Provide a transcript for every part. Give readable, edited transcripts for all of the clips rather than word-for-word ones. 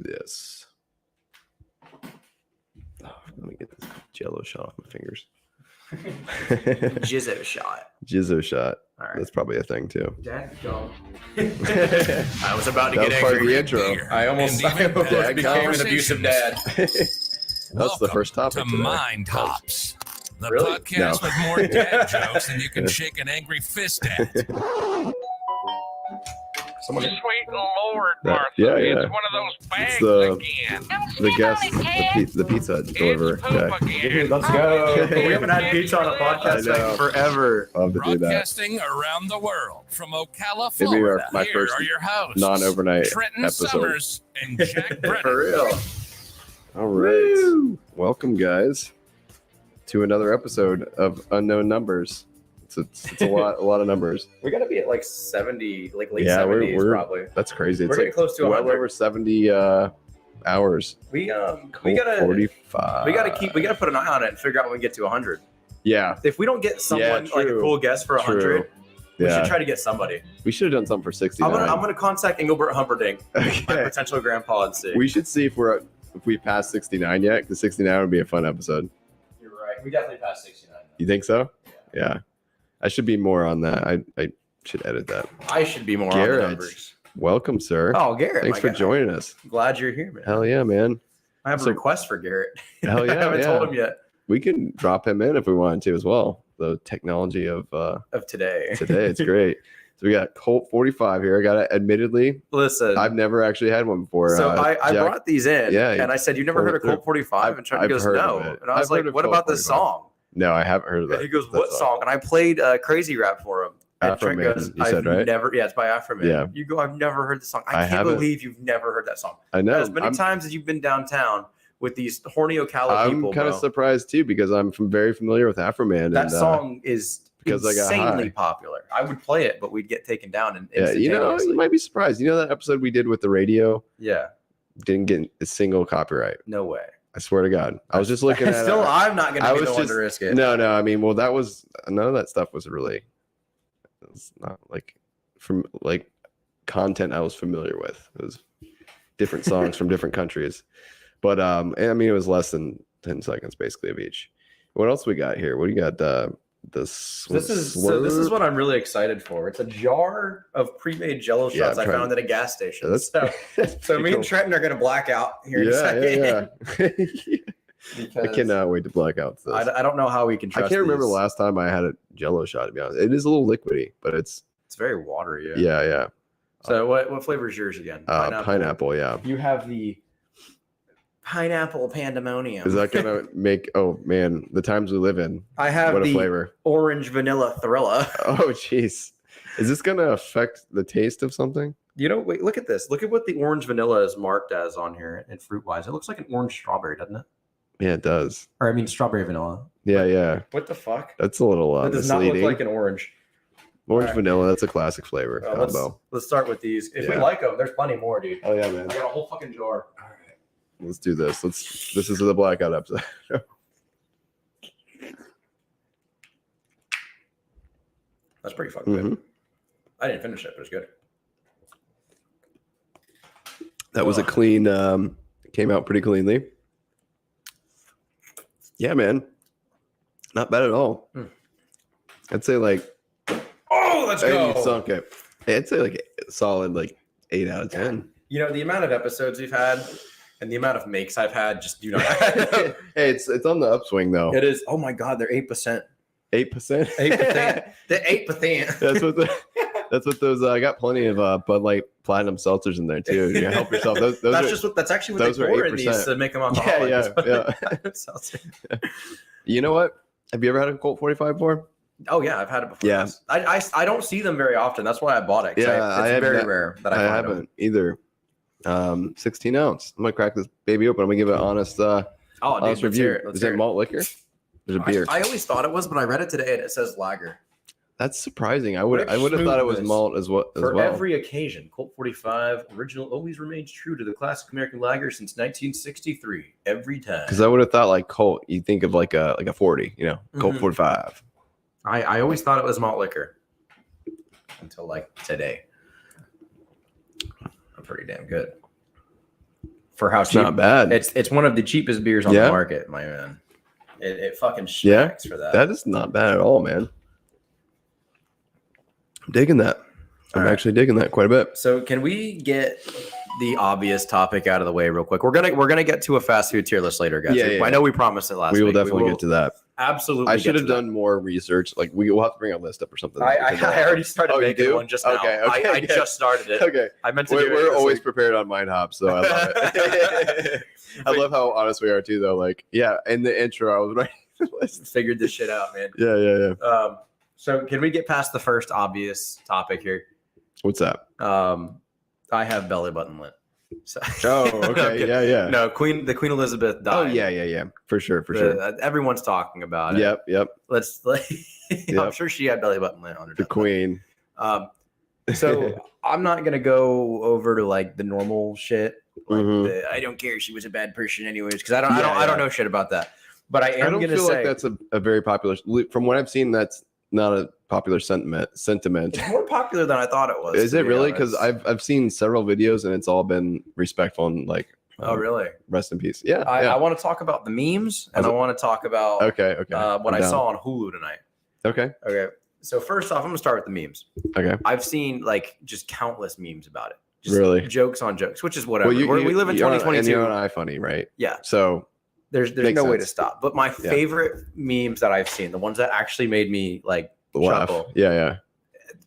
this. Oh, let me get this Jello shot off my fingers. Jizzo shot. Jizzo shot. All right. That's probably a thing too. Dad, go. I was about to That get was part of angry. the intro. I almost became an abusive dad. That's the first topic to today. Mind Hops, the Really? podcast with more dad jokes than you can shake an angry fist at. Someone Sweet Lord, That- Martha. yeah. It's one of those bags the- again. The guest, the pizza deliverer. It's poop Jack. again. Let's go. We haven't had pizza on a I podcast know. like forever. Love to do that. Broadcasting around the world from Ocala, Maybe Florida. my Here first are your hosts, non-overnight Trenton episode. Summers and Jack Brennan. For real. All right. Welcome, guys, to another episode of Unknown Numbers. It's a lot of numbers. We got to be at like 70, like late Yeah, 70s we're- probably. That's crazy. We're It's getting like close to well 100. over 70 hours. We Colt gotta 45. we gotta put an eye on it and figure out when we get to 100. Yeah. If we don't get someone Yeah, like a true. cool guest for 100, True. we should Yeah. try to get somebody. We should have done something for 69. I'm gonna contact Engelbert Humperdinck, my Okay. potential grandpa, and see. We should see if we passed 69 yet, because 69 would be a fun episode. You're right. We definitely passed 69. You think so? Yeah. I should be more on that. I should edit that. I should be more Garrett. on the numbers. Welcome, sir. Oh, Garrett. Thanks my for guy. joining us. Glad you're here, man. Hell yeah, man. I have So- a request for Garrett. Hell yeah. I haven't yeah. told him yet We can drop him in if we wanted to as well. The technology of of today. today, it's great. So we got Colt 45 here. I got to admittedly, Listen. I've never actually had one before. So I Jack- brought these in, Yeah, and I said, "You never heard of Colt 45?" And Trent I've goes, heard "No." of it. And I was I've heard like, of "What Colt about this 45. song?" No, I haven't heard of that. And he goes, that "What song?" And I played Crazy Rap for him. And Afro Trent Man, goes, you said, "I've right? never." Yeah, it's by Afro Man. Yeah. You go, "I've never heard the song." I I can't haven't. believe you've never heard that song. I know. As many times as you've been downtown with these horny Ocala I'm people, kind of bro, surprised too, because I'm very familiar with Afro Man. that and, song is because I got insanely high. popular. I would play it, but we'd get taken down and yeah, you know, you might be surprised. You know that episode we did with the radio Yeah, didn't get a single copyright. no way. I swear to God. I was just looking at Still, I'm not I going to be was the one just- to risk it. No. I mean, well, that was none of that stuff was really. It's not like from like content I was familiar with. It was different songs from different countries, but I mean, it was less than 10 seconds basically of each. What else we got here? What do you got? This is what I'm really excited for. It's a jar of pre-made Jello Yeah, shots I I'm found at a gas station. That's So me and Trenton are going to black out here in a second. yeah. I Because cannot wait to black out this. I don't know how we can I trust can't remember the these. last time I had a Jello shot. To be honest, it is a little liquidy, but it's It's very watery. yeah. So what flavor is yours again? Pineapple. Yeah. You have the pineapple pandemonium. Is that gonna make? Oh man, the times we live in. I have What a the flavor! orange vanilla Thrilla. Oh jeez, is this gonna affect the taste of something? You know, wait, look at this. Look at what the orange vanilla is marked as on here and fruit wise. It looks like an orange strawberry, doesn't it? Yeah, it does. Or I mean strawberry vanilla. Yeah. What the fuck? That's a little That does not misleading. look like an orange. Orange Alright. vanilla. That's a classic flavor combo. Let's start with these. If we Yeah. like them, there's plenty more, dude. Oh yeah, man. I got a whole fucking jar. All right, let's do this. This is the blackout episode. That's pretty fucking good. Mhm. I didn't finish it, but it's good. That was a clean. Came out pretty cleanly. Yeah, man. Not bad at all. Hmm. I'd say like. Oh, let's Hey, go. you sunk it. I'd say like a solid like 8 out of 10. You know, the amount of episodes we've had and the amount of makes I've had just do not. Hey, it's on the upswing though. It is. Oh my God, they're 8%. 8%. 8%. The 8%. That's what those. I got plenty of Bud Light Platinum seltzers in there too. You help yourself. Those That's actually what those they are pour in these 8%. to make them Yeah, alcoholic. yeah. You know what? Have you ever had a Colt 45 before? Oh yeah, I've had it before. Yeah. I don't see them very often. That's why I bought it. 'Cause Yeah, it's very haven't- rare that I I find them. haven't either. 16 ounce. I'm gonna crack this baby open. I'm gonna give it an honest Oh, dude, honest let's review. hear it. Let's Is hear it it. malt liquor? There's a beer. I always thought it was, but I read it today and it says lager. That's surprising. I would What a have thought it was smoothness. malt as well. For every occasion, Colt 45 original always remains true to the classic American lager since 1963. Every time. Because I would have thought like Colt, you think of like a 40, you know, Colt Mhm. 45. I always thought it was malt liquor until like today. I'm pretty damn good. for how It's cheap. not bad. It's one of the cheapest beers on Yeah. the market, my man. It fucking Yeah. smacks for that. That is not bad at all, man. I'm digging that. I'm All right. actually digging that quite a bit. So can we get the obvious topic out of the way real quick? We're gonna get to a fast food tier list later, guys. Yeah, I know we promised it last We will week. definitely get to that. Absolutely. I should get have to done more research. Like we will have to bring a list up or something. that. I already started Oh, you making do? one just now. Okay, I good. just started it. Okay. I meant to do it We're this always week. prepared on Mind Hop, so I love it. I love how honest we are too, though. Like, yeah, in the intro, I was writing the list. Figured this shit out, man. Yeah. So can we get past the first obvious topic here? What's that? I have belly button lint. So, Oh, okay. Yeah. No, the Queen Elizabeth died. Oh, yeah. For sure. Everyone's talking about it. Yep. I'm sure she had belly button lint on her. The deathbed. Queen. So I'm not gonna go over to like the normal shit. Like Mhm. I don't care. She was a bad person, anyways, because I Yeah. don't know shit about that. But I I am don't gonna feel say like that's a very popular. From what I've seen, that's not a popular sentiment. it's more popular than I thought it was. Is to it be really? Because honest. I've seen several videos and it's all been respectful and like. Oh really? Rest in peace. Yeah. I want to talk about the memes and I want to talk about Okay. what I'm I down. saw on Hulu tonight. Okay. Okay. So first off, I'm gonna start with the memes. Okay. I've seen like just countless memes about it. Just Really? jokes on jokes, which is whatever. Well, we live in you're on- 2022. and you're on iFunny, right? Yeah. So There's Makes no way to sense. stop. But my favorite memes that I've seen, the ones that actually made me like laugh. chuckle, Yeah.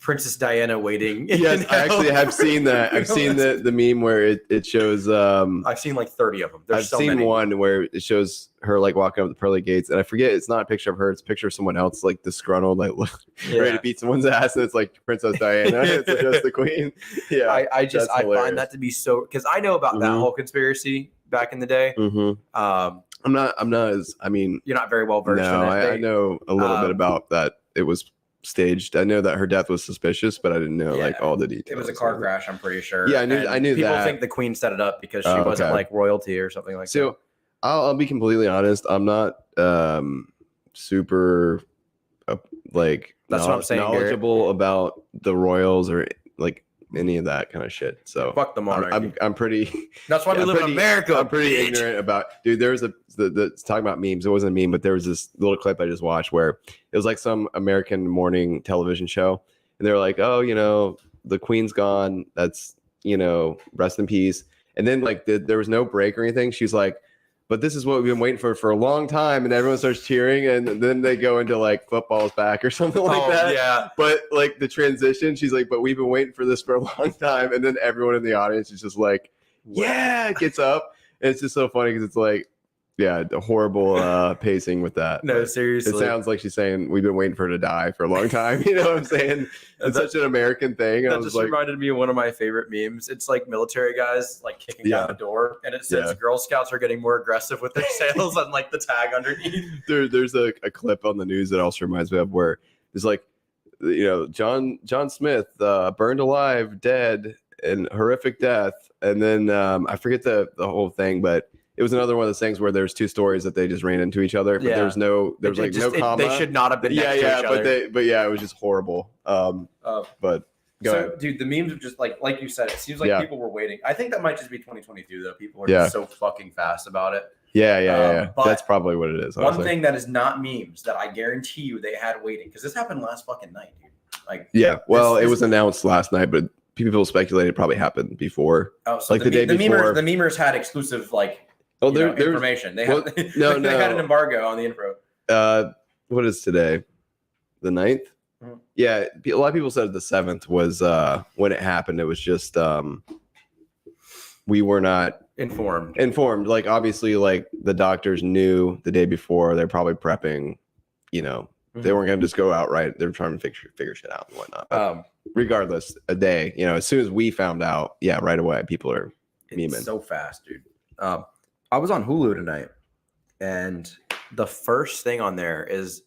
Princess Diana waiting. Yes, I actually have seen that. I've seen the meme where it shows. I've seen like 30 of them. There's I've so seen many. one where it shows her like walking up the pearly gates, and I forget it's not a picture of her; it's a picture of someone else, like disgruntled, like ready to beat someone's ass, and it's like Princess Diana. It's just the Queen. Yeah, I that's find hilarious. that to be so because I know about that Mhm. whole conspiracy back in the day. I'm not as. I mean, You're not very well versed no, in it. I know a little bit about that. It was staged. I know that her death was suspicious, but I didn't know like all the details. It was a car crash, I'm pretty sure. Yeah, And I knew people that. think the Queen set it up because she Oh, wasn't okay. like royalty or something like that. So I'll be completely honest. I'm not super like That's what I'm saying, Garrett. knowledgeable about the royals or like any of that kind of shit. So Fuck the monarchy. I'm pretty. That's why we I'm live in pretty- America. I'm pretty bitch. ignorant about. Dude, there was talking about memes. It wasn't a meme, but there was this little clip I just watched where it was like some American morning television show, and they were like, "Oh, the Queen's gone. That's rest in peace." And then like there was no break or anything. She's like, "But this is what we've been waiting for a long time," and everyone starts cheering, and then they go into like football's back or something like that. Yeah. But like the transition, she's like, "But we've been waiting for this for a long time," and then everyone in the audience is just like, "Yeah," gets up. And it's just so funny because it's like, yeah, the horrible pacing with that. No, But seriously. it sounds like she's saying we've been waiting for her to die for a long time. You know what I'm saying? It's such an American thing. I That was just like, reminded me of one of my favorite memes. It's like military guys like kicking Yeah. down the door, and it says Yeah. Girl Scouts are getting more aggressive with their sales, and like the tag underneath. there's a clip on the news that also reminds me of where it's like, John Smith burned alive, dead, and horrific death, and then I forget the whole thing, but it was another one of those things where there's two stories that they just ran into each other, but Yeah. there was no comma. They should not have been. Next to each other. It was just horrible. But go So, ahead. dude, the memes are just like you said. It seems like Yeah. people were waiting. I think that might just be 2022 though. People are Yeah. just so fucking fast about it. Yeah. but That's probably what it is. One Honestly. thing that is not memes that I guarantee you they had waiting because this happened last fucking night, dude. Like, Yeah. Well, this- it was announced last night, but people speculated it probably happened before. oh, so like the day before. the memers had exclusive Oh, there's there's information. They well, had no, they had no. an embargo on the info. What is today? The 9th? Mhm. Yeah, a lot of people said the 7th was when it happened. It was just we were not Informed. Like obviously, like the doctors knew the day before. They're probably prepping. They weren't gonna just go out right. They were trying to figure shit out and whatnot. But regardless, a day. As soon as we found out, yeah, right away, people are memeing. It's so fast, dude. I was on Hulu tonight, and the first thing on there is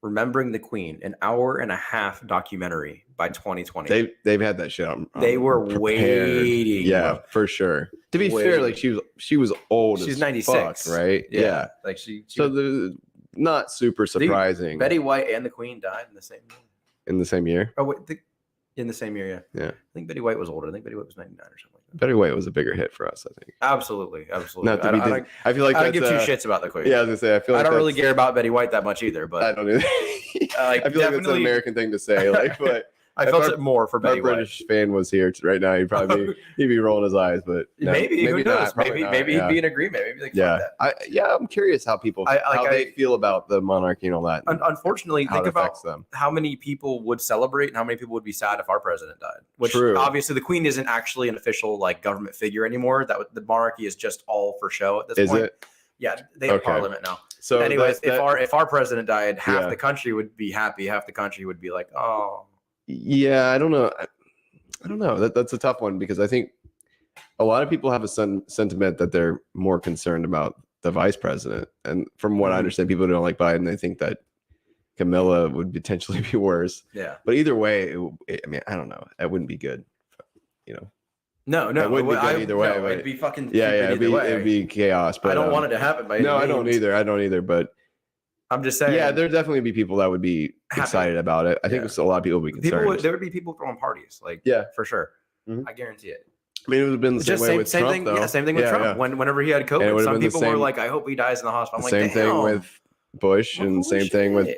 Remembering the Queen, an 1.5-hour documentary by 2020. They've had that shit on. They were prepared. waiting. Yeah, for sure. To be fair, like she was old. She's as 96, fuck, right? Yeah. Like she So the not super surprising. Betty White and the Queen died in the same year. In the same year. Oh wait, In the same year, yeah. Yeah. I think Betty White was older. I think Betty White was 99 or something like that. Betty White was a bigger hit for us, I think. Absolutely. Not to be I feel like I don't that's, give two shits about the Queen. Yeah, I was gonna say I feel like I don't really care about Betty White that much either, but I don't either. I feel like that's an American thing to say. Like, but I felt it more for Betty White. If a British fan was here right now, he'd be rolling his eyes. But no, maybe who knows? Not, maybe he'd be in agreement. Maybe like, yeah, I'm curious how people how they feel about the monarchy and all that. Unfortunately, think about them. How many people would celebrate and how many people would be sad if our president died. Which True. Obviously the Queen isn't actually an official like government figure anymore. That the monarchy is just all for show at this point. It? Yeah, they have Parliament now. So anyways, if our president died, half the country would be happy, half the country would be like, oh. Yeah, I don't know. That's a tough one because I think a lot of people have a sentiment that they're more concerned about the vice president, and from what I understand, people who don't like Biden. They think that Camilla would potentially be worse. Yeah, but either way, I mean, I don't know. That wouldn't be good. You know. No, it wouldn't be good either way. No, it'd be fucking it'd be chaos. But I don't want it to happen. By no, I don't either. But I'm just saying. Yeah, there'd definitely be people that would be excited about it. I think a lot of people would be concerned. There would be people throwing parties, like for sure. Mm-hmm. I guarantee it. I mean, it would have been the same way with Trump, thing, though. Yeah, same thing with Trump. Yeah. Whenever he had COVID, some people were like, "I hope he dies in the hospital." I'm same like, thing with Bush, and same thing with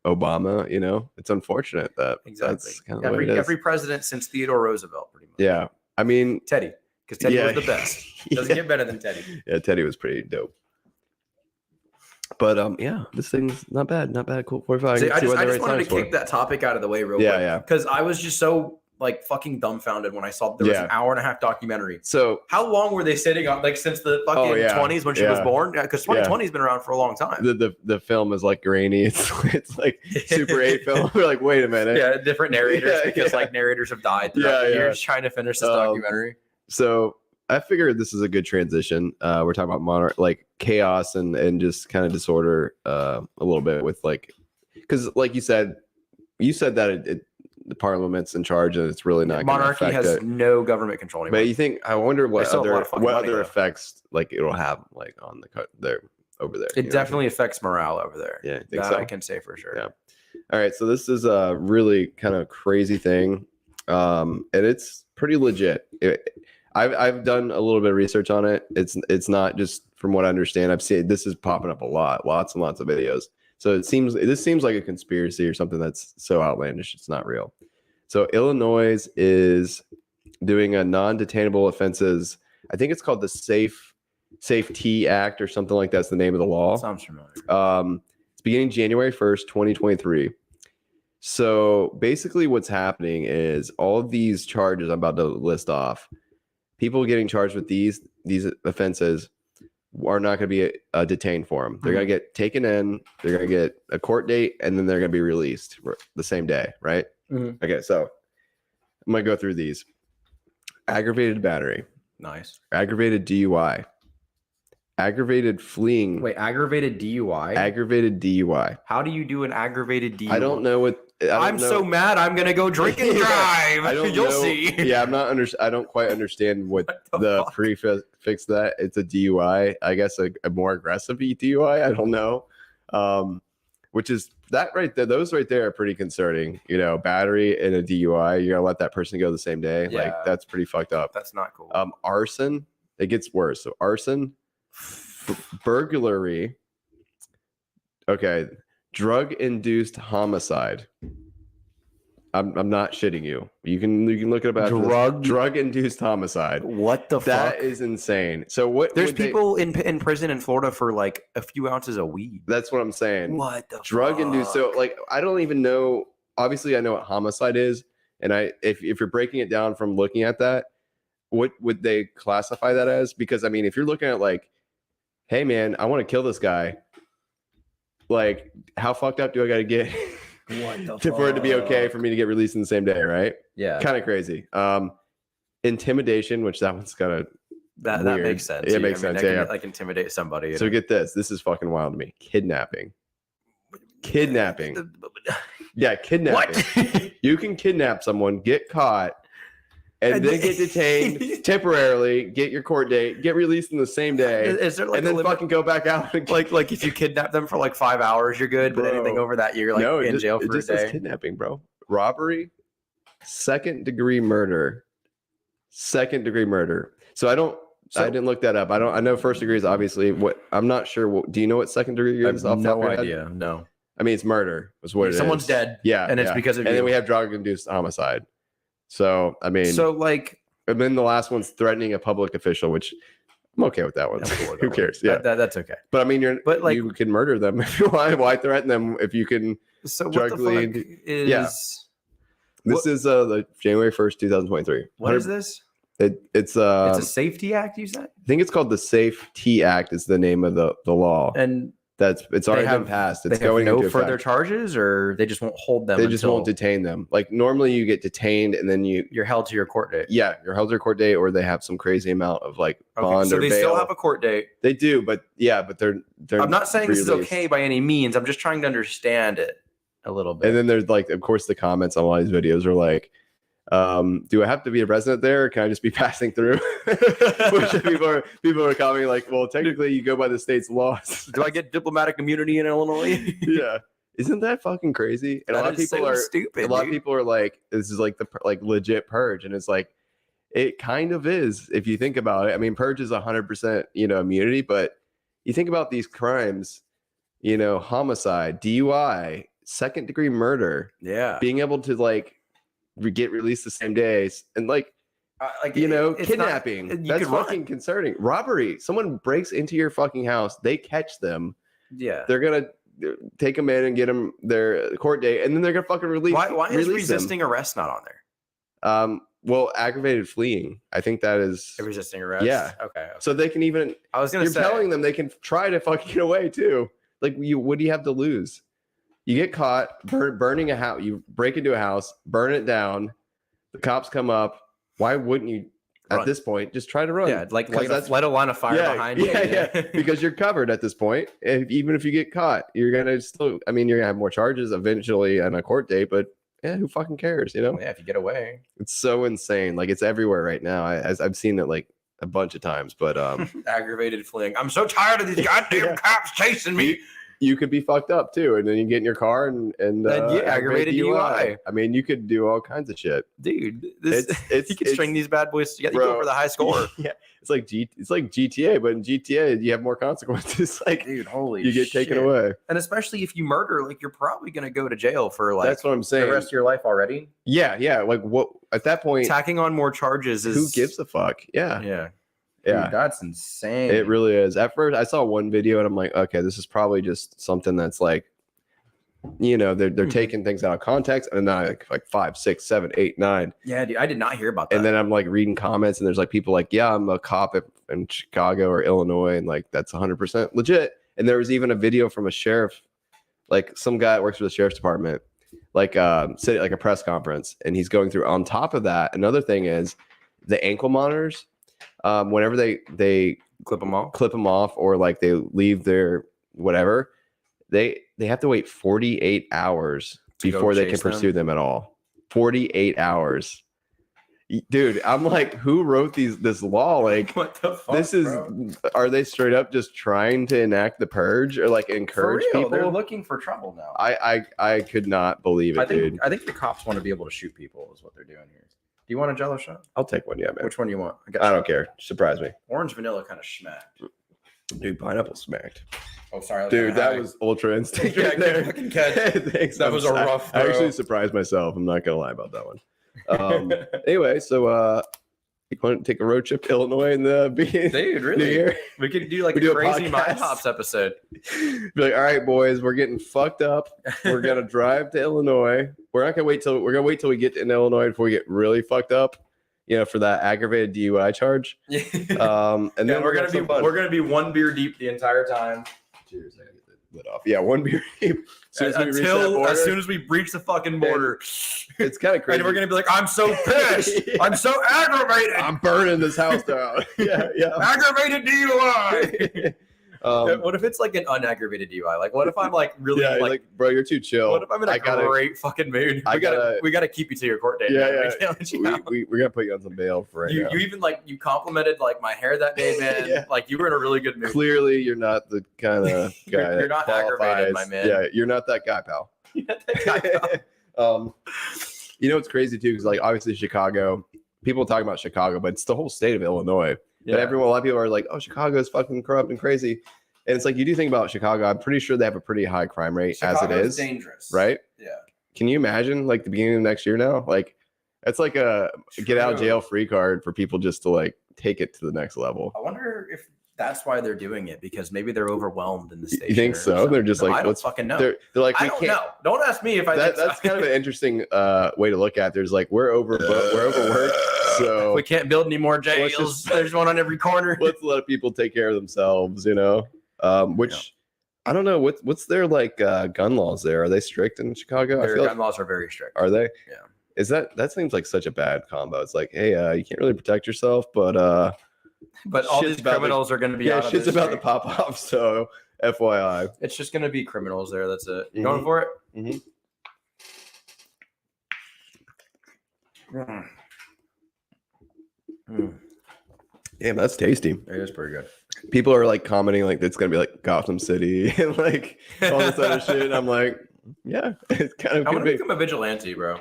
Obama. You know, it's unfortunate that that's kind of every president since Theodore Roosevelt, pretty much. Yeah, I mean Teddy, because Teddy was the best. Doesn't get better than Teddy. Yeah, Teddy was pretty dope. But this thing's not bad. Cool. 45. I just wanted to kick that topic out of the way real quick. Yeah. Because I was just so like fucking dumbfounded when I saw there was an hour and a half documentary. So how long were they sitting on, like, since the fucking 20s when she was born? Because 2020 has been around for a long time. The film is like grainy. It's like Super 8 film. We're like, wait a minute. Yeah, different narrators because like narrators have died throughout the years trying to finish this documentary. So I figured this is a good transition. We're talking about like chaos and just kind of disorder a little bit with like, because like you said that the parliament's in charge and it's really not monarchy has no government control anymore. But you think, I wonder what other effects like it'll have like on there over there. It definitely affects morale over there. Yeah, I can say for sure. Yeah. All right, so this is a really kind of crazy thing, and it's pretty legit. I've done a little bit of research on it. It's not just from what I understand. I've seen this is popping up lots and lots of videos. So this seems like a conspiracy or something that's so outlandish it's not real. So Illinois is doing a non-detainable offenses. I think it's called the Safety Act or something like that's the name of the law. Sounds familiar. It's beginning January 1st, 2023. So basically what's happening is all of these charges I'm about to list off, people getting charged with these offenses are not going to be detained for them. They're going to get taken in, they're going to get a court date, and then they're going to be released the same day, right? Mm-hmm. Okay, so I'm going to go through these. Aggravated battery. Nice. Aggravated DUI. Aggravated fleeing. Wait, aggravated DUI? Aggravated DUI. How do you do an aggravated DUI? I don't know. I'm so mad. I'm gonna go drink and drive. You'll see. Yeah, I don't quite understand what the prefix to that. It's a DUI. I guess a more aggressive DUI. I don't know. Which is that right there. Those right there are pretty concerning. You know, battery and a DUI. You're gonna let that person go the same day. Yeah. Like that's pretty fucked up. That's not cool. Arson. It gets worse. So arson, burglary. Okay. Drug-induced homicide. I'm not shitting you. You can look it up. Drug-induced homicide. What the fuck? That is insane. So what? There's people in prison in Florida for like a few ounces of weed. That's what I'm saying. What the drug-induced? So like I don't even know. Obviously, I know what homicide is, and if you're breaking it down from looking at that, what would they classify that as? Because I mean, if you're looking at like, hey man, I want to kill this guy. Like, how fucked up do I got to get for it to be okay for me to get released in the same day, right? Yeah. Kind of crazy. Intimidation, which that one's kind of that makes sense. It makes sense. Yeah. Like intimidate somebody. So get this. This is fucking wild to me. Kidnapping. Yeah, kidnapping. What? You can kidnap someone, get caught, and then get detained temporarily, get your court date, get released in the same day, is there like and then fucking go back out again. Like if you kidnap them for like 5 hours, you're good, but anything over that, you're like in jail for a day. Says kidnapping, bro. Robbery, second degree murder. Second degree murder. So I didn't look that up. I know first degree is obviously what I'm not sure. Do you know what second degree I is? have off the top no of your head? idea. No. I mean, it's murder. Is what it is. Someone's dead. Yeah, and it's because of and you. then we have drug-induced homicide. So I mean, like, and then the last one's threatening a public official, which I'm okay with that one. Who cares? Yeah, that's okay. but I mean, you can murder them if you want. Why threaten them if you can? So drug what the lead? fuck is? Yeah. This is the January 1st, 2023. What is this? It's It's a safety act. You said. I think it's called the Safety Act. Is the name of the law. And It's already been passed. It's they have going no into further effect. charges, or they just won't hold them. They just won't detain them. Like normally, you get detained and then you're held to your court date. you're held to your court date, or they have some crazy amount of like bond so or they bail. still have a court date. They do, but they're. I'm not saying this is released. okay by any means. I'm just trying to understand it a little bit. And then there's like, of course, the comments on a lot of these videos are like, do I have to be a resident there, or can I just be passing through? Which people are commenting like, well, technically you go by the state's laws. Do I get diplomatic immunity in Illinois? Yeah, isn't that fucking crazy? And a lot of people are stupid. A lot of people are like, this is like the legit purge, and it's like, it kind of is if you think about it. I mean, purge is 100% immunity, but you think about these crimes, homicide, DUI, second degree murder, being able to like get released the same day, and kidnapping. That's fucking concerning. Robbery. Someone breaks into your fucking house. They catch them. Yeah. They're gonna take them in and get them their court date, and then they're gonna fucking release. Why is release resisting arrest not on there? Well, aggravated fleeing. I think that is Resisting arrest. Yeah. Okay. So they can even. I was gonna say. You're telling them they can try to fucking get away too. Like what do you have to lose? You get caught burning a house. You break into a house, burn it down. The cops come up. Why wouldn't you, at this point, just try to run? Yeah, like light a line of fire behind you. Yeah, because you're covered at this point. Even if you get caught, you're gonna still. I mean, you're gonna have more charges eventually on a court date, but who fucking cares? Yeah, if you get away, it's so insane. Like it's everywhere right now. I've seen it like a bunch of times, but aggravated fleeing. I'm so tired of these goddamn cops chasing me. You could be fucked up too, and then you get in your car and aggravated DUI. I mean, you could do all kinds of shit, dude. It's you could string these bad boys together. Bro, you go for the high score. Yeah, it's like GTA, but in GTA you have more consequences. Like, dude, holy, you get taken away, and especially if you murder, like you're probably gonna go to jail for like that's what I'm saying. The rest of your life already. Yeah. Like what at that point? Tacking on more charges is who gives a fuck? Yeah. Dude, that's insane. It really is. At first, I saw one video and I'm like, okay, this is probably just something that's like, they're taking things out of context, and then like 5, 6, 7, 8, 9. Yeah, dude, I did not hear about that. And then I'm like reading comments, and there's like people like, yeah, I'm a cop in Chicago or Illinois, and like that's 100% legit. And there was even a video from a sheriff, like some guy that works for the sheriff's department, like sitting like a press conference, and he's going through. On top of that, another thing is the ankle monitors. Whenever they clip them off, or like they leave their whatever, they have to wait 48 hours before they can pursue them at all. 48 hours, dude. I'm like, who wrote this law? Like, what the fuck? Are they straight up just trying to enact the purge, or like encourage people? They're looking for trouble now. I could not believe it, dude. I think the cops want to be able to shoot people is what they're doing here. Do you want a Jello shot? I'll take one, yeah, man. Which one do you want? I don't care. Surprise me. Orange vanilla kind of smacked. Dude, pineapple smacked. Oh, sorry. Dude, that was ultra instinct right there. Fucking catch. Thanks. That was a rough throw. I actually surprised myself. I'm not going to lie about that one. Anyway, so you want to take a road trip to Illinois in the beginning? Dude, really? New Year? We could do like a crazy Mind Pops episode. Be like, all right, boys, we're getting fucked up. We're going to drive to Illinois. We're going to wait till we get in Illinois before we get really fucked up. For that aggravated DUI charge. And then we're gonna be one beer deep the entire time. Cheers, I gotta get the lid off. Yeah, one beer deep. As soon as we breach the fucking border. It's kind of crazy. And we're gonna be like, I'm so pissed. Yeah. I'm so aggravated. I'm burning this house down. Yeah. Aggravated DUI. What if it's like an unaggravated DUI? Like, what if I'm like really like, bro, you're too chill. What if I'm in a great fucking mood? We gotta keep you to your court date. Yeah. We're gonna put you on some bail for now. You even you complimented like my hair that day, man. Yeah. Like you were in a really good mood. Clearly, you're not the kind of guy. You're not aggravated, my man. Yeah, you're not that guy, pal. You're not that guy, pal. You know, it's crazy too, because like obviously Chicago, people talk about Chicago, but it's the whole state of Illinois. But a lot of people are like, oh, Chicago is fucking corrupt and crazy. And it's like, you do think about Chicago, I'm pretty sure they have a pretty high crime rate as it is. Dangerous. Right? Yeah. Can you imagine like the beginning of next year now? Like, it's like a get out of jail free card for people just to like take it to the next level. I wonder if that's why they're doing it, because maybe they're overwhelmed in the station. You think so? They're just like, I don't fucking know. They're like, I don't know. Don't ask me if I think that's kind of an interesting way to look at it. There's like, we're overworked. So we can't build any more jails. There's one on every corner. Let's let people take care of themselves, you know? Which I don't know. What's their like gun laws there? Are they strict in Chicago? Their gun laws are very strict. Are they? Yeah. Is that seems like such a bad combo? It's like, hey, you can't really protect yourself, but all these criminals are going to be out of shit's about to pop off. So FYI, it's just going to be criminals there. That's it. You going for it? Mm-hmm. Damn, that's tasty. It is pretty good. People are like commenting like it's gonna be like Gotham City and like all this other shit. I'm like, yeah, it's kind of. I'm gonna become a vigilante, bro.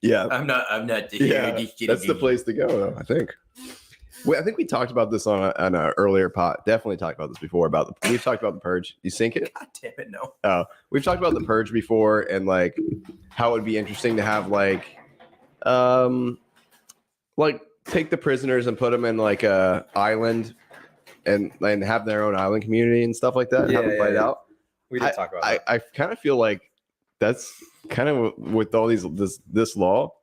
Yeah, I'm not. Yeah, that's the place to go, though. I think. I think we talked about this on an earlier pod. Definitely talked about this before. We've talked about the Purge. You sink it? God damn it, no. Oh, we've talked about the Purge before and like how it would be interesting to have like take the prisoners and put them in like a island and have their own island community and stuff like that. And have them fight out. We did talk about that. I kind of feel like that's kind of with all this law.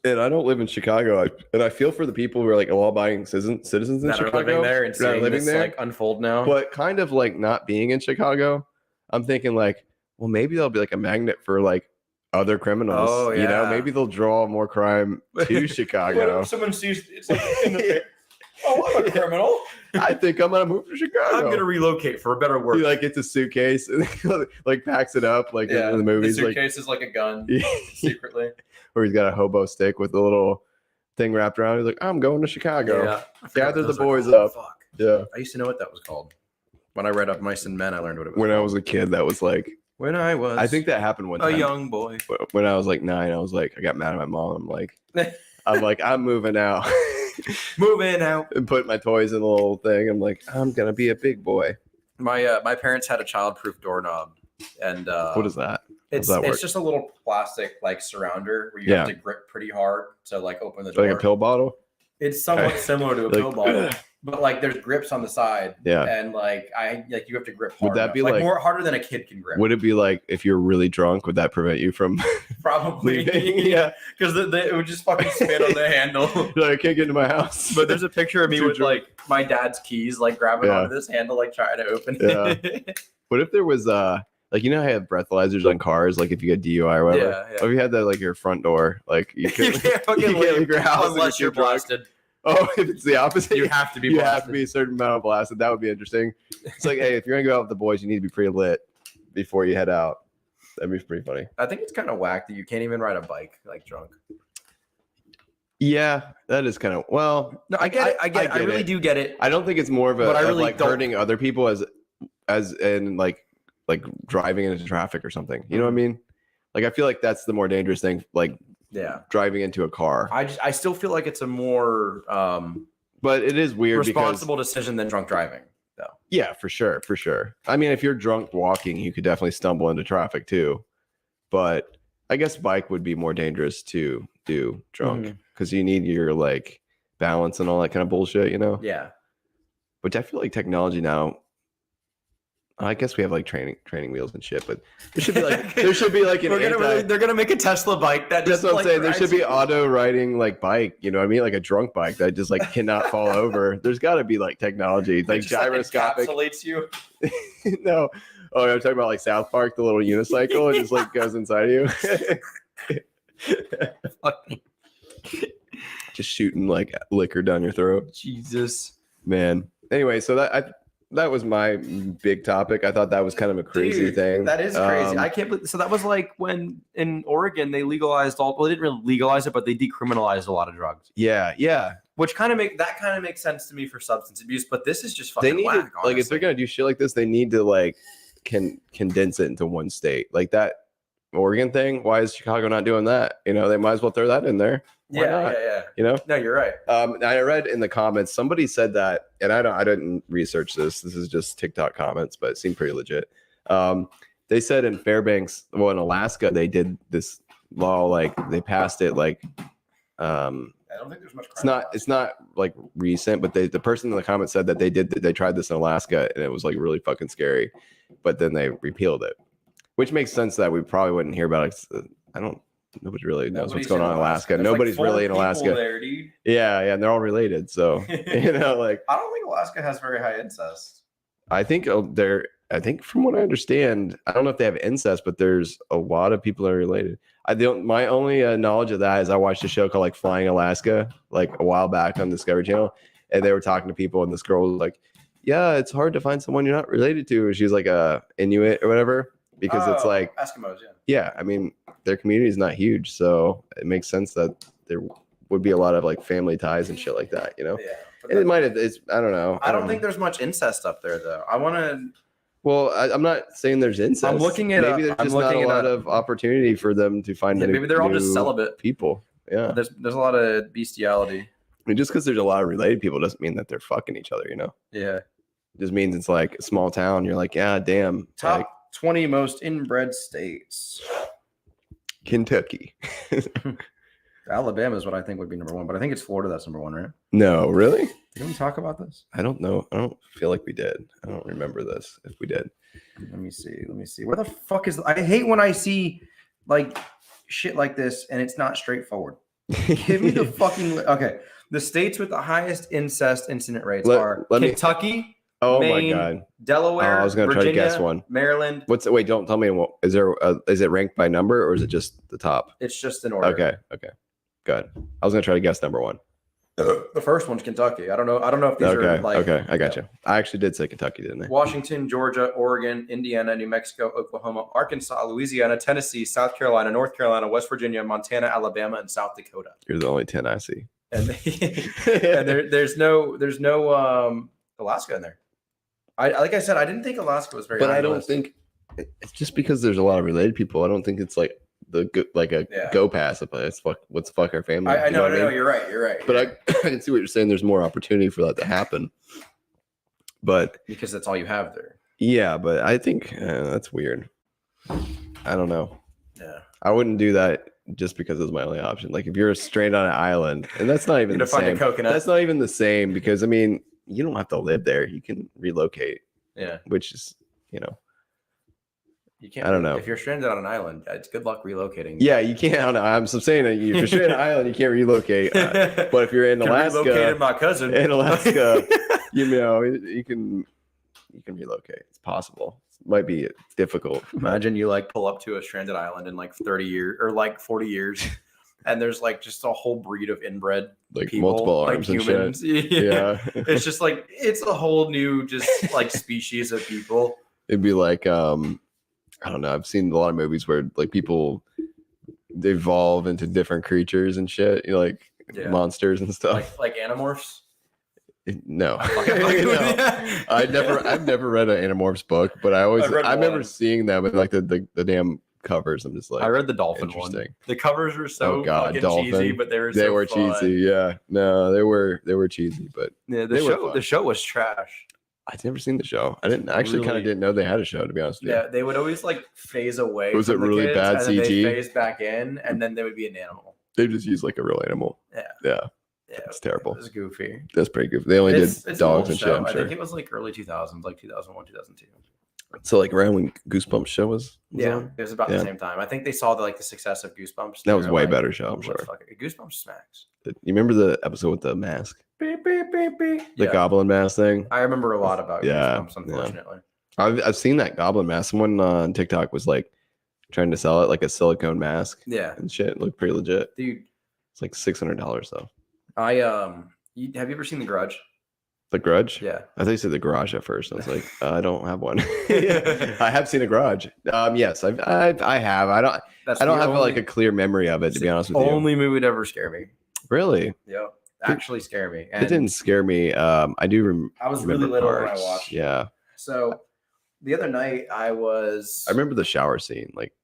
And I don't live in Chicago, and I feel for the people who are like law-abiding citizens in that Chicago are living there and seeing living this there. Like unfold now. But kind of like not being in Chicago, I'm thinking like, well, maybe there'll be like a magnet for like other criminals. Oh, yeah. You know, maybe they'll draw more crime to Chicago. What if someone sees it's like in the oh, I'm a criminal. I think I'm gonna move to Chicago. I'm gonna relocate for a better work. He like gets a suitcase and like packs it up like in the movies. The suitcase is like a gun secretly. Or he's got a hobo stick with a little thing wrapped around. He's like, I'm going to Chicago. Yeah. Gather the boys up. Fuck. Yeah. I used to know what that was called. When I read up Mice and Men, I learned what it was. When I was a kid, that was like. When I was. I think that happened one time. A young boy. When I was like 9, I was like, I got mad at my mom. I'm moving out. Moving out. And put my toys in the little thing. I'm like, I'm gonna be a big boy. My parents had a childproof doorknob, and what is that? It's just a little plastic like surrounder where you have to grip pretty hard to like open the door. Like a pill bottle? It's somewhat similar to a pill bottle, but like there's grips on the side. Yeah. And you have to grip hard. Would that enough. be like more harder than a kid can grip? Would it be like if you're really drunk, would that prevent you from probably leaving? Yeah. Because it would just fucking spin on the handle. Like, I can't get into my house. But there's a picture of me with like my dad's keys, like grabbing onto this handle, like trying to open it. What if there was like, you know how you have breathalyzers on cars, like if you get DUI or whatever? Yeah. Or if you had that like your front door, like you can't fucking leave your house unless you're blasted. Oh, if it's the opposite, you have to be. You blasted. have to be a certain amount of blasted. That would be interesting. It's like, hey, if you're gonna go out with the boys, you need to be pretty lit before you head out. That'd be pretty funny. I think it's kind of whack that you can't even ride a bike like drunk. Yeah, that is kind of No, I get it. I really do get it. I don't think it's more of a but I really like hurting other people as in like driving into traffic or something. You know what I mean? Like I feel like that's the more dangerous thing. Like driving into a car. I still feel like it's a more but it is weird responsible decision than drunk driving though. Yeah, for sure. I mean, if you're drunk walking, you could definitely stumble into traffic too. But I guess bike would be more dangerous to do drunk because you need your like balance and all that kind of bullshit, you know? Yeah. Which I feel like technology now. I guess we have like training wheels and shit, but there should be like they're gonna make a Tesla bike that's what I'm saying. There should be auto riding like bike, you know what I mean? Like a drunk bike that just like cannot fall over. There's gotta be like technology, like gyroscopic. Encapsulates you. No. Oh, I'm talking about like South Park, the little unicycle. It just like goes inside you. Just shooting like liquor down your throat. Jesus. Man. Anyway, so that was my big topic. I thought that was kind of a crazy thing. That is crazy. I can't believe. So that was like when in Oregon they legalized well, they didn't really legalize it, but they decriminalized a lot of drugs. Yeah. Which kind of makes sense to me for substance abuse, but this is just fucking they need whack. To, like if they're gonna do shit like this, they need to like condense it into one state. Like that Oregon thing. Why is Chicago not doing that? They might as well throw that in there. Why not? Yeah. No, you're right. I read in the comments somebody said that, and I didn't research this. This is just TikTok comments, but it seemed pretty legit. They said in Fairbanks, well, in Alaska, they did this law, like they passed it, like I don't think there's much. it's not like recent, but the person in the comments said that they tried this in Alaska and it was like really fucking scary, but then they repealed it, which makes sense that we probably wouldn't hear about it. Nobody really knows what's going on in Alaska. There's Nobody's like 4 really in Alaska. there, dude. Yeah, and they're all related. So like I don't think Alaska has very high incest. I think from what I understand, I don't know if they have incest, but there's a lot of people that are related. My only knowledge of that is I watched a show called like Flying Alaska like a while back on Discovery Channel, and they were talking to people, and this girl was like, "Yeah, it's hard to find someone you're not related to." She's like a Inuit or whatever, because it's like Eskimos. Yeah, I mean their community is not huge, so it makes sense that there would be a lot of like family ties and shit like that, Yeah. And it might have. I don't know. I don't think there's much incest up there though. I want to. Well, I'm not saying there's incest. I'm looking at maybe there's just not a lot of opportunity for them to find. Maybe they're all just celibate people. Yeah, there's a lot of bestiality. I mean, just because there's a lot of related people doesn't mean that they're fucking each other. Yeah, it just means it's like a small town. You're like, yeah, damn. Top like, 20 most inbred states. Kentucky. Alabama is what I think would be number 1, but I think it's Florida that's number 1, right? No, really? Didn't we talk about this? I don't know. I don't feel like we did. I don't remember this if we did. Let me see. Where the fuck is... I hate when I see like shit like this and it's not straightforward. Give me the fucking... Okay. The states with the highest incest incident rates are Kentucky, oh Maine, my God. Delaware, I was going to try to guess one. Maryland. Wait, don't tell me. Is it ranked by number or is it just the top? It's just in order. Okay. Good. I was going to try to guess number 1. The first one's Kentucky. I don't know if these are like... Okay, I got you. I actually did say Kentucky, didn't I? Washington, Georgia, Oregon, Indiana, New Mexico, Oklahoma, Arkansas, Louisiana, Tennessee, South Carolina, North Carolina, West Virginia, Montana, Alabama, and South Dakota. You're the only 10 I see. And, there's no Alaska in there. Like I said, I didn't think Alaska was very high. But I don't think it's just because there's a lot of related people. I don't think it's like go pass. Let's fuck our family. I know. You're right. But I can see what you're saying. There's more opportunity for that to happen. But because that's all you have there. Yeah, but I think that's weird. I don't know. Yeah, I wouldn't do that just because it's my only option. Like if you're stranded on an island, and that's not even the same. Find a coconut. That's not even the same because I mean you don't have to live there. You can relocate. Yeah, which is You can't. I don't know. If you're stranded on an island, it's good luck relocating. Yeah, you can't. I'm saying that if you're stranded on an island, you can't relocate. But if you're in Alaska, relocated my cousin in Alaska, you can relocate. It's possible. It might be difficult. Imagine you like pull up to a stranded island in like 30 years or like 40 years, and there's like just a whole breed of inbred like people, multiple arms like humans. And shit. Yeah, it's just like it's a whole new just like species of people. It'd be like I don't know. I've seen a lot of movies where like people evolve into different creatures and shit, like monsters and stuff. Like Animorphs. No, I've never read an Animorphs book, but I remember seeing them with like the damn covers. I'm just like, I read the dolphin one. The covers were so fucking cheesy, but they were fun. Cheesy. Yeah, no, they were cheesy, but yeah, the show was trash. I'd never seen the show. I didn't actually kind of didn't know they had a show, to be honest with you. Yeah, they would always like phase away. Was it really bad CG? They phase back in, and then they would be an animal. They just use like a real animal. Yeah. It's terrible. It was goofy. That's pretty goofy. They only did dogs and shit. I'm sure. I think it was like early 2000s, like 2001, 2002. So like around when Goosebumps show was on? It was about the same time. I think they saw the success of Goosebumps. That was way better show, I'm sure. Goosebumps smacks. You remember the episode with the mask? Beep, beep, beep, beep. The goblin mask thing? I remember a lot about Goosebumps, unfortunately. I've seen that goblin mask. Someone on TikTok was like trying to sell it like a silicone mask. Yeah. And shit. It looked pretty legit. Dude. It's like $600 though. Have you ever seen The Grudge? The Grudge? Yeah. I thought you said The Garage at first. I was like, I don't have one. I have seen a Garage. Yes, I have. I don't have like a clear memory of it, to be honest with you. Only movie to ever scare me. Really? Yeah. Actually scare me. And it didn't scare me. I do remember. I was really little when I watched. Yeah. So the other night I remember the shower scene. Like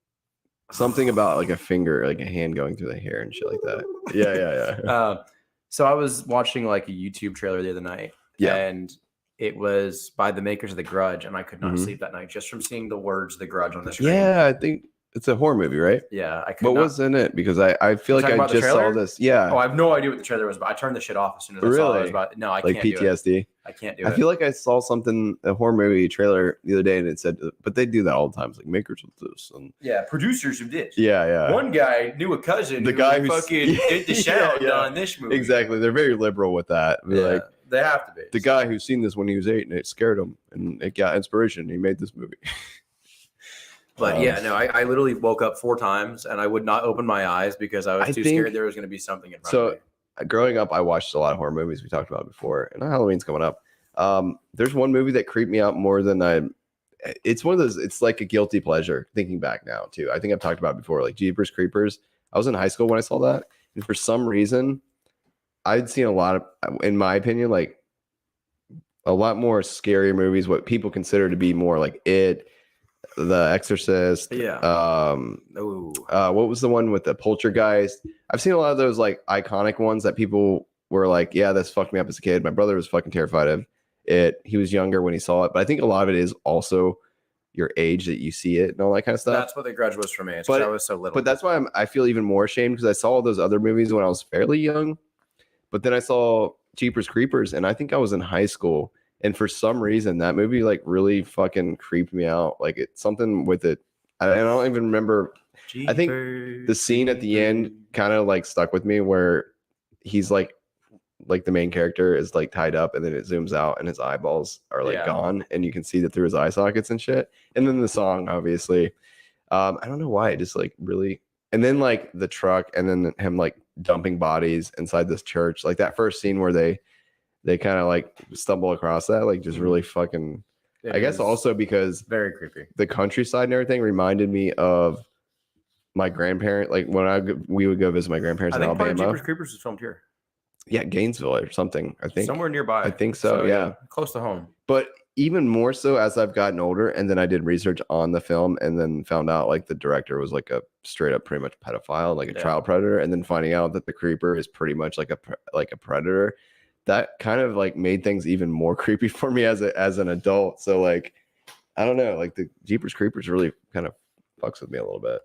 Something about like a finger, like a hand going through the hair and shit like that. Yeah. So I was watching like a YouTube trailer the other night, Yeah. and it was by the makers of The Grudge, and I could not Mhm. sleep that night just from seeing the words The Grudge on the screen. Yeah, I think it's a horror movie, right? Yeah, I could What not. was in it? Because I feel You like talking I about the just saw trailer? this. Yeah. Oh, I have no idea what the trailer was, but I turned the shit off as soon as I saw it. I was Really? about, no, I Like can't do it. PTSD. I can't do I it. feel like I saw a horror movie trailer the other day, and it said, but they do that all the time. It's like makers of this, and Yeah, producers of this. yeah. One guy knew a cousin The who guy who's- fucking did the sound Yeah. on this movie. Exactly. They're very liberal with that. They're Yeah, like they have to be. the guy who's seen this when he was 8 and it scared him and it got inspiration. He made this movie. But yeah, no, I literally woke up 4 times and I would not open my eyes because I was I too think- scared there was going to be something in front of me. Growing up, I watched a lot of horror movies we talked about before, and Halloween's coming up. There's one movie that creeped me out more than it's one of those, it's like a guilty pleasure thinking back now too. I think I've talked about it before, like Jeepers Creepers. I was in high school when I saw that, and for some reason I'd seen a lot of, in my opinion, like a lot more scary movies, what people consider to be more like It, The Exorcist. Yeah. What was the one with the Poltergeist? I've seen a lot of those like iconic ones that people were like, yeah, this fucked me up as a kid. My brother was fucking terrified of it. He was younger when he saw it, but I think a lot of it is also your age that you see it and all that kind of stuff. That's what The Grudge was for me. It's But- because I was so little. But that's why I feel even more ashamed, because I saw all those other movies when I was fairly young. But then I saw Jeepers Creepers, and I think I was in high school. And for some reason, that movie like really fucking creeped me out. Like it's something with it. I don't even remember. I think the scene at the end kind of like stuck with me, where he's like the main character is like tied up, and then it zooms out, and his eyeballs are like Yeah. gone, and you can see that through his eye sockets and shit. And then the song, obviously, I don't know why, it just like really. And then like the truck, and then him like dumping bodies inside this church, like that first scene where they kind of like stumble across that, like just really fucking. It I guess is also because very creepy. the countryside and everything reminded me of my grandparent. Like when we would go visit my grandparents I in think part of Alabama. Jeepers Creepers was filmed here. Yeah, Gainesville or something. I think Somewhere nearby. I think so, yeah. Close to home. But even more so as I've gotten older, and then I did research on the film, and then found out like the director was like a straight up pretty much pedophile, like a Yeah. child predator, and then finding out that the creeper is pretty much like a predator. That kind of like made things even more creepy for me as an adult. So like, I don't know, like the Jeepers Creepers really kind of fucks with me a little bit.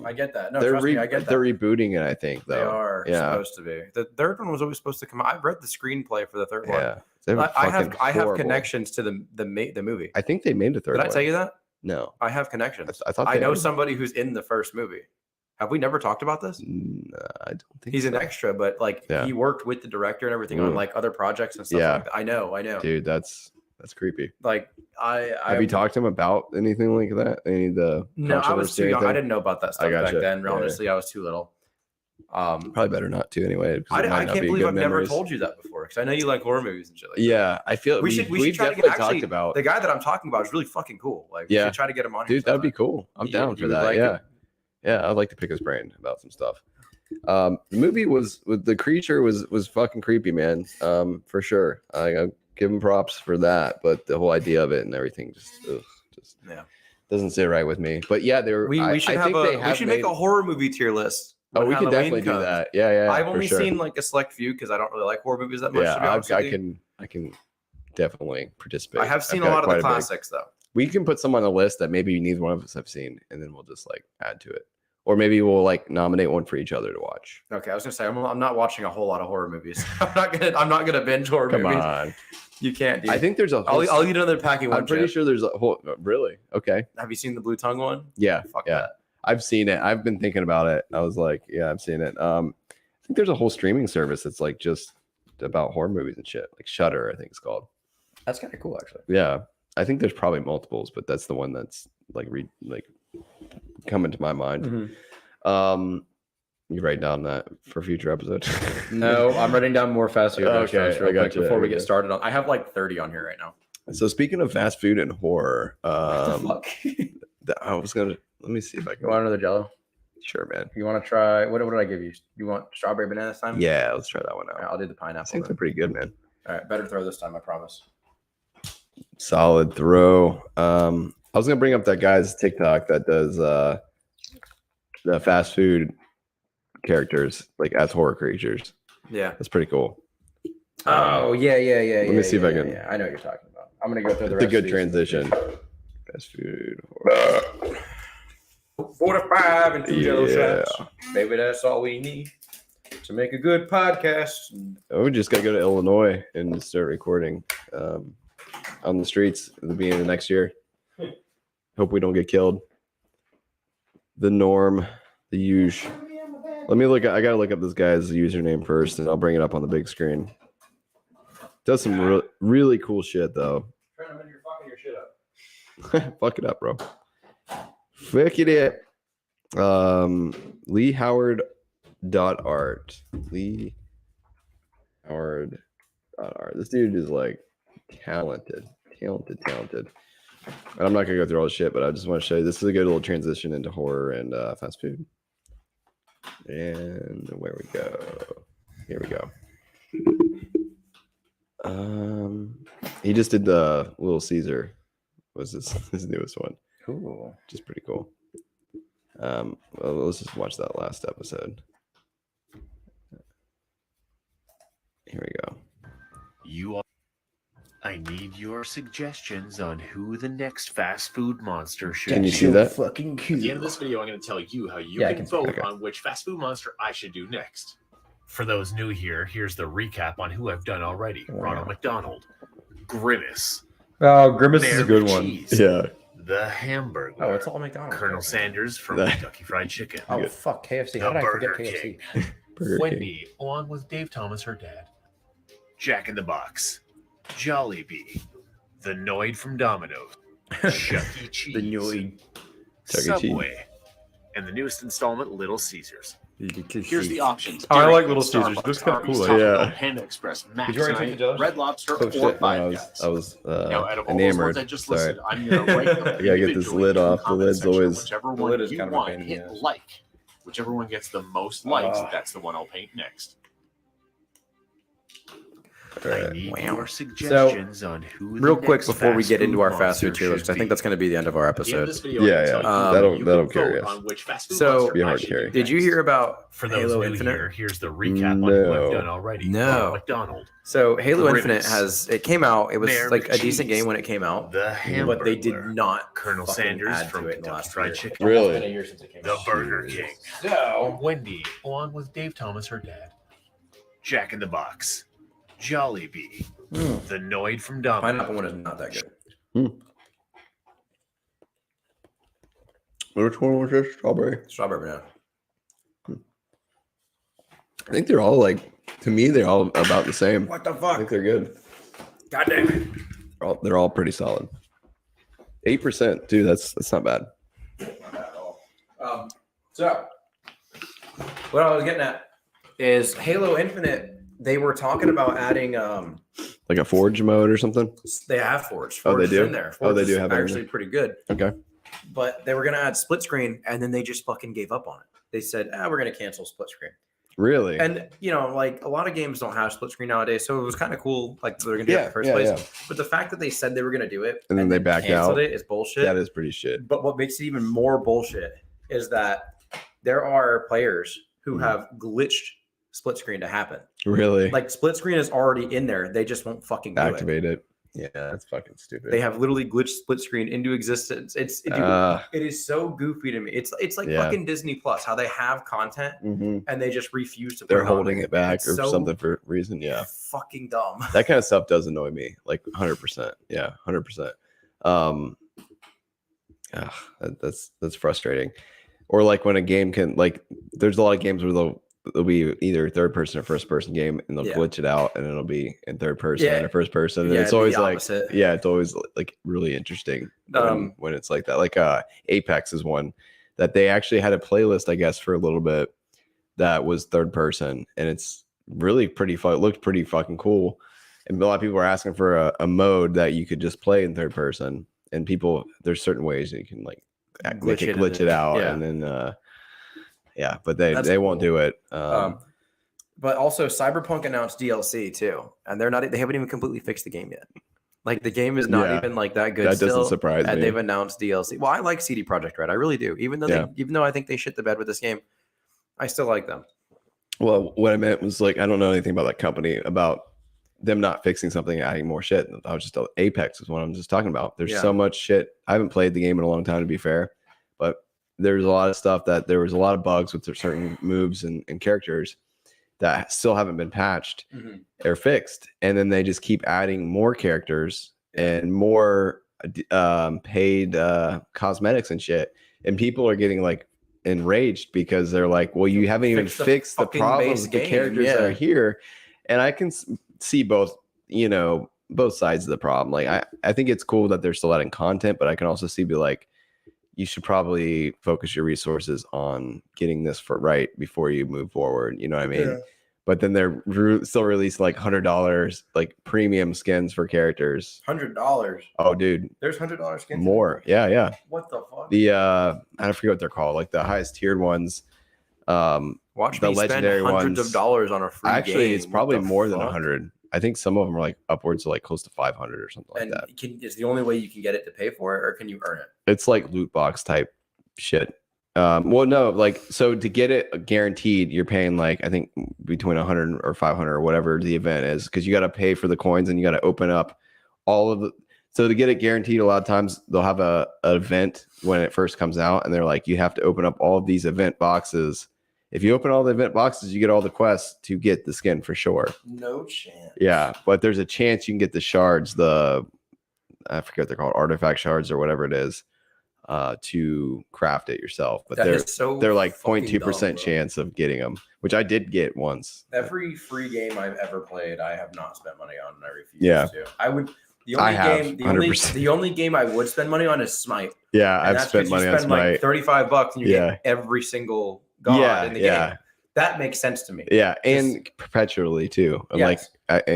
I get that. No, they're trust me, I get that. they're rebooting it, I think. Though They are yeah, supposed to be. The third one was always supposed to come out. I read the screenplay for the third one. yeah. They were I have fucking horrible. connections to the movie. I think they made a third. Did I one. tell you that? No, I have connections. I thought I they know had- somebody who's in the first movie. Have we never talked about this? I don't think He's an so. extra, but like Yeah. he worked with the director and everything on Mm. like other projects and stuff. Yeah. Like that. I know. Dude, that's creepy. Like Have you talked to him about anything like that? Any of the No, I was controversy too or young. I anything? didn't know about that stuff back gotcha. then. Yeah. Honestly, I was too little. Probably better not to anyway. 'cause it might I not can't be believe good I've never memories. told you that before, because I know you like horror movies and shit like that. Yeah, I feel We should try to definitely get actually talked about. the guy that I'm talking about is really fucking cool. Like we Yeah. should try to get him on here. Dude, that'd be sometime. cool. I'm You- down you for would that. like Yeah, it? yeah. I'd like to pick his brain about some stuff. The movie was with the creature was fucking creepy, man. For sure. I'll give him props for that, but the whole idea of it and everything just Yeah. doesn't sit right with me. But yeah, We should make a horror movie tier list. Oh, when we could Halloween definitely do comes. that. Yeah. I've for only sure. seen like a select few because I don't really like horror movies that much. Yeah, to be honest with you. I can definitely participate. I have I've seen a got lot of quite the bit. classics though. We can put some on the list that maybe neither one of us have seen, and then we'll just like add to it, or maybe we'll like nominate one for each other to watch. Okay, I was gonna say I'm not watching a whole lot of horror movies. I'm not gonna binge horror Come movies. on, You can't. Dude. I think there's a. Whole, I'll eat another pack in one. I'm pretty chip. sure there's a whole. Really? Okay. Have you seen the blue tongue one? Yeah. Fuck yeah. that. I've seen it. I've been thinking about it. I was like, yeah, I've seen it. I think there's a whole streaming service that's like just about horror movies and shit, like Shudder, I think it's called. That's kind of cool, actually. Yeah, I think there's probably multiples, but that's the one that's like coming to my mind. Mm-hmm. You write down that for future episodes. No, I'm writing down more fast food Okay, restaurants I real got quick you. before we Okay. get started. I have like 30 on here right now. So speaking of fast food and horror, What the fuck? I was gonna let me see if I You can. want another Jello? Sure, man. You want to try? What did I give you? You want strawberry banana this time? Yeah, let's try that one All right, out. I'll do the I pineapple. think they're pretty good, man. All right, better throw this time, I promise. Solid throw. I was gonna bring up that guy's TikTok that does the fast food characters like as horror creatures. Yeah. That's pretty cool. Oh yeah. Let me see if I can. Yeah. I know what you're talking about. I'm gonna go through the It's a rest good of these. transition. Fast food. Horror. 45 and 2 jello Yeah. shots. Maybe that's all we need to make a good podcast. Oh, we just gotta go to Illinois and start recording on the streets at the beginning of next year. Hope we don't get killed. The norm, the usual. Let me look. I gotta look up this guy's username first, and I'll bring it up on the big screen. Does some really cool shit though. You're fucking your shit up. Fuck it up, bro. Fuck it up. Lee Howard .art. Lee Howard .art. This dude is like talented. And I'm not gonna go through all the shit, but I just want to show you. This is a good little transition into horror and fast food. And where we go. Here we go. He just did the Little Caesar. Was his newest one? Cool. Which is pretty cool. Well, let's just watch that last episode. Here we go. I need your suggestions on who the next fast food monster should Can be. you see that? Fucking At the end of this video, I'm going to tell you how you Yeah, I can can see. vote Okay. on which fast food monster I should do next. For those new here, here's the recap on who I've done already. Ronald McDonald, Grimace, Oh, Grimace Mayor is a good one. McCheese, Yeah. the Hamburger, Oh, it's all McDonald's. Colonel Sanders from That- Kentucky Fried Chicken, Oh, fuck. KFC. How the did I forget Burger KFC? King, Burger King. Wendy, along with Dave Thomas, her dad, Jack in the Box, Jollibee, the Noid from Domino's, Chuck E. Cheese, The Noid. Chuck E. Cheese. Subway, and the newest installment, Little Caesars. Here's the options. Oh, I like Dairy Little Queen, Caesars. It looks Starbucks, kinda cool, Arby's, like- Taco Yeah. Bell, Panda Express, Max, Did you already take the jello? Red Lobster, Oh or shit! Five No, Guys. I was Now, out of all those enamored. ones I just Sorry. listed, I'm going to rank them. I gotta get this individually lid in off. The comment lid's section. always- Whichever The one lid is you kind of a want, pain in the hit ass. like. Whichever one gets the most likes, Ah. that's the one I'll paint next. All I right. need Wow. your suggestions on who. Real the quick next before we fast get into food our fast food monster tier list, I should think that's going to be the end of our At the end of episode. this video, Yeah, I'm yeah. gonna tell you That'll- you that'll can carry vote us. on which fast food So- monster Be I hard to should carry. do Did you next. hear about For those Halo new Infinite? here, here's the recap on who No. I've done already. No. Ronald McDonald, So Halo Grimace. Infinite it came out. It was Mayor like a McCheese. decent game when it came out, the Hamburger, but they did not Colonel fucking Sanders add from to it in the Kentucky last Fried year. Chicken. It's almost Really? been a year since it came The out. Burger King, So Wendy, along with Dave Thomas, her dad, Jack in the Box, Jollibee, the Noid from Domino's, pineapple one is not that good. Which one was this? Strawberry. Strawberry banana. I think they're all like. To me, they're all about the same. What the I think fuck? they're good. God damn it. They're all pretty solid. 8%, dude. That's not bad. So what I was getting at is Halo Infinite. They were talking about adding. Like a forge mode or something. They have Forge. Oh, they Forge is do? in there. Oh, they Forge do is have it in actually pretty good. Okay. But they were gonna add split screen, and then they just fucking gave up on it. They said, we're gonna cancel split screen. Really? And like a lot of games don't have split screen nowadays, so it was kind of cool. Like they're gonna do it in Yeah, the first yeah, place. yeah. But the fact that they said they were gonna do it And then they backed canceled out. it is bullshit. That is pretty shit. But what makes it even more bullshit is that there are players who Mhm. have glitched split screen to happen. Really? Like split screen is already in there. They just won't fucking do it. Activate it. Yeah, that's fucking stupid. They have literally glitched split screen into existence. Dude, it is so goofy to me. It's like Yeah. fucking Disney Plus, how they have content Mhm. and they just refuse to. Put They're it on holding there. it back It's or so something for reason. Yeah. fucking dumb. That kind of stuff does annoy me. Like 100%. Yeah, 100%. That's frustrating. Or like when a game can there's a lot of games where they'll be either third person or first person game and they'll Yeah. glitch it out and it'll be in third person Yeah. and a first person and Yeah, it's it'd be always the like opposite. yeah, it's always like really interesting when it's like that. Like Apex is one that they actually had a playlist, I guess, for a little bit that was third person and it's really pretty fun. It looked pretty fucking cool. And a lot of people were asking for a mode that you could just play in third person. And there's certain ways that you can like Glitch it glitch in it it. out Yeah. and then but That's they won't cool. do it. But also Cyberpunk announced DLC too, and they haven't even completely fixed the game yet. Like the game is not Yeah. even like that good. That doesn't still, surprise and me. they've announced DLC. Well, I like CD Projekt Red. I really do. Even though I think they shit the bed with this game, I still like them. Well, what I meant was like I don't know anything about that company, about them not fixing something and adding more shit. I was just Apex is what I'm just talking about. There's so much shit. I haven't played the game in a long time, to be fair, but there's a lot of stuff that there was a lot of bugs with certain moves and characters that still haven't been patched or fixed. And then they just keep adding more characters and more paid cosmetics and shit. And people are getting like enraged because they're like, well, you haven't even fixed the problems with the characters that are here. And I can see both, both sides of the problem. Like I think it's cool that they're still adding content, but I can also see you should probably focus your resources on getting this right before you move forward. You know what I mean? Yeah. But then they're still releasing like $100 like premium skins for characters. $100. Oh, dude, there's $100 skins. More, yeah. What the fuck? I forget what they're called. Like the highest tiered ones. Watch the me legendary spend hundreds ones, of dollars on a free actually, game. it's probably more than 100. I think some of them are like upwards of like close to 500 or something like that. Is the only way you can get it to pay for it, or can you earn it? It's like loot box type shit. Well, no, like, so to get it guaranteed, you're paying like, I think between 100 or 500 or whatever the event is, because you got to pay for the coins and you got to open up all of the. So to get it guaranteed, a lot of times they'll have an event when it first comes out, and they're like, you have to open up all of these event boxes. If you open all the event boxes, you get all the quests to get the skin for sure. No chance. Yeah, but there's a chance you can get the shards, I forget what they're called, artifact shards or whatever it is, to craft it yourself. But they're like 0.2% chance of getting them, which I did get once. Every free game I've ever played, I have not spent money on, and I refuse to. I would. The only game I would spend money on is Smite. Yeah, I've spent money on Smite. Like $35 and you get every single god in the game. That makes sense to me. Yeah, and perpetually too. Yes. Like,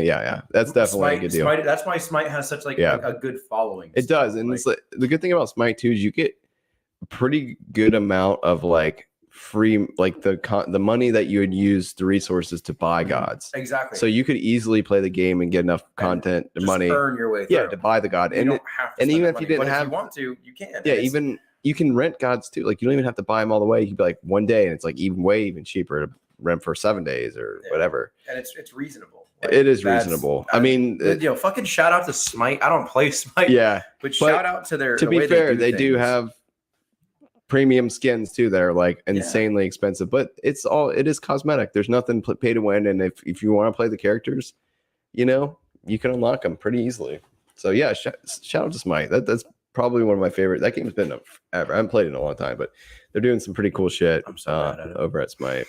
that's definitely a good deal. That's why Smite has such like a good following. It does, and it's like, the good thing about Smite too is you get a pretty good amount of like free, like the money that you would use the resources to buy gods. Exactly. So you could easily play the game and get enough content and money, earn your way through. to buy the god. You don't have to and even if money, you didn't have, if you want to, you can. Yeah, even you can rent gods too. Like you don't even have to buy them all the way. You could be like one day, and it's like even cheaper to rent for 7 days or whatever. And it's reasonable. Like, it is reasonable. I mean, fucking shout out to Smite. I don't play Smite. Yeah, but shout out to their. To be fair, they do have premium skins too that are like insanely expensive, but it is cosmetic. There's nothing pay to win, and if you want to play the characters, you can unlock them pretty easily. So yeah, shout out to Smite. That's probably one of my favorite. That game's been forever. I haven't played it in a long time, but they're doing some pretty cool shit over at Smite.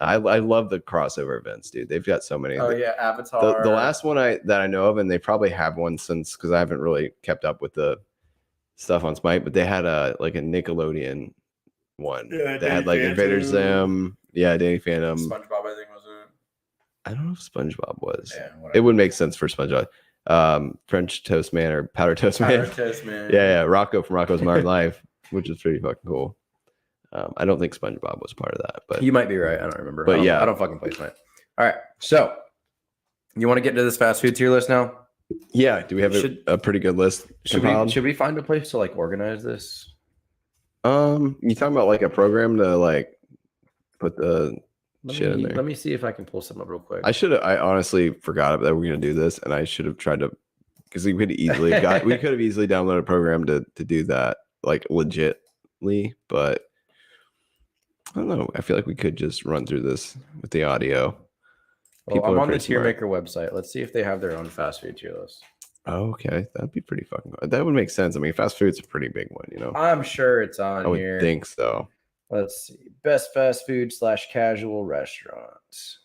I love the crossover events, dude. They've got so many. Oh yeah, Avatar. The last one that I know of, and they probably have one since, because I haven't really kept up with the stuff on Smite, but they had a Nickelodeon one. Yeah, they had like Invader Zim. Yeah, Danny Phantom. SpongeBob, I think, was it? I don't know if SpongeBob was. Yeah, it would make sense for SpongeBob. French Toast Man or Powder Toast Man. Powder Toast Man. Yeah, Rocco from Rocco's Modern Life, which is pretty fucking cool. I don't think SpongeBob was part of that, but you might be right. I don't remember. But I don't fucking play Smite. All right, so you want to get into this fast food tier list now? Yeah. Do we have a pretty good list? Should we find a place to like organize this? You talking about like a program to like put the shit in there? Let me see if I can pull some up real quick. I honestly forgot that we were gonna do this, and I should have tried to, because we could have easily downloaded a program to do that like legitly, but I don't know. I feel like we could just run through this with the audio. Well, I'm on the Tier Maker website. Let's see if they have their own fast food tier list. Oh, okay, that'd be pretty fucking good. That would make sense. I mean, fast food's a pretty big one, I'm sure it's on here. I would think so. Let's see. Best fast food / casual restaurants.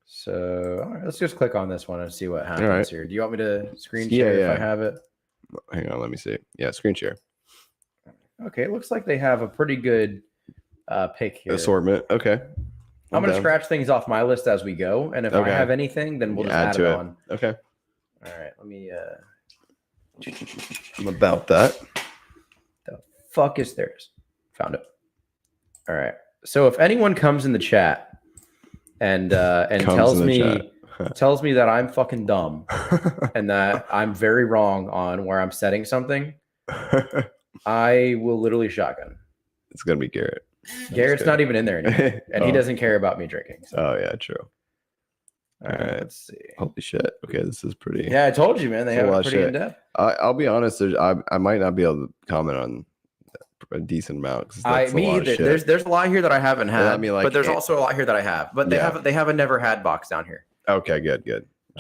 So, all right, let's just click on this one and see what happens here. Do you want me to screen share if I have it? Hang on, let me see. Yeah, screen share. Okay, it looks like they have a pretty good pick here. Assortment. Okay. I'm going to scratch things off my list as we go, and if I have anything, then we'll just add it on. Okay. All right, let me. I'm about that. The fuck is theirs? Found it. All right. So if anyone comes in the chat and tells me tells me that I'm fucking dumb and that I'm very wrong on where I'm setting something, I will literally shotgun. It's gonna be Garrett. Garrett's not even in there anymore, and he Oh. doesn't care about me drinking. So. Oh yeah, true. All right, Alright. let's see. Holy shit. Okay, this is pretty. Yeah, I told you, man. They It's a have lot it of pretty shit. in depth. I'll be honest. I might not be able to comment on a decent amount. 'Cause that's a Me lot of either. shit. There's a lot here that I haven't Well, had, I mean, like, but there's also a lot here that I have. But they Yeah. have a never had box down here. Okay, good.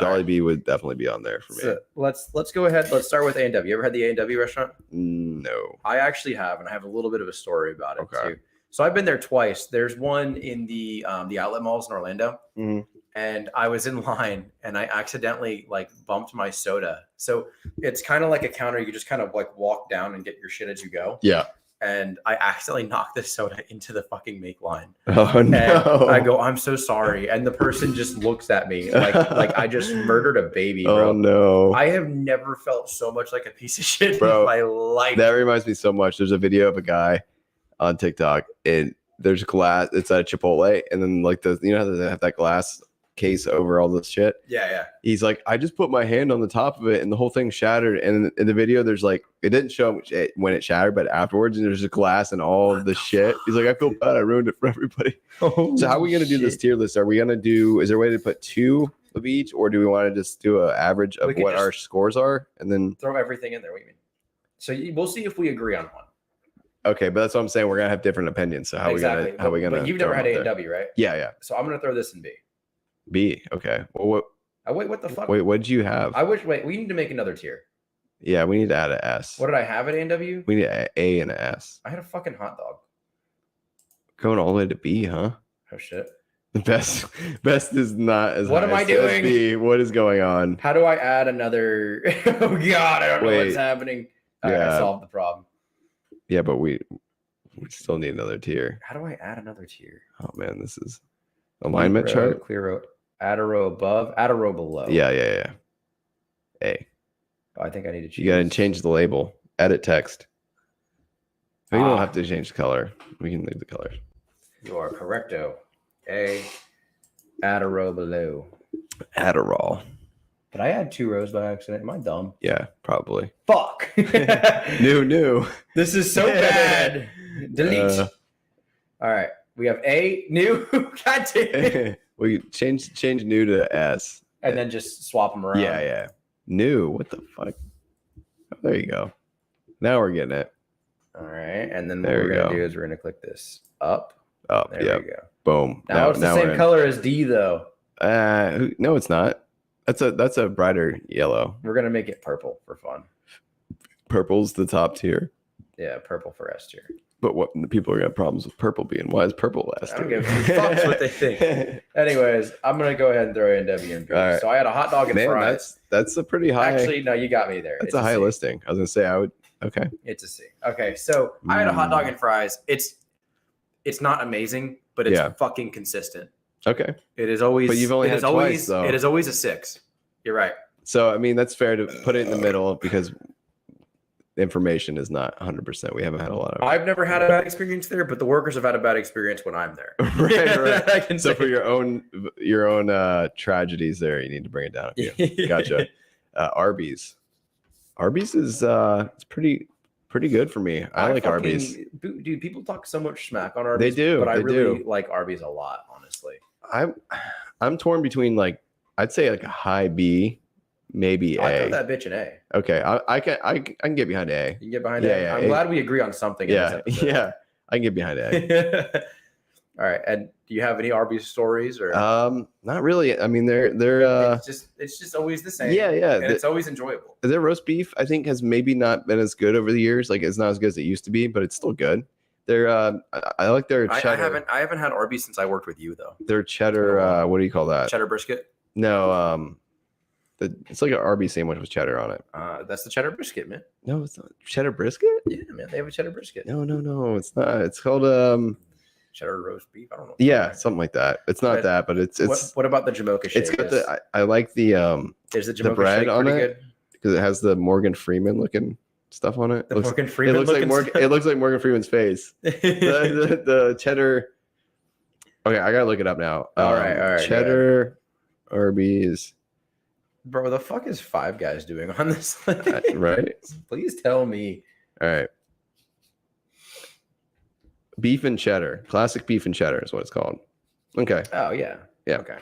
All right. Jollibee would definitely be on there for me. So let's go ahead. Let's start with A&W. You ever had the A&W restaurant? No. I actually have, and I have a little bit of a story about it Okay. too. So I've been there twice. There's one in the outlet malls in Orlando, Mhm. and I was in line and I accidentally like bumped my soda. So it's kind of like a counter. You just kind of like walk down and get your shit as you go. Yeah. And I accidentally knocked the soda into the fucking make line. Oh And no. I go, I'm so sorry. And the person just looks at me like I just murdered a baby, bro. Oh no. I have never felt so much like a piece of shit Bro, in my life. That reminds me so much. There's a video of a guy on TikTok, and there's glass. It's at Chipotle, and then like how they have that glass case over all this shit. Yeah. He's like, I just put my hand on the top of it, and the whole thing shattered. And in the video, there's like, it didn't show it when it shattered, but afterwards, and there's a glass and all of the shit. He's like, I feel bad, I ruined it for everybody. So how are we gonna do this tier list? Are we gonna do? Is there a way to put 2 of each, or do we want to just do an average of We could what just- our scores are, and then? Throw everything in there. What do you mean? So we'll see if we agree on one. Okay, but that's what I'm saying. We're gonna have different opinions. So how Exactly. are we gonna? But you've throw never had them up there? A&W, right? Yeah. So I'm gonna throw this in B. B. Okay. Well, Wait, what the fuck? what did you have? Wait, we need to make another tier. Yeah, we need to add an S. What did I have at A&W? We need an A and an S. I had a fucking hot dog. Going all the way to B, huh? Oh shit. The best is not as. What high am I as doing? B. What is going on? How do I add another? Oh god, I don't know Wait. what's happening. All right, I Yeah. solved the problem. Yeah, but we still need another tier. How do I add another tier? Oh man, this is alignment Clear row, chart. Clear row. Add a row above. Add a row below. Yeah. A. Oh, I think I need to choose. You gotta change the label. Edit text. We don't Ah. have to change the color. We can leave the colors. You are correcto. A. Add a row below. Adderall. Did I add 2 rows by accident? Am I dumb? Yeah, probably. Fuck. New. This is so bad. Delete. All right. We have A, new. God damn it. We change new to S. And then just swap them around. Yeah. New. What the fuck? Oh, there you go. Now we're getting it. All right. And then what There we're you going go. to do is we're going to click this up. Up. There Yeah. we go. Boom. Now it's the we're same in. color as D, though. No, it's not. That's a brighter yellow. We're going to make it purple for fun. Purple's the top tier. Yeah, purple for S tier. But what people are gonna have problems with purple being? Why is purple last? I don't give a fuck what they think. Anyways, I'm going to go ahead and throw A&W in B. All right. So I had a hot dog and Man, fries. that's a pretty high. Actually, no, you got me there. that's It's a high C. listing. I was gonna say I would. Okay. It's a C. Okay, so I had a hot dog and fries. It's not amazing, but it's Yeah. fucking consistent. Okay. It is always. But you've only it had is it always, twice, though. It is always a 6. You're right. So I mean that's fair to put it in the middle because information is not 100%. We haven't had a lot of. I've never had a bad experience there, but the workers have had a bad experience when I'm there. right. I can So say for your own tragedies there, you need to bring it down. Yeah. Gotcha. Arby's. Arby's is it's pretty good for me. I like Arby's. Dude, people talk so much smack on Arby's. do, But I they really do. like Arby's a lot, honestly. I'm torn between like I'd say like a high B, maybe I A. throw that bitch an A. Okay, I can get behind A. You can get behind Yeah, A. yeah, I'm A. glad we agree on something. in Yeah, this episode. yeah, I can get behind A. All right. And do you have any Arby's stories or Not really. I mean, they're it's just always the same. yeah. And it's always enjoyable. Their roast beef, I think, has maybe not been as good over the years. Like it's not as good as it used to be, but it's still good. They're I like their cheddar. I haven't had Arby's since I worked with you though. Their cheddar. What do you call that? Cheddar brisket. No. It's like an Arby's sandwich with cheddar on it. That's the cheddar brisket, man. No, it's not cheddar brisket. Yeah, man. They have a cheddar brisket. No, it's not. It's called Cheddar roast beef. I don't know. yeah, something like that. It's not But that, but it's what about the Jamocha shake? it's got the I like the Is the Jamocha bread shake on pretty it. good? because it has the Morgan Freeman looking stuff on it. The Looks- Morgan Freeman it looks like looking Morgan. stuff. It looks like Morgan Freeman's face. The cheddar. Okay, I gotta look it up now. All right. Cheddar Arby's. Bro, the fuck is Five Guys doing on this list? Right? Please tell me. All right. Beef and cheddar. Classic beef and cheddar is what it's called. Okay. Oh yeah. Yeah. Okay.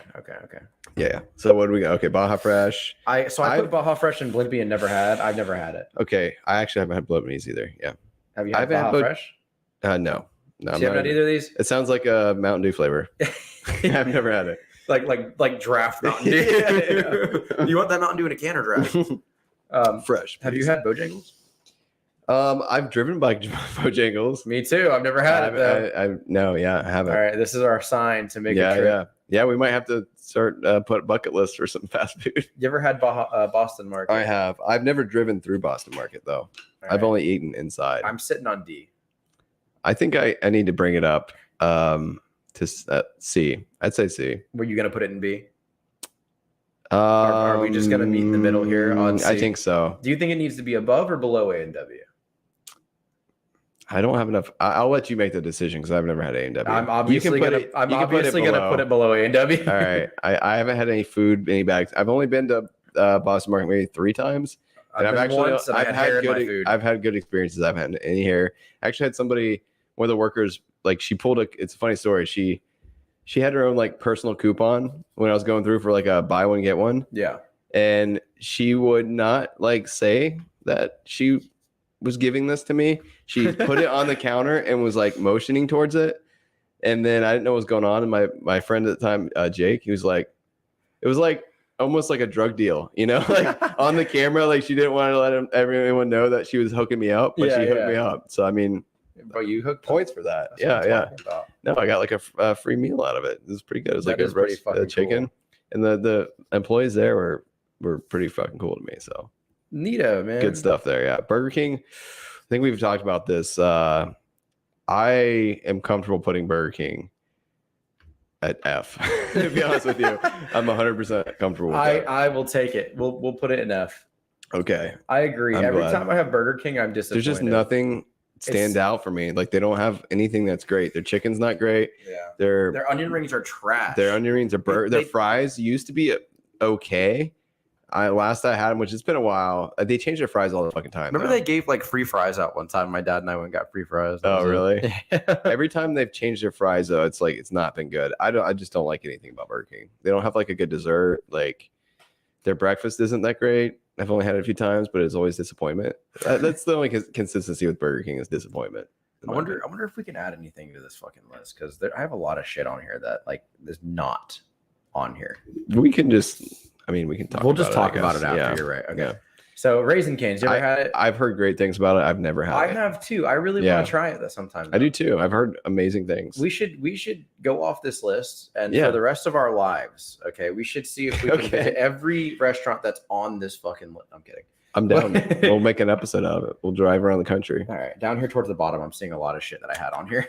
Yeah. So what do we got? Okay, Baja Fresh. I put Baja Fresh and Blimpie and never had. I've never had it. Okay. I actually haven't had Bloatmees either. Yeah. Have you had I've had Baja Fresh? No. You haven't had either of these? It sounds like a Mountain Dew flavor. I've never had it. like draft Mountain Dew. Yeah. You want that Mountain Dew in a can or draft? Fresh. Have you had Bojangles? I've driven by Bojangles. Me too. I've never had it though. No, yeah, I haven't. All right, this is our sign to make a Yeah, trip. yeah. We might have to start put a bucket list for some fast food. You ever had Boston Market? I have. I've never driven through Boston Market though. All I've right. only eaten inside. I'm sitting on D. I think I need to bring it up to C. I'd say C. Were you gonna put it in B? Are we just gonna meet in the middle here on C? I think so. Do you think it needs to be above or below A and W? I don't have enough. I'll let you make the decision because I've never had A&W. I'm obviously gonna put it below A and W. All right. I haven't had any food, any bags. I've only been to Boston Market maybe 3 times. And I've been once, and I had hair in my food. I've had good experiences. I've had any hair. I actually had somebody, one of the workers, like she pulled it's a funny story. She had her own like personal coupon when I was going through for like a buy one, get one. Yeah. And she would not like say that she was giving this to me. She put it on the counter and was like motioning towards it. And then I didn't know what was going on. And my friend at the time, Jake, he was like, it was like almost like a drug deal, you know, like on the camera, like she didn't want to let everyone know that she was hooking me up, but she hooked me up. So, I mean, But you hooked points for that. That's what I'm Yeah. talking about. No, I got like a free meal out of it. It was pretty good. It was That like is pretty a fucking chicken. And the employees there were pretty fucking cool to me. So Neato, man. good stuff there. Yeah. Burger King. I think we've talked about this. I am comfortable putting Burger King at F. To be honest with you, I'm 100% comfortable with that. I will take it. We'll put it in F. Okay. I agree. I'm Every glad. time I have Burger King, I'm disappointed. There's just nothing stand out for me. Like they don't have anything that's great. Their chicken's not great. Yeah. Their Their onion rings are trash. onion rings are their fries used to be okay. Last I had them, which it's been a while. They change their fries all the fucking time. Remember though. they gave like free fries out one time. My dad and I went and got free fries. That Oh, was it. really? Every time they've changed their fries, though, it's like it's not been good. I just don't like anything about Burger King. They don't have like a good dessert. Like their breakfast isn't that great. I've only had it a few times, but it's always disappointment. That's the only consistency with Burger King is disappointment. I wonder if we can add anything to this fucking list because I have a lot of shit on here that like is not on here. We can just. I mean, we can talk. We'll just about talk about it after. Yeah. You're right. Okay. Yeah. So Raisin Canes, you ever had it? I've heard great things about it. I've never had I it. have too. I really Yeah. want to try it sometime. I do too. I've heard amazing things. We should go off this list and Yeah. for the rest of our lives, okay, we should see if we can Okay. visit every restaurant that's on this fucking list. I'm kidding. I'm down. We'll make an episode out of it. We'll drive around the country. All right, down here towards the bottom, I'm seeing a lot of shit that I had on here.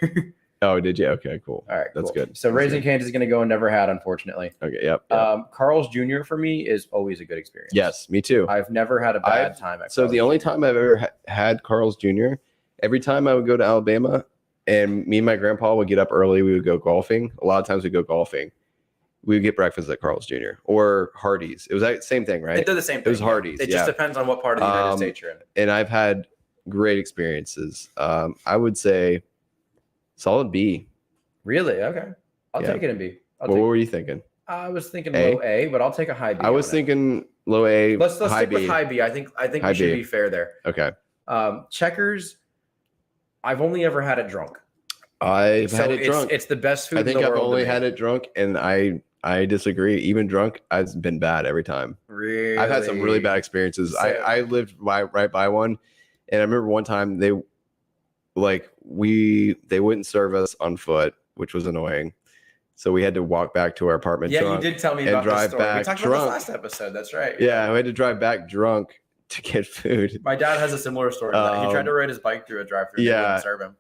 Oh, did you? Okay, cool. All right, That's cool. good. So That's Raisin good. Canes is going to go and never had, unfortunately. Okay, yep. Carl's Jr. for me is always a good experience. Yes, me too. I've never had a bad time at So Carl's the only Jr. time I've ever had Carl's Jr., every time I would go to Alabama and me and my grandpa would get up early, we would go golfing. A lot of times we go golfing. We would get breakfast at Carl's Jr. or Hardee's. It was the same thing, right? They're the same thing. It was Hardee's. It yeah. just depends on what part of the United States you're in. And I've had great experiences. I would say solid B. Really? Okay. I'll Yeah. take it in B. What were you thinking? I was thinking A? low A, but I'll take a high B. I was on it. thinking low A. Let's high stick B. with high B. I think High we should B. be fair there. Okay. Checkers, I've only ever had it drunk. I've So had it drunk. It's the best food I think in the I've world. only had it drunk, and I disagree. Even drunk, I've been bad every time. Really? I've had some really bad experiences. So- I lived right by one, and I remember one time they wouldn't serve us on foot, which was annoying. So we had to walk back to our apartment. Yeah, drunk. you did tell me and about drive this story. We back talked drunk. about this last episode. That's right. Yeah, we had to drive back drunk to get food. My dad has a similar story. To that. He tried to ride his bike through a drive-through. yeah. They wouldn't serve him.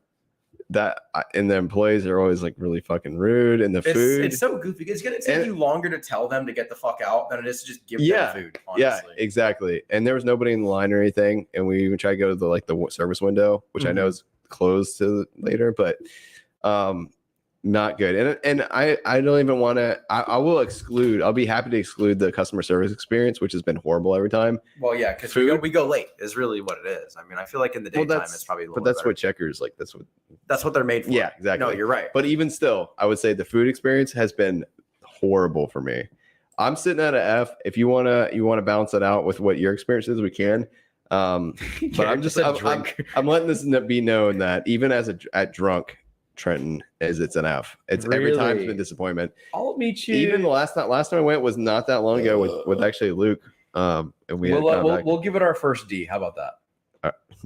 And the employees are always like really fucking rude, and the food. It's so goofy. It's gonna take you longer to tell them to get the fuck out than it is to just give Yeah. them food. Yeah, Honestly. exactly. And there was nobody in the line or anything. And we even tried to go to the service window, which I Mm-hmm. know is closed to later, but not good. And I don't even want to. I will exclude. I'll be happy to exclude the customer service experience, which has been horrible every time. Well, yeah, because we go late is really what it is. I mean, I feel like in the daytime it's probably a little but that's better. what Checkers like. That's what they're made for. Yeah, exactly. No, you're right. But even still, I would say the food experience has been horrible for me. I'm sitting at an F. If you wanna balance it out with what your experience is, we can. But I'm letting this be known that even at drunk Trenton it's an F. It's every time it's been disappointment. I'll meet you. Even the last time I went was not that long ago with actually Luke. And we'll give it our first D. How about that?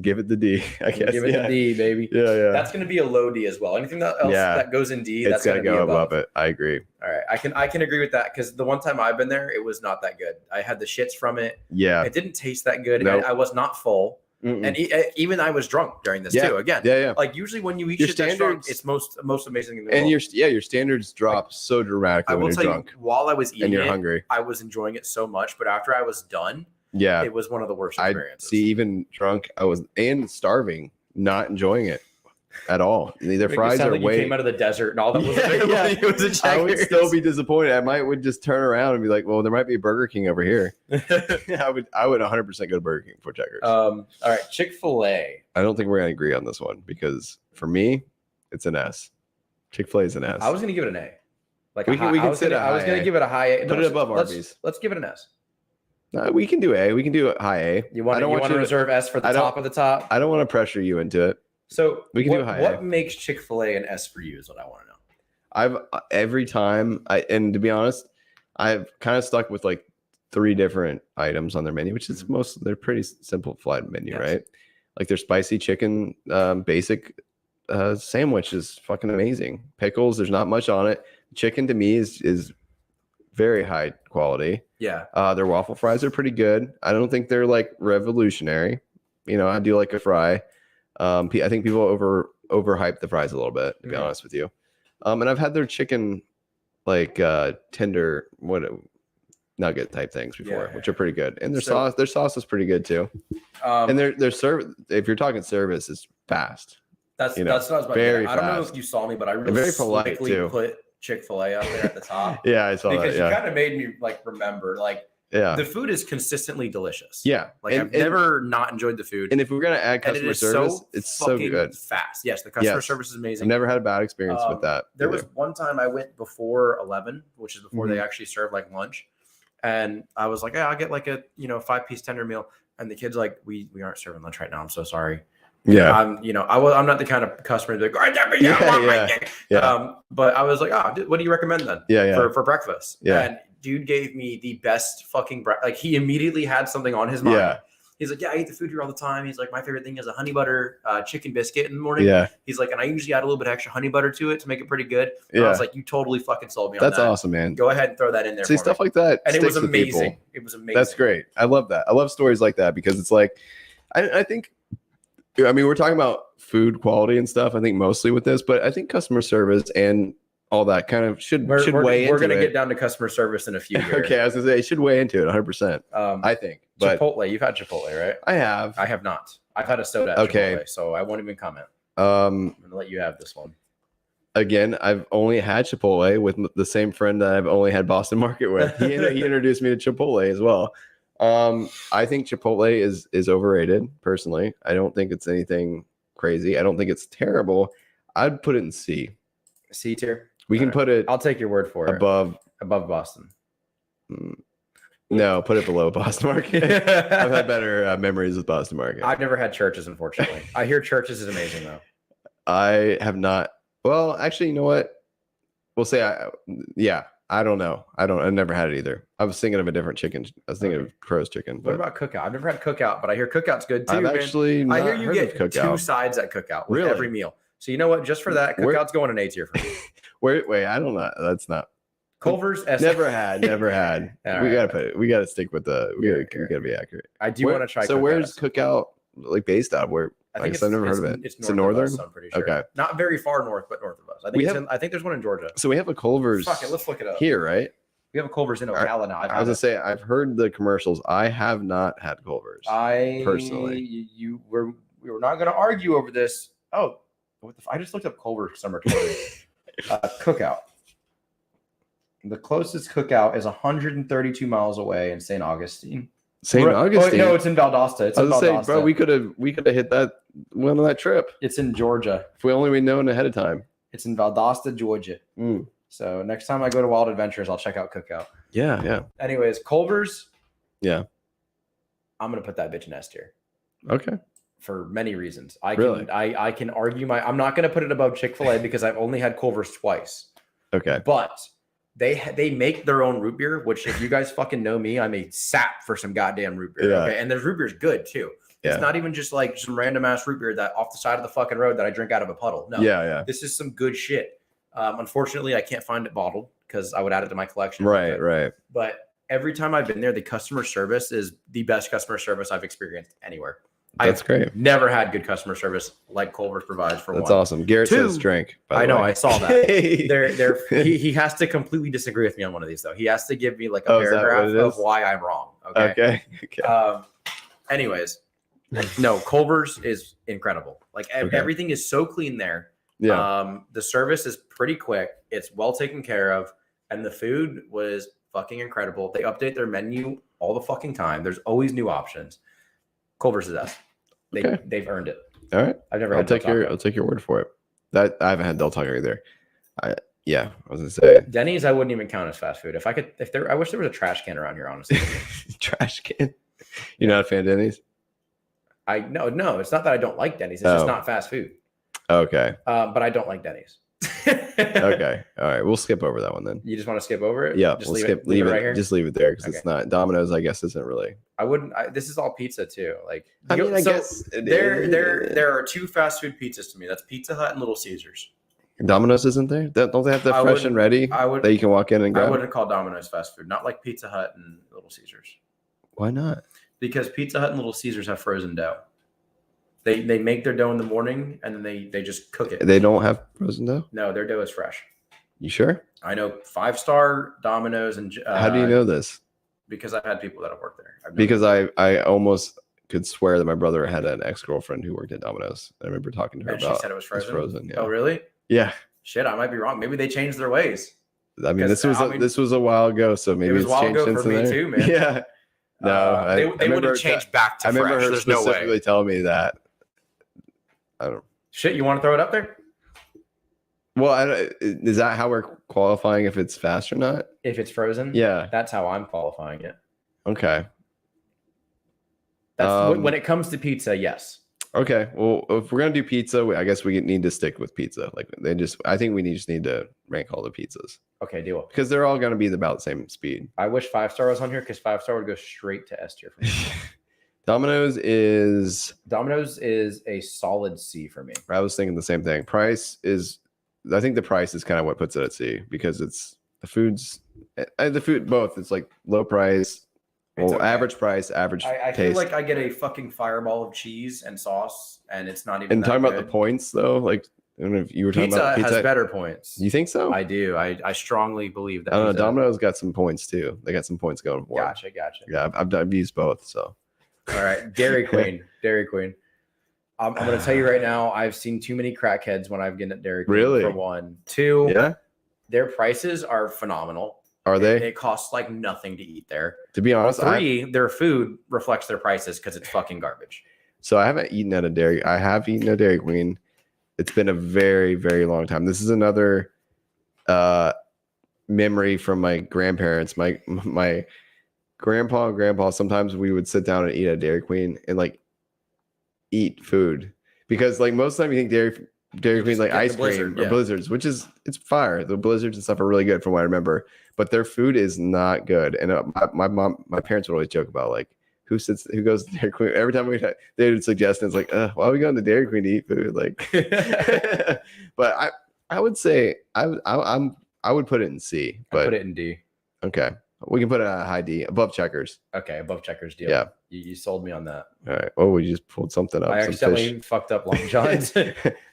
Give it the D. I guess. Give it the D, baby. Yeah. That's going to be a low D as well. Anything else that goes in D, that's going to go above it. I agree. All right, I can agree with that because the one time I've been there, it was not that good. I had the shits from it. Yeah, it didn't taste that good. Nope. I was not full, and even I was drunk during this too. Again, yeah. Like usually when you eat your shit that's drunk, standards- it's most amazing in the and world. your standards drop so dramatically I when will you're tell drunk you, while I was eating and you're it, hungry. I was enjoying it so much, but after I was done, Yeah, it was one of the worst I experiences. see. Even drunk, I was starving, not enjoying it at all. Their fries are like way. You came out of the desert and all that was Yeah, available. yeah. It was a Checkers. I would still be disappointed. I would just turn around and be like, "Well, there might be a Burger King over here." I would 100% go to Burger King for Checkers. All right, Chick-fil-A. I don't think we're gonna agree on this one because for me, it's an S. Chick-fil-A is an S. I was gonna give it an A. Like We can I was gonna give it a high A. Put it above let's, Arby's. Let's give it an S. We can do A. We can do high A. You want I don't want to you reserve S for the top of the top? I don't want to pressure you into it. So we can do high A. What makes Chick-fil-A an S for you is what I want to know. Every time and to be honest, I've kind of stuck with like 3 different items on their menu, which is they're pretty simplified menu, Yes. right? Like their spicy chicken basic sandwich is fucking amazing. Pickles, there's not much on it. Chicken to me is very high quality. Yeah. Their waffle fries are pretty good. I don't think they're like revolutionary. I do like a fry. I think people overhype the fries a little bit, to be honest with you. And I've had their chicken like tender nugget type things before, which are pretty good. And their sauce is pretty good too. And their service, if you're talking service, is fast. That's what I was about very to say. I don't know fast. if you saw me, but I really very polite, slickly too. put Chick-fil-A up there at the top. Yeah, I saw because that. Yeah, you kind of made me like remember the food is consistently delicious. Yeah. Like I've never not enjoyed the food. And if we're gonna add customer service, it's so good. Fast. Yes, the customer service is amazing. I've never had a bad experience with that. There was one time I went before 11, which is before they actually served like lunch, and I was like, I'll get like a 5-piece tender meal, and the kid's like, we aren't serving lunch right now. I'm so sorry. Yeah. I'm not the kind of customer to be like, but I was like, what do you recommend then? Yeah. For breakfast. Yeah. And dude gave me the best fucking like he immediately had something on his mind. Yeah. He's like, I eat the food here all the time. He's like, my favorite thing is a honey butter chicken biscuit in the morning. Yeah. He's like, and I usually add a little bit extra honey butter to it to make it pretty good. And I was like, you totally fucking sold me on that. That's awesome, man. Go ahead and throw that in there. See, stuff like that. And it was sticks with people. amazing. It was amazing. That's great. I love that. I love stories like that because it's like, I think, we're talking about food quality and stuff, I think mostly with this, but I think customer service and all that kind of should weigh into it. We're going to get down to customer service in a few years. Okay, I was going to say, it should weigh into it 100%, I think. But Chipotle, you've had Chipotle, right? I have. I have not. I've had a soda at Chipotle, so I won't even comment. I'm going to let you have this one. Again, I've only had Chipotle with the same friend that I've only had Boston Market with. He introduced me to Chipotle as well. I think Chipotle is overrated, personally. I don't think it's anything crazy. I don't think it's terrible. I'd put it in C. C tier? We can put it. I'll take your word for it. Above Boston. No, put it below Boston Market. I've had better memories with Boston Market. I've never had Churches, unfortunately. I hear Churches is amazing, though. I have not. Well, actually, you know what? We'll say I don't know. I never had it either. I was thinking of a different chicken. I was thinking of Crow's chicken. What about Cookout? I've never had Cookout, but I hear Cookout's good too. I've actually I hear you heard get of Cookout. 2 sides at Cookout with Really? every meal. So you know what? Just for that, Cookout's going an A tier for me. Wait, I don't know. That's not. Culver's S. Never had. All we right. We gotta stick with we gotta be accurate. I do want to try. So Cookout. where's Cookout like based out? Where I guess I've never heard of it. It's northern. Of us, I'm pretty sure. Okay. Not very far north, but north of us. I think there's one in Georgia. So we have a Culver's. Fuck it, let's look it up. Here, right? We have a Culver's in Ocala now. I was gonna say I've heard the commercials. I have not had Culver's. Personally, we were not gonna argue over this. Oh, I just looked up Culver's summer tours. Cookout. The closest Cookout is 132 miles away in St. Augustine. St. Augustine. Oh, no, it's in Valdosta. It's I in was Valdosta. gonna say, bro, we could have hit that one on that trip It's in Georgia. if we only known ahead of time. It's in Valdosta, Georgia. Mm. So next time I go to Wild Adventures, I'll check out Cookout. Yeah, yeah, Anyways, Culver's. yeah. I'm gonna put that bitch in S tier Okay. for many reasons. I can argue I'm not gonna put it above Chick-fil-A because I've only had Culver's twice. Okay. But they make their own root beer, which if you guys fucking know me, I'm a sap for some goddamn root beer. Yeah. Okay, and their root beer is good too. Yeah. It's not even just like some random ass root beer that off the side of the fucking road that I drink out of a puddle. No, Yeah, yeah. this is some good shit. Unfortunately, I can't find it bottled because I would add it to my collection. Right, right. But every time I've been there, the customer service is the best customer service I've experienced anywhere. That's great. Never had good customer service like Culver's provides for That's one. awesome. Garrett Two, says drink. I know, I saw that. that. He has to completely disagree with me on one of these though. He has to give me like a Oh, is that what paragraph it of is? why I'm wrong. Okay. Okay. Anyways, no, Culver's is incredible. Like everything is so clean there. Yeah. The service is pretty quick. It's well taken care of, and the food was fucking incredible. They update their menu all the fucking time. There's always new options. Culver's is us. They've earned it. All right. I've never I'll had take Del Taco. I'll take your word for it. That I haven't had Del Taco either. I was gonna say Denny's I wouldn't even count as fast food. I wish there was a trash can around here, honestly. trash can. You're not a fan of Denny's? No, it's not that I don't like Denny's. It's just not fast food. Okay. But I don't like Denny's. Okay. All right. We'll skip over that one then. You just want to skip over it? Yeah. Just We'll leave it right here. Just leave it there because Okay. it's not Domino's. I guess isn't really. I wouldn't. This is all pizza too. Like I you mean, go- I so guess it there is. are two fast food pizzas to me. That's Pizza Hut and Little Caesars. Domino's isn't there? Don't they have that fresh and ready that you can walk in and I grab? wouldn't call Domino's fast food. Not like Pizza Hut and Little Caesars. Why not? Because Pizza Hut and Little Caesars have frozen dough. They make their dough in the morning and then they just cook it. They don't have frozen dough? No, their dough is fresh. You sure? I know 5-star Domino's and How do you know this? because I've had people that have worked there. I've known Because I almost could swear that my brother had an ex-girlfriend who worked at Domino's. I remember talking to her and she about said it was it's frozen. Yeah. Oh, really? Yeah. Shit, I might be wrong. Maybe they changed their ways. I mean, this Because, was a while ago, so maybe was a it's while changed ago since for me then. too, man. Yeah. No, they wouldn't change back to I remember fresh. her There's no specifically way. telling me that. I don't. Shit, you want to throw it up there? Well, is that how we're qualifying if it's fast or not? If it's frozen? Yeah. That's how I'm qualifying it. Okay. That's when it comes to pizza, yes. Okay. Well, if we're gonna do pizza, I guess we need to stick with pizza. Like I think we just need to rank all the pizzas Okay, deal. because they're all gonna be about the same speed. I wish 5-star was on here because 5-star would go straight to S tier for me. Domino's is. Domino's is a solid C for me. I was thinking the same thing. Price is. I think the price is kind of what puts it at C because it's the food's the food both. It's like low price, It's okay. average price, average I taste. feel like I get a fucking fireball of cheese and sauce, and it's not even. And that talking about good. the points though, like I don't know if you were talking Pizza about pizza. has better points. You think so? I do. I strongly believe that. I don't know. pizza- Domino's got some points too. They got some points going for them. Gotcha. Yeah, I've used both. So All right, Dairy Queen. I'm going to tell you right now, I've seen too many crackheads when I've been at Dairy Queen. Really? For one. Two, yeah, their prices are phenomenal. are they? It costs like nothing to eat there. To be honest, Three, their food reflects their prices because it's fucking garbage. so I haven't eaten at a dairy. I have eaten at Dairy Queen. It's been a very, very long time. This is another memory from my grandparents. My grandpa and grandpa. Sometimes we would sit down and eat at Dairy Queen and like eat food because like most of the time you think Dairy Queen like get the ice cream Blizzard, or yeah. blizzards, which is it's fire. The blizzards and stuff are really good from what I remember, but their food is not good. And my parents would always joke about like who goes to Dairy Queen every time they would suggest. And it's like, why are we going to Dairy Queen to eat food? Like, but I would say I would put it in C. But I put it in D. okay, we can put it at a high D above Checkers. Okay, above Checkers deal. Yeah. You sold me on that. All right. Oh, we just pulled something up. I some accidentally fish. fucked up Long John's.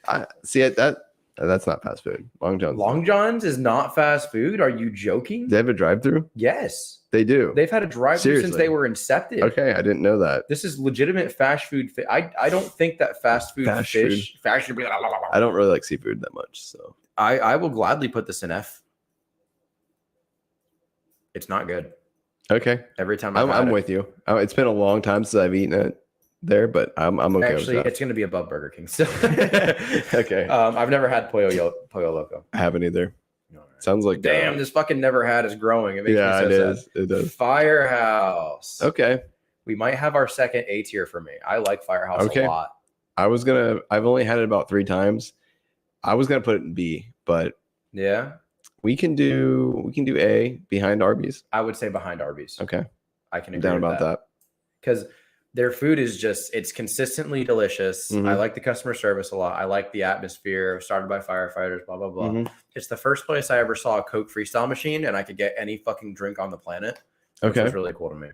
I see it. That That's not fast food. Long John's. Long John's is not fast food. Are you joking? They have a drive-through. Yes, They do. they've had a drive-through since Seriously? they were incepted. Okay, I didn't know that. This is legitimate fast food. I don't think that fast food Fast fish. Fast food. I don't really like seafood that much, so I will gladly put this in F. It's not good. okay. Every time I'm with you. It's been a long time since I've eaten it there, but I'm okay Actually, with it's going to be above Burger King. So, that. Okay, I've never had Pollo Loco. I haven't either. All right. Sounds like Damn, this fucking never had is growing. It makes yeah, me it so is. sad. It does. Firehouse. Okay, We might have our second A tier for me. I like Firehouse Okay. a lot. I've only had it about 3 times. I was gonna put it in B, but Yeah, we can do A behind Arby's. I would say behind Arby's. Okay, I can I'm agree down with about that. because their food is just it's consistently delicious. Mhm. I like the customer service a lot. I like the atmosphere. Started by firefighters. Blah blah blah. Mhm. It's the first place I ever saw a Coke freestyle machine, and I could get any fucking drink on the planet. Which Okay, was really cool to me.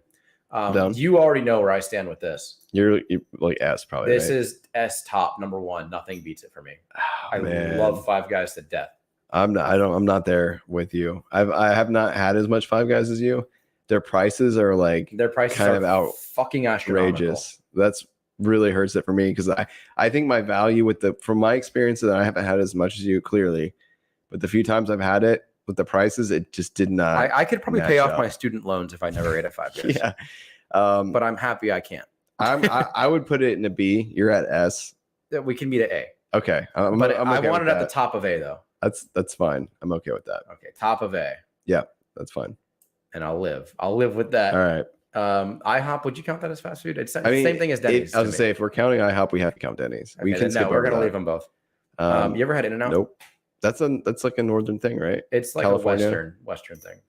Down. You already know where I stand with this. you're like S probably. This right? is S top number 1. Nothing beats it for me. Oh, I man. love Five Guys to death. I'm not there with you. I have not had as much Five Guys as you. Their prices are like Their prices kind are of out fucking astronomical. outrageous. That's really hurts it for me because I think my value from my experience that I haven't had as much as you clearly, but the few times I've had it with the prices, it just did not. I could probably pay match off up. my student loans if I never ate at Five Guys. Yeah. But I'm happy I can't. I would put it in a B. You're at S. That we can meet at A. Okay. But I'm I okay want with it at the that. top of A though. That's fine. I'm okay with that. Okay, top of A. That's fine. And I'll live. I'll live with that. All right. IHOP, would you count that as fast food? It's the I mean, same thing as Denny's. I was gonna say if we're counting IHOP, we have to count Denny's. We Okay, can then skip no, we're over gonna that. leave them both. Um, You ever had In-N-Out? Nope. That's like a northern thing, right? It's like California? a Western thing.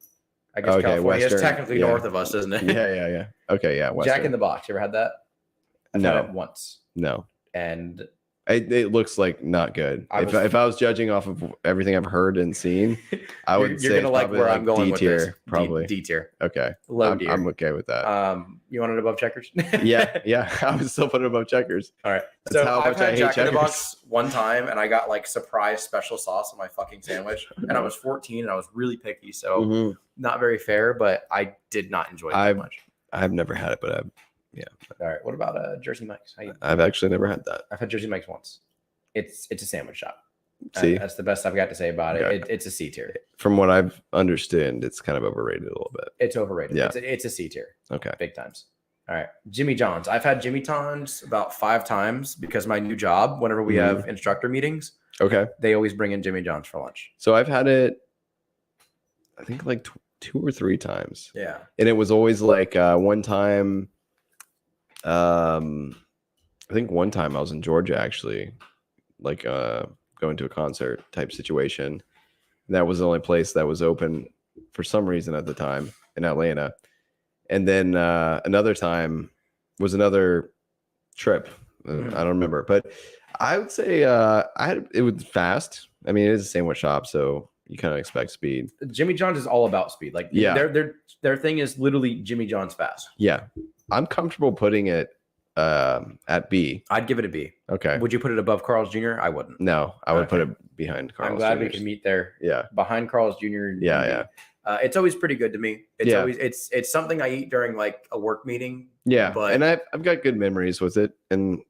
I guess Okay, California is Western, technically yeah. north of us, isn't it? Yeah. Okay, yeah. Western. Jack in the Box. You ever had that? I've No. had it once. No. And It looks like not good. I was- If I was judging off of everything I've heard and seen, I would say you're gonna it's like probably where I'm going D with tier, this. probably. D tier. Okay. Low tier. I'm okay with that. You want it above Checkers? yeah. I would still put it above Checkers. All right. That's So how I've much I had hate Jack in the Checkers. Box one time, and I got like surprise special sauce on my fucking sandwich. And I was 14, and I was really picky, so Mhm. not very fair. But I did not enjoy it that I've- much. I've never had it, but All right. What about Jersey Mike's? I've actually never had that. I've had Jersey Mike's once. It's a sandwich shop. See, That's the best I've got to say about Okay. it. It's a C tier. from what I've understood, it's kind of overrated a little bit. It's overrated. Yeah. It's a C tier. Okay. Big times. All right. Jimmy John's. I've had Jimmy John's about 5 times because my new job, whenever we Mhm. have instructor meetings, Okay. they always bring in Jimmy John's for lunch. So I've had it, I think like 2 or 3 times. Yeah. And it was always like one time I think one time I was in Georgia actually, like going to a concert type situation. That was the only place that was open for some reason at the time in Atlanta. And then another time was another trip. I don't remember, but I would say it was fast. I mean, it is a sandwich shop, so you kind of expect speed. Jimmy John's is all about speed. Like Yeah. their thing is literally Jimmy John's fast. Yeah, I'm comfortable putting it at B. I'd give it a B. Okay. Would you put it above Carl's Jr.? I wouldn't. No, I would put Okay. it behind Carl's. I'm glad we Jr.'s. can meet there. Yeah. Behind Carl's Jr. and Yeah. It's always pretty good to me. It's Yeah. always it's something I eat during like a work meeting. Yeah. But- and I've got good memories with it. And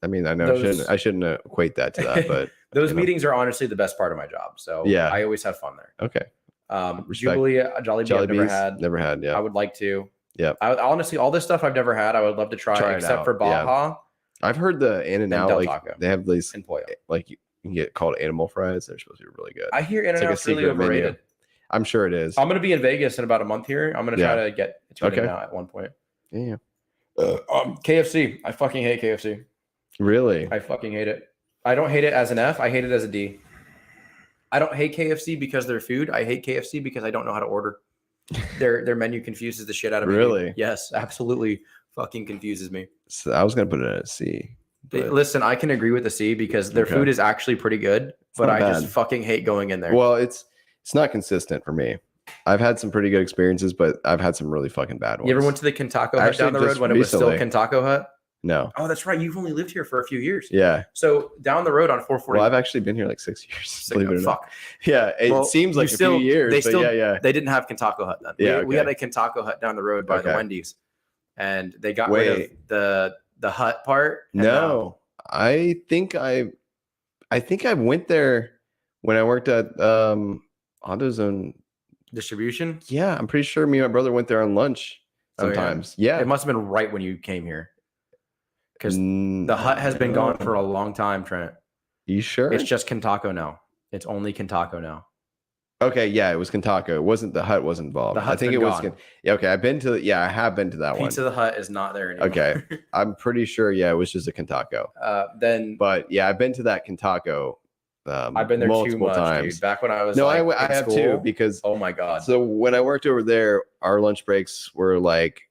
I mean, I know I shouldn't equate that to that, but Those you know. meetings are honestly the best part of my job. So Yeah. I always have fun there. Okay. Respect. Jubilee, Jolly Bee, I've never Bees, had. never had. Yeah. I would like to. Yeah. Honestly, all this stuff I've never had. I would love to try Try it except out, for Baja I've heard the In-N-Out, Del like Taco. they have these, and Pollo. like you can get called animal fries. They're supposed to be really good. I hear like a In-N-Out's really secret menu. overrated. I'm sure it is. I'm going to be in Vegas in about a month here. I'm going to try to get to Okay. In-N-Out at one point. Yeah. KFC. I fucking hate KFC. Really? I fucking hate it. I don't hate it as an F. I hate it as a D. I don't hate KFC because they're food. I hate KFC because I don't know how to order. Their menu confuses the shit out of me. Really? Yes, absolutely fucking confuses me. So I was gonna put it at a C. but- Listen, I can agree with the C because their Okay. food is actually pretty good, but not I just bad. fucking hate going in there. Well, it's not consistent for me. I've had some pretty good experiences, but I've had some really fucking bad ones. You ever went to the Kentucky Hut Actually, down the road just when it was still recently. Kentucky Hut? No. Oh, that's right. You've only lived here for a few years. Yeah. So down the road on 440. Well, I've actually been here like 6 years. Believe it or not. Fuck. Yeah, it Well, seems you like still- a few years, they but still- yeah. They didn't have Kentucky Hut then. Yeah, We had okay. a Kentucky Hut down the road by the Okay. Wendy's, and they got rid of the hut part. And No, I think I went there when I worked at AutoZone. distribution. Yeah, I'm pretty sure me and my brother went there on lunch Oh, yeah. sometimes. Yeah. It must have been right when you came here, because the hut has been gone for a long time, Trent. You sure? It's just Kentucky now. It's only Kentucky now. Okay, yeah, it was Kentucky. It wasn't the hut was involved. The I hut's think been it was. gone. Yeah, okay, I have been to that Pizza one. the Hut is not there anymore. Okay, I'm pretty sure. Yeah, it was just a Kentucky. Then But yeah, I've been to that Kentucky. I've been there too much, times. dude. Back when I was No, like, I in have school, too, because oh my god. so when I worked over there, our lunch breaks were like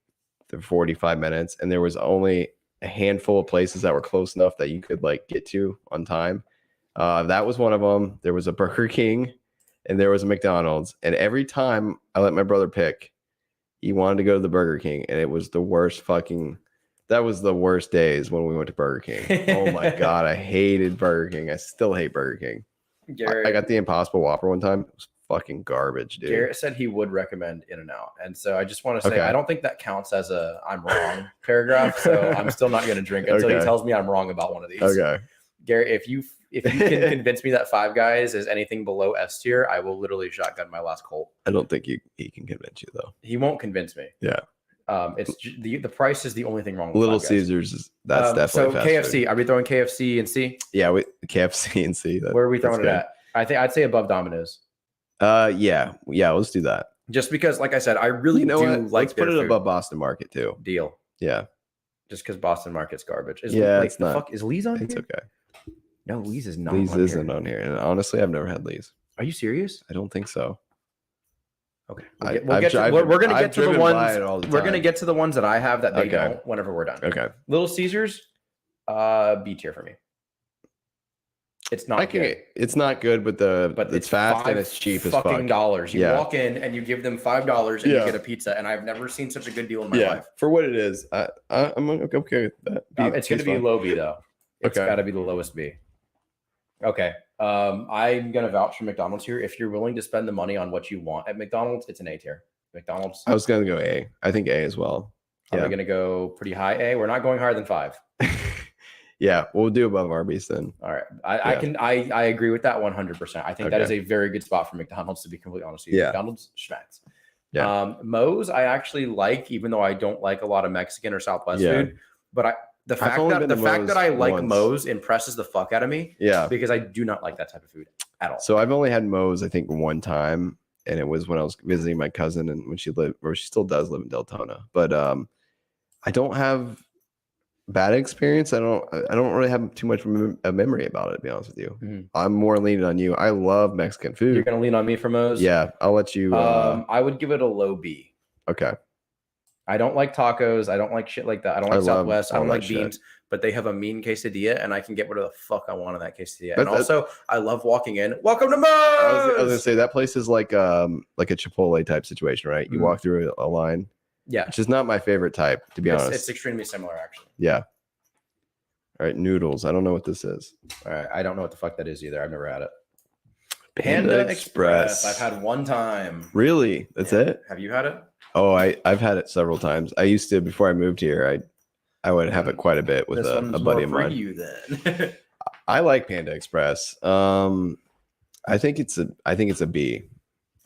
45 minutes, and there was only a handful of places that were close enough that you could like get to on time. That was one of them. There was a Burger King, and there was a McDonald's. And every time I let my brother pick, he wanted to go to the Burger King, and it was the worst fucking. That was the worst days when we went to Burger King. Oh my god, I hated Burger King. I still hate Burger King. I got the Impossible Whopper one time. It was fucking garbage, dude. Garrett said he would recommend In-N-Out, and so I just want to say Okay. I don't think that counts as a "I'm wrong" paragraph. So I'm still not going to drink until he Okay. tells me I'm wrong about one of these. Okay. Garrett, if you can convince me that Five Guys is anything below S tier, I will literally shotgun my last Colt. I don't think he can convince you though. He won't convince me. Yeah. It's the price is the only thing wrong with Little Five Guys. Caesars, that's definitely so fast KFC. food. Are we throwing KFC and C? Yeah, with KFC and C. Where are we throwing it at? I'd say above Domino's. Yeah, let's do that. Just because, like I said, I really You know do what? like Let's put their it food. above Boston Market too. Deal. Yeah, Just because Boston Market's garbage. Yeah, wait, it's the not. fuck is Lee's on it's here? okay. No, Lee's is not. Lee's on isn't here. on here, and honestly, I've never had Lee's. Are you serious? I don't think so. Okay. I've We're going to I've get to the driven by ones. it all the We're going to time. get to the ones that I have that they Okay. don't whenever we're done. Okay, Little Caesars, B tier for me. It's not good. It's not good, but it's fast and it's cheap as fuck. $5 You Yeah. walk in and you give them $5 and Yeah. you get a pizza, and I've never seen such a good deal in my Yeah, life. for what it is, I'm okay with that. It's going to be low B though. It's Okay. got to be the lowest B. Okay. I'm going to vouch for McDonald's here. If you're willing to spend the money on what you want at McDonald's, it's an A tier. McDonald's. I was gonna go A. I think A as well. Are Yeah. we going to go pretty high A? We're not going higher than 5. Yeah, we'll do above Arby's then. All right. I agree with that 100%. I think that is Okay. a very good spot for McDonald's, to be completely honest with you. Yeah. McDonald's, schmacks. Yeah. Moe's, I actually like, even though I don't like a lot of Mexican or Southwest Yeah. food. But the fact only that been to Moe's I like once. Moe's impresses the fuck out of me, Yeah. because I do not like that type of food at all. So I've only had Moe's, I think, one time, and it was when I was visiting my cousin, and when she lived, or she still does live in Deltona. But I don't have bad experience. I don't really have too much a memory about it, to be honest with you. Mhm. I'm more leaning on you. I love Mexican You're food. going to lean on me for Moe's? Yeah, I'll let you. I would give it a low B. Okay. I don't like tacos. I don't like shit like that. I don't I like love Southwest. I all don't that like shit. beans, but they have a mean quesadilla, and I can get whatever the fuck I want in that quesadilla. But And also, I love walking in. Welcome to Moe's. I was gonna say that place is like a Chipotle type situation, right? You Mhm. walk through a line, Yeah, which is not my favorite type, to be honest. it's extremely similar, actually. Yeah. All right, noodles. I don't know what this is. All right, I don't know what the fuck that is either. I've never had it. Panda Panda Express. Express. I've had one time. Really? That's Yeah. it? Have you had it? Oh, I've had it several times. I used to, before I moved here, I would have it quite a bit with This a one's buddy of more for mine. you then. I like Panda Express. I think it's a B.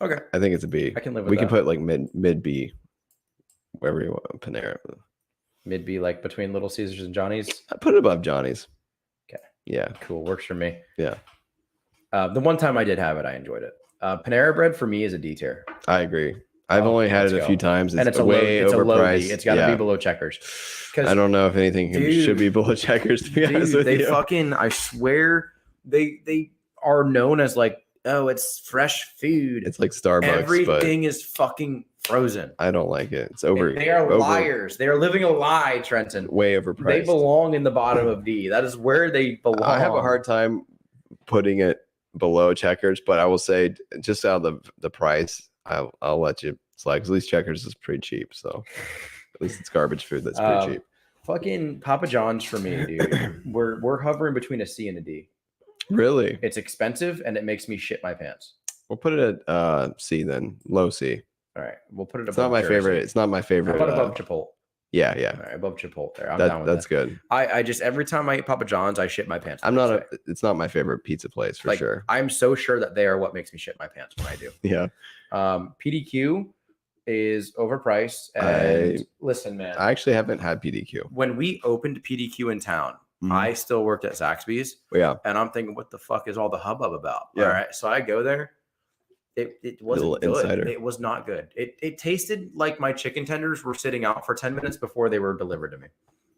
Okay, I think it's a B. I can live with We that. can put like mid B, wherever you want. Panera. Mid B, like between Little Caesars and Johnny's. I put it above Johnny's. Okay. Yeah. Cool, works for me. Yeah. The one time I did have it, I enjoyed it. Panera Bread for me is a D tier. I agree. I've Oh, only had let's it a go. few times. And it's a way low, overpriced. it's got to Yeah. be below Checkers. I don't know if anything should be below Checkers, to be honest with they you. fucking, I swear, they are known as like, oh, it's fresh food. It's like Starbucks, but Everything is fucking frozen. I don't like it. It's over. They are over- liars. They are living a lie, Trenton. Way overpriced. They belong in the bottom of D. That is where they belong. I have a hard time putting it below Checkers, but I will say just out of the price, I'll let you slide. 'Cause at least Checkers is pretty cheap, so at least it's garbage food that's pretty cheap. Fucking Papa John's for me, dude. We're hovering between a C and a D. Really? It's expensive and it makes me shit my pants. We'll put it at C then, low C. All right, we'll put it. It's not my favorite. It's not my favorite. How about above Chipotle? Yeah, yeah. All right, above Chipotle. There, I'm down with that's good. I just every time I eat Papa John's, I shit my pants. It's not my favorite pizza place for sure. I'm so sure that they are what makes me shit my pants when I do. Yeah. PDQ is overpriced. And listen, man, I actually haven't had PDQ. When we opened PDQ in town, I still worked at Zaxby's. Yeah. And I'm thinking, what the fuck is all the hubbub about? Yeah. All right. So I go there. It wasn't good. Insider. It was not good. It tasted like my chicken tenders were sitting out for 10 minutes before they were delivered to me.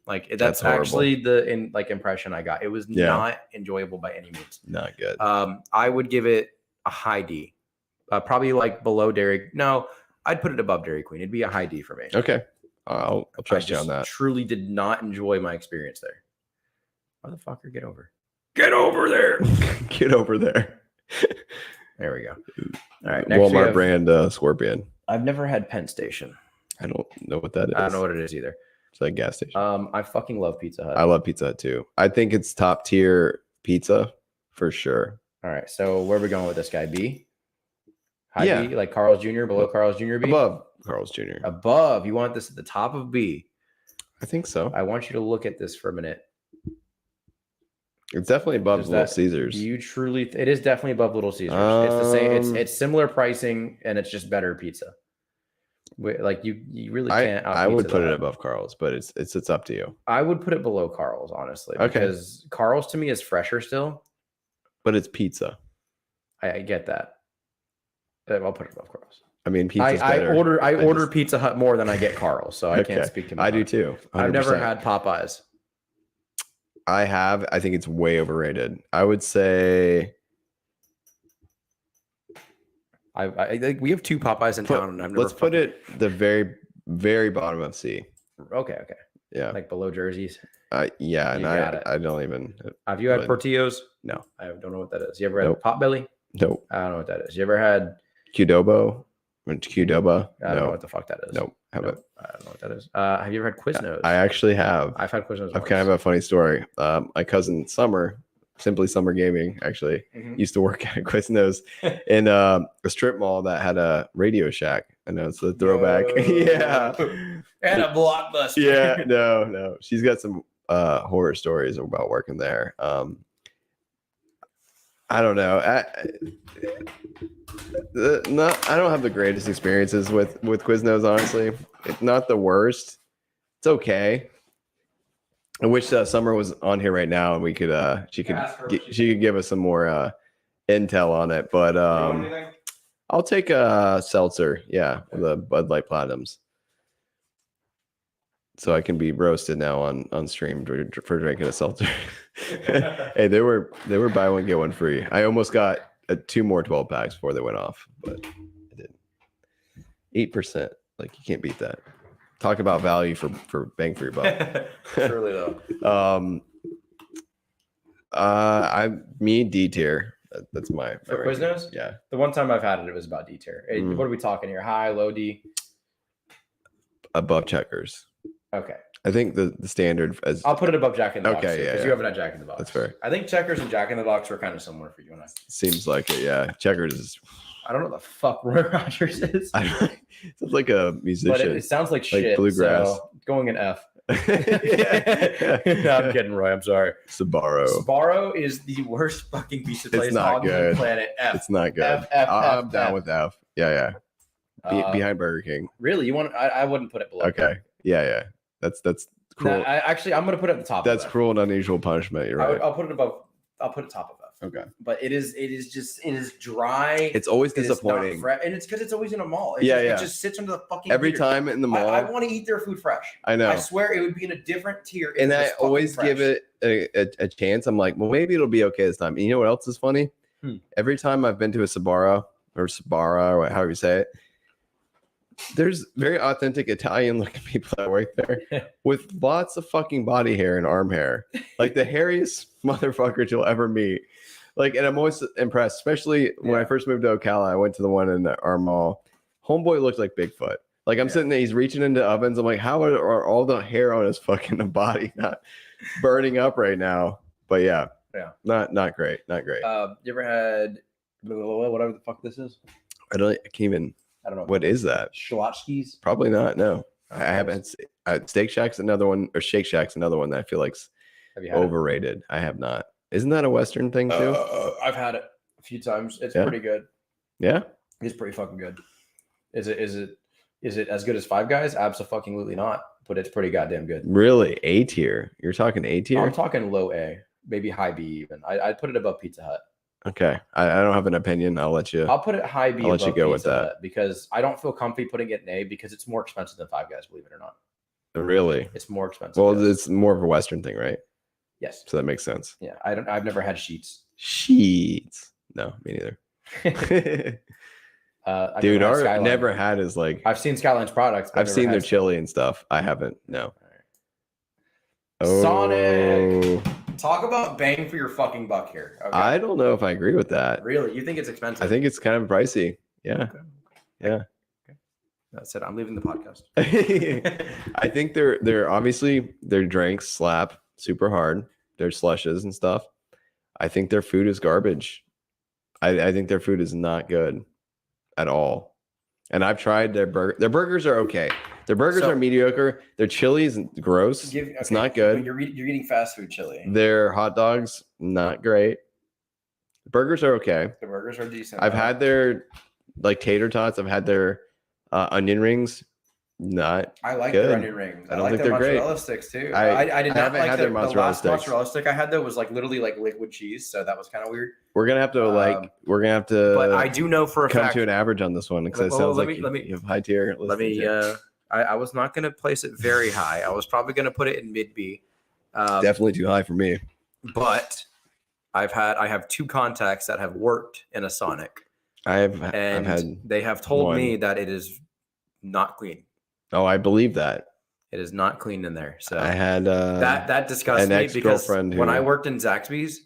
Like that's actually the impression I got. It was not enjoyable by any means. Not good. I would give it a high D. Probably like below Dairy. No, I'd put it above Dairy Queen. It'd be a high D for me. Okay. I'll trust you on that. Truly did not enjoy my experience there. Motherfucker, get over. Get over there. Get over there. There we go. All right. Next Walmart brand Scorpion. I've never had Penn Station. I don't know what that is. I don't know what it is either. It's like a gas station. I fucking love Pizza Hut. I love Pizza Hut too. I think it's top tier pizza for sure. All right. So where are we going with this guy? B? High B? Like Carl's Jr., below Carl's Jr. B? Above Carl's Jr. Above. You want this at the top of B? I think so. I want you to look at this for a minute. It's definitely above Little Caesars. You truly, it is definitely above Little Caesars. It's the same. It's similar pricing, and it's just better pizza. Like you really can't. I would put it above Carl's, but it's up to you. I would put it below Carl's, honestly, because Carl's to me is fresher still. But it's pizza. I get that. I'll put it above Carl's. I mean, pizza's better. I order Pizza Hut more than I get Carl's, so I can't speak to. I do too. 100%. I've never had Popeyes. I have. I think it's way overrated. I would say. I think we have two Popeyes in town, and I've never. Let's put it the very, very bottom of C. Okay. Yeah. Like below Jersey's. Yeah, and I don't even. Have you had Portillo's? No. I don't know what that is. You ever had Potbelly? Nope. I don't know what that is. You ever had Qdoba? Qdoba? I don't know what the fuck that is. Nope. I don't know what that is. Have you ever had Quiznos? I actually have. I've had Quiznos. I've kind of a funny story. My cousin Summer, Simply Summer Gaming, actually used to work at Quiznos in a strip mall that had a Radio Shack. I know it's the throwback. Yeah. And a Blockbuster. Yeah. No. She's got some horror stories about working there. I don't know. I don't have the greatest experiences with Quiznos, honestly. It's not the worst. It's okay. I wish Summer was on here right now and we could she could give us some more intel on it. But I'll take a seltzer, the Bud Light Platinums. So I can be roasted now on stream for drinking a seltzer. Hey, they were buy one get one free. I almost got 2 more 12 packs before they went off, but I didn't. 8%, like you can't beat that. Talk about value for bang for your buck. Surely though. Me D tier. That's my for Quiznos. Yeah, the one time I've had it, it was about D tier. What are we talking here? High, low D? Above Checkers. Okay. I think the standard as I'll put it above Jack in the Box. Okay, because you haven't had Jack in the Box. That's fair. I think Checkers and Jack in the Box were kind of similar for you and I. Seems like it, yeah. Checkers is. I don't know what the fuck Roy Rogers is. Sounds like a musician. But it sounds like shit. Bluegrass. So going an F. No, I'm kidding, Roy. I'm sorry. Sbarro is the worst fucking piece of place it's not on good. the planet. F. It's not good. I'm down with F. Yeah. Behind Burger King. Really? You want? I wouldn't put it below. Okay. Yeah. That's cruel. No, I'm gonna put it at the top. That's cruel and unusual punishment. You're right. I'll put it above. I'll put it top of F. Okay. But it is dry. It's always disappointing. And it's because it's always in a mall. It just sits under the fucking every heater. Time in the mall. I want to eat their food fresh. I know. I swear it would be in a different tier. And I always give it a chance. I'm like, well, maybe it'll be okay this time. And you know what else is funny? Every time I've been to a Sbarro or however you say it, there's very authentic Italian looking people that work there with lots of fucking body hair and arm hair, like the hairiest motherfuckers you'll ever meet. Like, and I'm always impressed, especially when I first moved to Ocala. I went to the one in our mall. Homeboy looked like Bigfoot. Like I'm sitting there, he's reaching into ovens. I'm like, how are all the hair on his fucking body not burning up right now? But yeah, not great, not great. You ever had whatever the fuck this is? I can't even. I don't know. What is that? Schlotzsky's? Probably not. No, I haven't. Steak Shack's another one, or Shake Shack's another one that I feel like's overrated. I have not. Isn't that a Western thing too? I've had it a few times. It's pretty good. Yeah, it's pretty fucking good. Is it as good as Five Guys? Absolutely not. But it's pretty goddamn good. Really, A tier? You're talking A tier? I'm talking low A, maybe high B even. I'd put it above Pizza Hut. Okay, I don't have an opinion. I'll let you. I'll put it high B. I'll let you go Pizza with that Hut because I don't feel comfy putting it in A because it's more expensive than Five Guys. Believe it or not. Really? It's more expensive. Well, it's more of a Western thing, right? Yes. So that makes sense. Yeah, I've never had Sheets. Sheets? No, me neither. Dude, our never had is like. I've seen Skyline's products. I've seen their chili and stuff. I haven't. No. Oh. Sonic. Talk about bang for your fucking buck here. Okay. I don't know if I agree with that. Really? You think it's expensive? I think it's kind of pricey. Yeah. Okay. Yeah. Okay. That's it. I'm leaving the podcast. I think they're obviously their drinks slap super hard. Their slushes and stuff. I think their food is garbage. I think their food is not good at all. And I've tried their burger. Their burgers are okay. Their burgers are mediocre. Their chili is gross. It's not good. You're eating fast food chili. Their hot dogs, not great. The burgers are okay. The burgers are decent. I've had their like tater tots. I've had their onion rings. Not. I like good. their onion rings. I don't like think their they're great. mozzarella sticks too. I did not like their the last mozzarella stick I had though was like literally like liquid cheese, so that was kind of weird. We're gonna have to But I do know for a come fact to an average on this one because it sounds like you have high tier. I was not gonna place it very high. I was probably gonna put it in mid B. Definitely too high for me. But I have two contacts that have worked in a Sonic. I've had. They have told me that it is not clean. Oh, I believe that. It is not clean in there. So I had that disgusts me because when I worked in Zaxby's,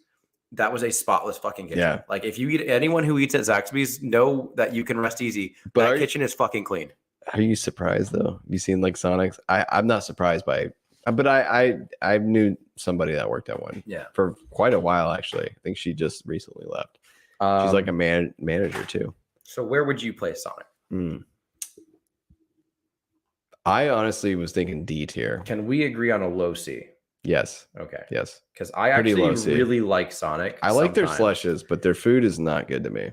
that was a spotless fucking kitchen. Yeah. Like if you eat anyone who eats at Zaxby's, know that you can rest easy. But that kitchen is fucking clean. Are you surprised though? Have you seen like Sonic's? I'm not surprised by but I knew somebody that worked at one. Yeah. For quite a while actually. I think she just recently left. She's like a manager too. So where would you place Sonic? I honestly was thinking D tier. Can we agree on a low C? Yes. Okay. Yes. Because I actually really like Sonic. I like their slushes, but their food is not good to me.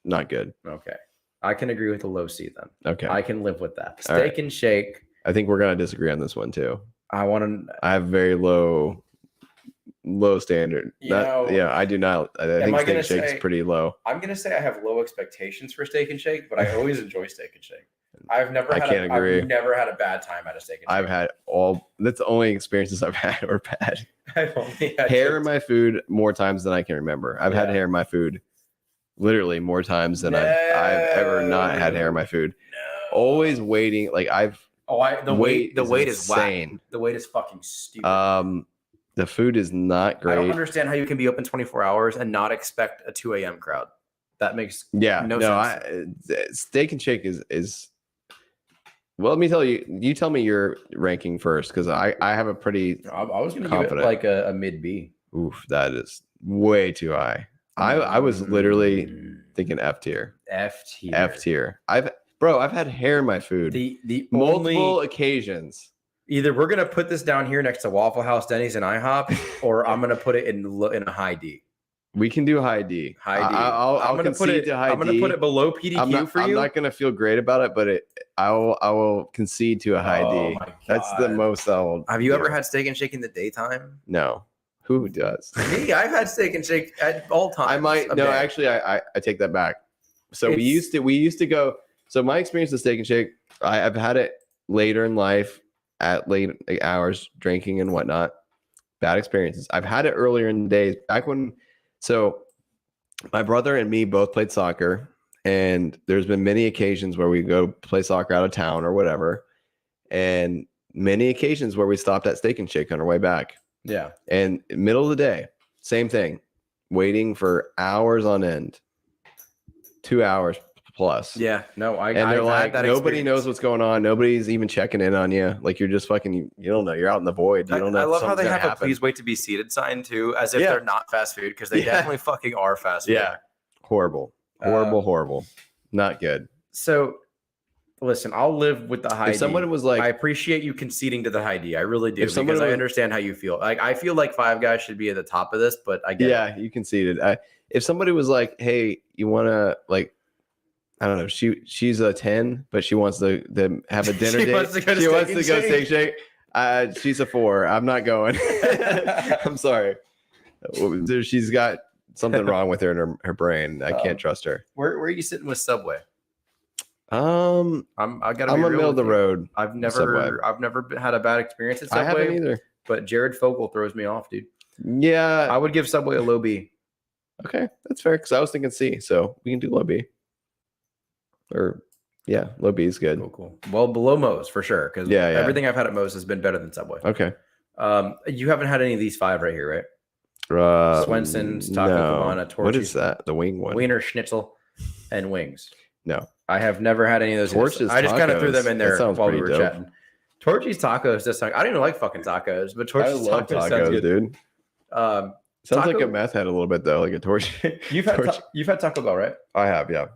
Not good. Okay. I can agree with a low C then. Okay. I can live with that. Steak and Shake. I think we're gonna disagree on this one too. I have very low standard. I do not. I think Steak and Shake is pretty low. I'm gonna say I have low expectations for Steak and Shake, but I always enjoy Steak and Shake. I've never had a bad time at a Steak and Shake. I've had that's the only experiences I've had or bad. I've only had hair in my food more times than I can remember. I've had hair in my food literally more times than I've ever not had hair in my food. No. Always waiting. Like the weight is insane. Whack. The weight is fucking stupid. The food is not great. I don't understand how you can be open 24 hours and not expect a 2 a.m. crowd. That makes no sense. Steak and Shake is. Well, let me tell you. You tell me your ranking first, because I have a pretty. I was going to give it like a mid B. Oof, that is way too high. I was literally thinking F tier. F tier. I've had hair in my food. The multiple occasions. Either we're gonna put this down here next to Waffle House, Denny's, and IHOP, or I'm gonna put it in a high D. We can do high D. High D. I'm gonna put it. I'm gonna put it below PDQ for you. I'm not gonna feel great about it, but I will concede to a high D. My God. That's the most I'll. Have you ever had Steak and Shake in the daytime? No. Who does? Me. I've had Steak and Shake at all times. I might. No, actually, I take that back. So we used to go. So my experience with Steak and Shake, I've had it later in life at late hours, drinking and whatnot. Bad experiences. I've had it earlier in the days, back when. So my brother and me both played soccer, and there's been many occasions where we go play soccer out of town or whatever, and many occasions where we stopped at Steak and Shake on our way back. Yeah. And middle of the day, same thing, waiting for hours on end, 2 hours plus. Yeah, no, And they're I've like, had that nobody experience. knows what's going on. Nobody's even checking in on you. Like you're just fucking, you don't know. You're out in the void. You don't know. I if love how something's they gonna have a happen. please wait to be seated sign too, as if Yeah. they're not fast food, because they Yeah. definitely fucking are fast food. Yeah. Horrible. Horrible. Not good. So listen, I'll live with the high If someone D. was like, I appreciate you conceding to the high D. I really do, If someone because I was- understand how you feel. Like I feel like Five Guys should be at the top of this, but I get it. yeah, you conceded. If somebody was like, hey, you want to like, I don't know, she's a 10, but she wants to have a dinner She date. wants to go to she Steak wants and to go Shake. Steak Shake. She's a 4. I'm not going. I'm sorry. She's got something wrong with her in her brain. I can't trust her. Where are you sitting with Subway? I gotta be I'm a real middle of with the you. road. I've Subway. never had a bad experience at I haven't Subway, either. but Jared Fogle throws me off, dude. Yeah. I would give Subway a low B. Okay, that's fair. Because I was thinking C, so we can do low B. Or yeah, low B is good. Cool. Well, below Moe's for sure, because Yeah. everything I've had at Moe's has been better than Subway. Okay. You haven't had any of these 5 right here, right? Swenson's, Taco Cabana, What Torchy's, is that? The wing one? Wiener Schnitzel, and wings. No. I have never had any of those. Torchy's I just kind of threw them Tacos. in That there sounds while we pretty were dope. chatting. Torchy's tacos just like I don't even like fucking tacos, but I Torchy's love tacos, sounds tacos, good. dude. Sounds like Taco- a meth head a little bit though, like a torch. You've had Taco Bell, right? I have, yeah.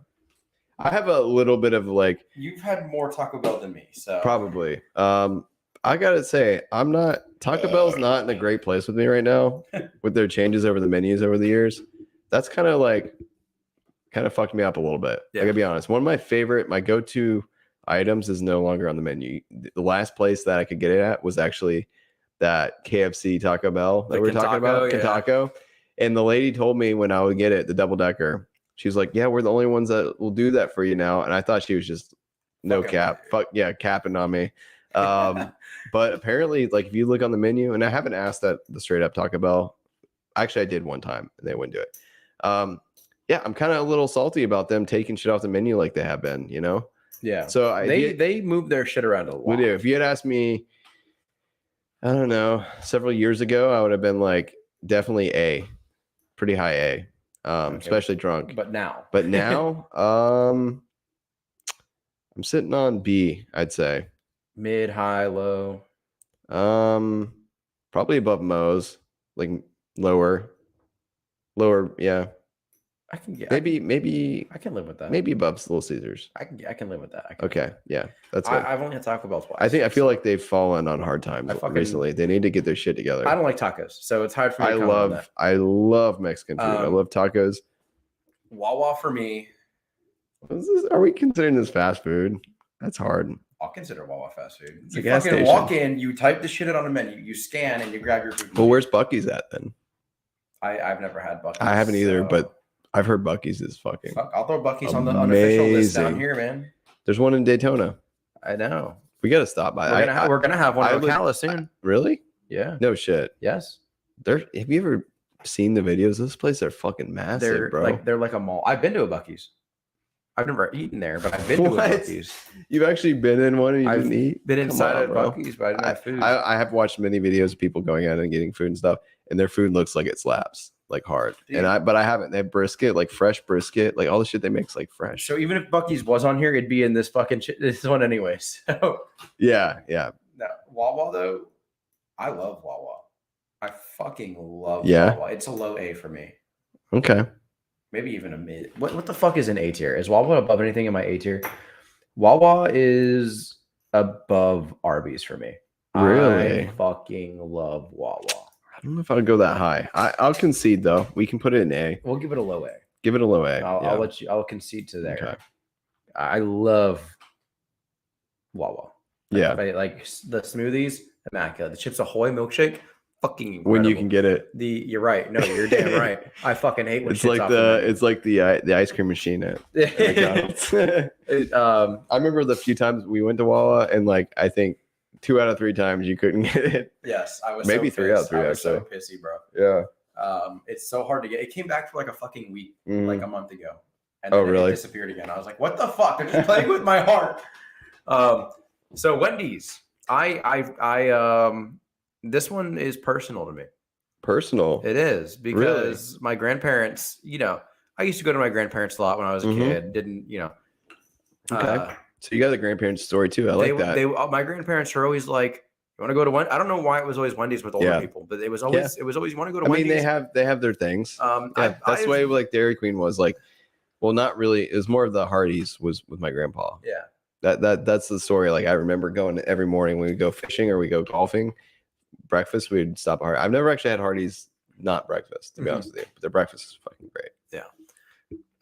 I have a little bit of like You've had more Taco Bell than me, so probably. I gotta say, Taco Bell's not in a great place with me right now with their changes over the menus over the years. That's kind of fucked me up a little bit. Yeah. I gotta be honest. One of my go-to items is no longer on the menu. The last place that I could get it at was actually that KFC Taco Bell that The we were talking about, Kentucko, yeah. Kentucko. And the lady told me when I would get it, the double decker, she's like, "Yeah, we're the only ones that will do that for you now." And I thought she was just no Fucking cap, capping on me. But apparently, like if you look on the menu, and I haven't asked that the straight up Taco Bell. Actually, I did one time, and they wouldn't do it. Yeah, I'm kind of a little salty about them taking shit off the menu like they have been, you know. yeah. So They move their shit around a lot. we do. If you had asked me, I don't know, several years ago, I would have been like definitely A, pretty high A, especially drunk. But now, now, I'm sitting on B, I'd say. mid, high, low. Probably above Moe's, like lower, yeah. I can get Maybe I can live with that. maybe above Little Caesars. I can live with that. Okay, yeah, that's good. I've only had Taco Bell twice. I feel like they've fallen on hard times recently. They need to get their shit together. I don't like tacos, so it's hard for me to comment on that. I love Mexican food. I love tacos. Wawa for me. Are we considering this fast food? That's hard. I'll consider Wawa fast food. It's a You gas fucking station. walk in, you type the shit on a menu, you scan, and you grab your food. Well, where's Bucky's at then? I've never had Bucky's. I haven't either, so- but I've heard Bucky's is fucking. Fuck, I'll throw Bucky's on the unofficial list down amazing. here, man. There's one in Daytona. I know. We got to stop by. We're gonna have one I in would- Ocala soon. Really? Yeah. No shit. Yes. Have you ever seen the videos? Those places are fucking massive, They're bro. they're like a mall. I've been to a Bucky's. I've never eaten there, but I've been to a What? Bucky's. You've actually been in one and you I've didn't eat? Been Come inside on, of bro. Bucky's, but I didn't have food. I have watched many videos of people going out and getting food and stuff, and their food looks like it slaps, like hard. Dude. But I haven't. They have brisket, like fresh brisket, like all the shit they make's like fresh. So even if Bucky's was on here, it'd be in this fucking this one anyway. So Yeah. no, Wawa though, I love Wawa. I fucking love Yeah? Wawa. It's a low A for me. Okay. Maybe even a mid. What the fuck is an A tier? Is Wawa above anything in my A tier? Wawa is above Arby's for me. Really? I fucking love Wawa. I don't know if I'll go that high. I'll concede though. We can put it in A. We'll give it a low A. Give it a low A. I'll yeah. let you. I'll concede to there. Okay. I love Wawa. Yeah. Like the smoothies, immaculate. The Chips Ahoy milkshake, fucking incredible. When you can get it. You're right. No, you're damn right. I fucking hate when It's shit's like off the ice cream machine at McDonald's. I remember the few times we went to Wawa and like I think 2 out of 3 times you couldn't get it. Yes, I was Maybe so 3 out of pissed. 3 I was so actually. pissy, bro. Yeah. It's so hard to get. It came back for like a fucking week, Mm. like a month ago, and Oh, then really? it disappeared again. I was like, "What the fuck? They're just playing with my heart." So Wendy's, this one is personal to me. Personal. It is because my grandparents, I used to go to my grandparents a lot when I was a Mhm. kid. Didn't, Okay. So you got a grandparents story too. I like that. My grandparents are always like, "You want to go to Wendy's?" I don't know why it was always Wendy's with older people, but it was always you want to go to Wendy's. I mean, they have their things. That's the way like Dairy Queen was like. Well, not really. It was more of the Hardee's was with my grandpa. Yeah. That's the story. Like I remember going every morning when we go fishing or we go golfing, breakfast we'd stop at Hardee's. I've never actually had Hardee's not breakfast to be honest with you, but their breakfast is fucking great.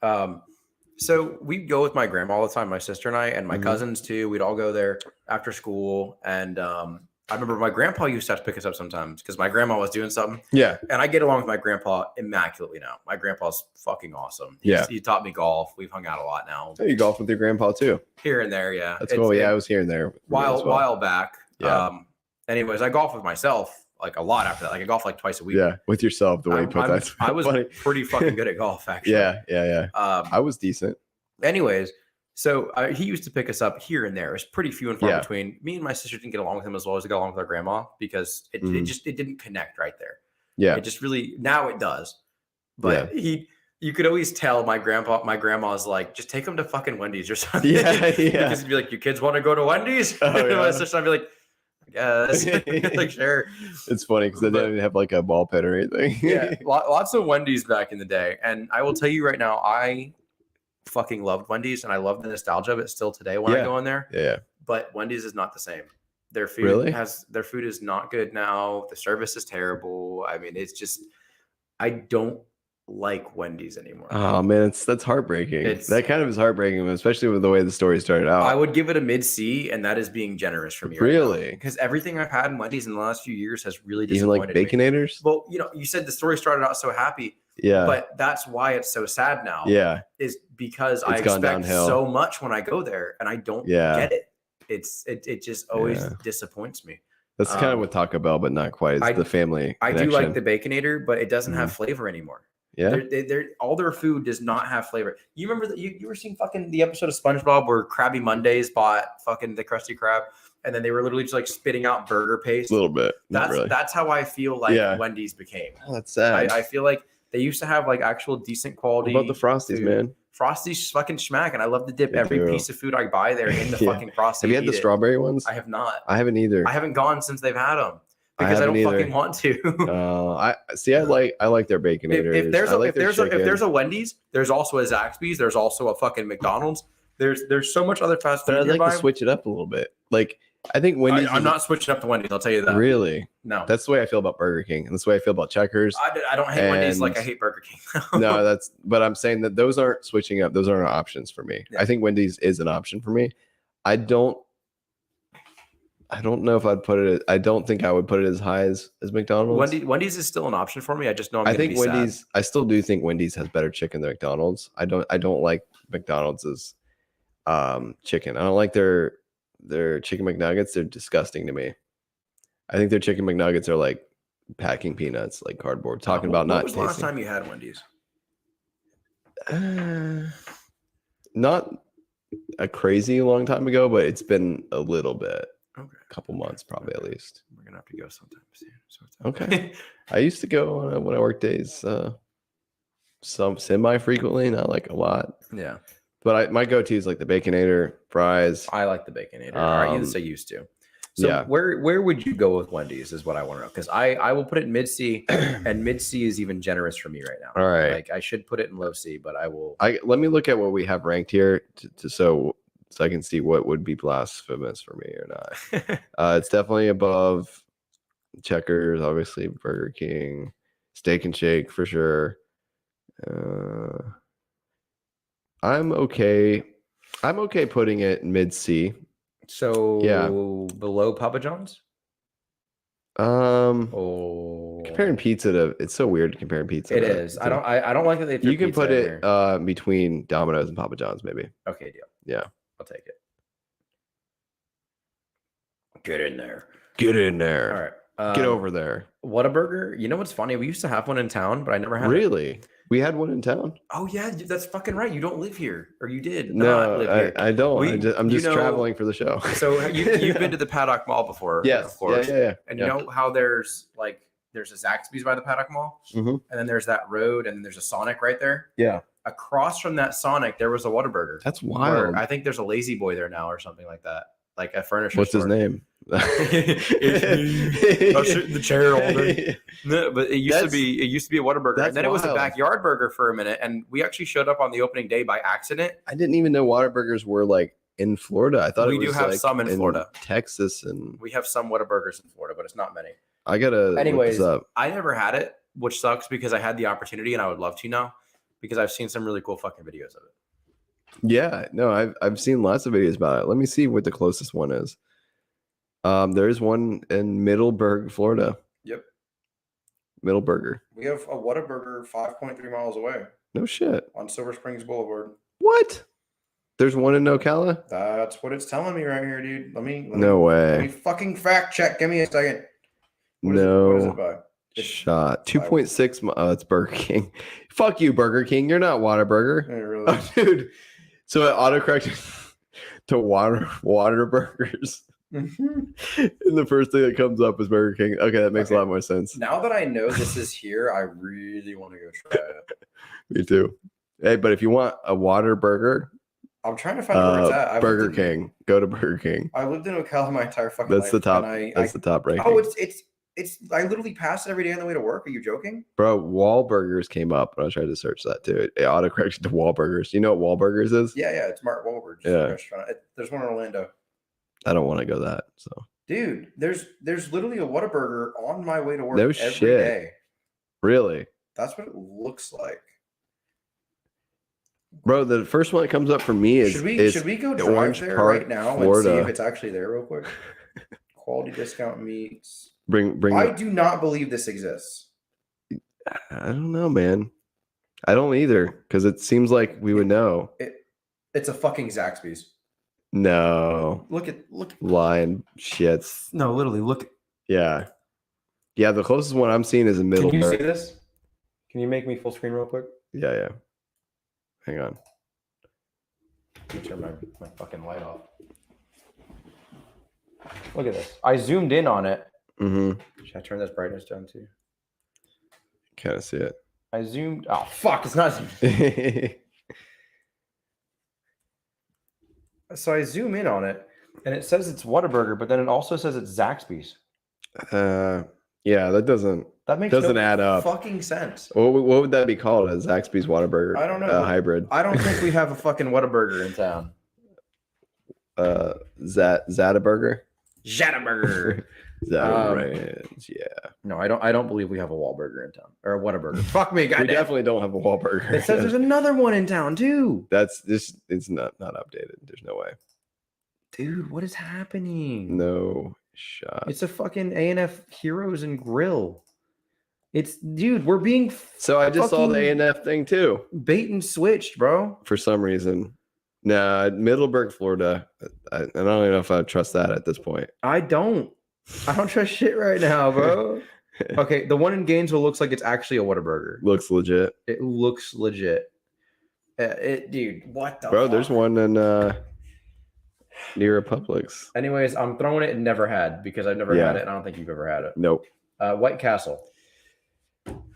Yeah. So we'd go with my grandma all the time, my sister and I, and my cousins too. We'd all go there after school. And I remember my grandpa used to have to pick us up sometimes because my grandma was doing something. Yeah. And I get along with my grandpa immaculately now. My grandpa's fucking awesome. He taught me golf. We've hung out a lot now. Oh, you golf with your grandpa too? Here and there, yeah. That's cool. Yeah, I was here and there. While back. Yeah. Anyways, I golf with myself like a lot after that. Like I golf like twice a week. Yeah, with yourself, the way you put that. I was pretty fucking good at golf, actually. Yeah. I was decent. Anyways, so he used to pick us up here and there. It was pretty few and far between. Me and my sister didn't get along with him as well as we got along with our grandma because it didn't connect right there. Yeah, it just really now it does. But you could always tell my grandma's like, just take them to fucking Wendy's or something. Yeah. Because he'd be like, "You kids want to go to Wendy's?" My sister, I'd be like, "Yes." Like, sure. It's funny because they didn't have like a ball pit or anything. Yeah, lots of Wendy's back in the day, and I will tell you right now, I fucking loved Wendy's, and I love the nostalgia of it still today when I go in there. Yeah. But Wendy's is not the same. Their food is not good now. The service is terrible. I mean, it's just I don't like Wendy's anymore. Oh man, that's heartbreaking. That kind of is heartbreaking, especially with the way the story started out. I would give it a mid-C, and that is being generous for me. Really? Because everything I've had in Wendy's in the last few years has really disappointed me. Even like Baconators? Well, you said the story started out so happy. Yeah. But that's why it's so sad now. Yeah. Is because I expect so much when I go there and I don't get it. It just always disappoints me. That's kind of with Taco Bell, but not quite. It's the family connection. I do like the Baconator, but it doesn't have flavor anymore. Yeah. All their food does not have flavor. You remember that you were seeing fucking the episode of SpongeBob where Krabby Mondays bought fucking the Krusty Krab and then they were literally just like spitting out burger paste? A little bit. That's how I feel like Wendy's became. Oh, that's sad. I feel like they used to have like actual decent quality. What about the Frosties, man? Frosties fucking schmack, and I love to dip every piece of food I buy there in the fucking Frosty. Have you had the strawberry ones? I have not. I haven't either. I haven't gone since they've had them because I don't fucking want to. I like their Baconators. If there's a Wendy's, there's also a Zaxby's. There's also a fucking McDonald's. There's so much other fast food. But I'd like to switch it up a little bit. Like I think Wendy's. I'm not switching up to Wendy's. I'll tell you that. Really? No. That's the way I feel about Burger King, and that's the way I feel about Checkers. I don't hate Wendy's like I hate Burger King. No, but I'm saying that those aren't switching up. Those aren't options for me. Yeah. I think Wendy's is an option for me. I don't know if I'd put it. I don't think I would put it as high as McDonald's. Wendy's is still an option for me. I just know I think Wendy's. Sad. I still do think Wendy's has better chicken than McDonald's. I don't like McDonald's chicken. I don't like their chicken McNuggets. They're disgusting to me. I think their chicken McNuggets are like packing peanuts, like cardboard. Talking about not tasting. When was the last time you had Wendy's? Not a crazy long time ago, but it's been a little bit. Okay. A couple months probably at least. We're going to have to go sometime soon. So okay. I used to go when I worked days some semi-frequently, not like a lot. Yeah. But my go-to is like the Baconator, fries. I like the Baconator. I used to. So where would you go with Wendy's is what I want to know. Because I will put it in mid-C, and mid-C is even generous for me right now. All right. Like I should put it in low-C, but I will. Let me look at what we have ranked here so I can see what would be blasphemous for me or not. It's definitely above Checkers, obviously, Burger King, Steak and Shake for sure. I'm okay putting it mid-C. So below Papa John's? Comparing pizza to it's so weird comparing pizza. It is. I don't like that they threw you can pizza put it between Domino's and Papa John's maybe. Okay, deal. Yeah. I'll take it. Get in there. All right. Get over there. Whataburger. You know what's funny? We used to have one in town, but I never had Really? We had one in town. Oh yeah, that's fucking right. You don't live here, or you did? No, live here. I don't. I'm just traveling for the show. So you've been to the Paddock Mall before? Yes, of course. Yeah. And you know how there's a Zaxby's by the Paddock Mall, and then there's that road, and then there's a Sonic right there. Yeah. across from that Sonic, there was a Whataburger. That's Where wild. I think there's a Lazy Boy there now or something like that, like a furniture. What's his store. name? It's me. The chair holder. No, but it used to That's- be a Whataburger, that's and then it was a wild. backyard burger for a minute, and we actually showed up on the opening day by accident. I didn't even know Whataburgers were like in Florida. I thought We it do was have like some in Florida. Texas, and We have some Whataburgers in Florida, but it's not many. I gotta look Anyways, this up. I never had it, which sucks because I had the opportunity and I would love to now because I've seen some really cool fucking videos of it. Yeah, no, I've seen lots of videos about it. Let me see what the closest one is. There is one in Middleburg, Florida. Yep. Middleburger. We have a Whataburger 5.3 miles away No shit. on Silver Springs Boulevard. What? There's one in Ocala? That's what it's telling me right here, dude. Let me No let me way. fucking fact check. Give me a second. What is it No by? It's- shot. 2.6. Oh, it's Burger King. Fuck you, Burger King. You're not Whataburger. Yeah, really. Oh, dude. So it autocorrected to water burgers. Mhm. And the first thing that comes up is Burger King. Okay, that makes Okay. a lot more sense. Now that I know this is here, I really want to go try it. Me too. Hey, but if you want a water burger, I'm trying to find out where it's at. Burger King. Go to Burger King. I lived in Ocala my entire fucking That's life. the top. and That's the top ranking. Oh, it's. I literally pass it every day on the way to work. Are you joking? Bro, Wahlburgers came up, and I tried to search that too. It autocorrected to Wahlburgers. You know what Wahlburgers is? Yeah, it's Mark Wahlberg's Yeah. restaurant. There's one in Orlando. I don't want to go that. So Dude, there's literally a Whataburger on my way to work No every shit. day. really, That's what it looks like. bro, the first one that comes up for me is Should we go the drive Orange there Park, right now and see Florida. if it's actually there real quick? Quality discount meats. bring. I do not believe this exists. I don't know, man. I don't either because it seems like we would know. It's a fucking Zaxby's. No, Look. lying shits. No, literally look. Yeah, yeah. The closest one I'm seeing is in Can you see Middleburg. this? Can you make me full screen real quick? Yeah, yeah. Hang on. Let me turn my fucking light off. Look at this. I zoomed in on it. Mm-hmm. Should I turn this brightness down too? Kind of see it. I zoomed. Oh fuck! It's not zoomed. So I zoom in on it, and it says it's Whataburger, but then it also says it's Zaxby's. Yeah, that doesn't That makes doesn't no add up. fucking sense. What would that be called? A Zaxby's Whataburger? I don't know. Hybrid. I don't think we have a fucking Whataburger in town. Zataburger. Whataburger. Zataburger. Yeah. No, I don't believe we have a Wahlburger in town or a Whataburger. Fuck me, We goddamn. definitely don't have a Wahlburger. It says there's another one in town too. That's just it's not updated. There's no way. Dude, what is happening? No shot. It's a fucking A&F Heroes and Grill. It's dude, we're being So I just saw the fucking A&F thing too. bait and switched, bro. For some reason. Nah, Middleburg, Florida. I don't even know if I trust that at this point. I don't trust shit right now, bro. Okay, the one in Gainesville looks like it's actually a Whataburger. Looks legit. It looks legit. Dude, what the Bro, fuck? there's one in near Publix. Anyways, I'm throwing it in never had because I've never Yeah. had it and I don't think you've ever had it. Nope. White Castle.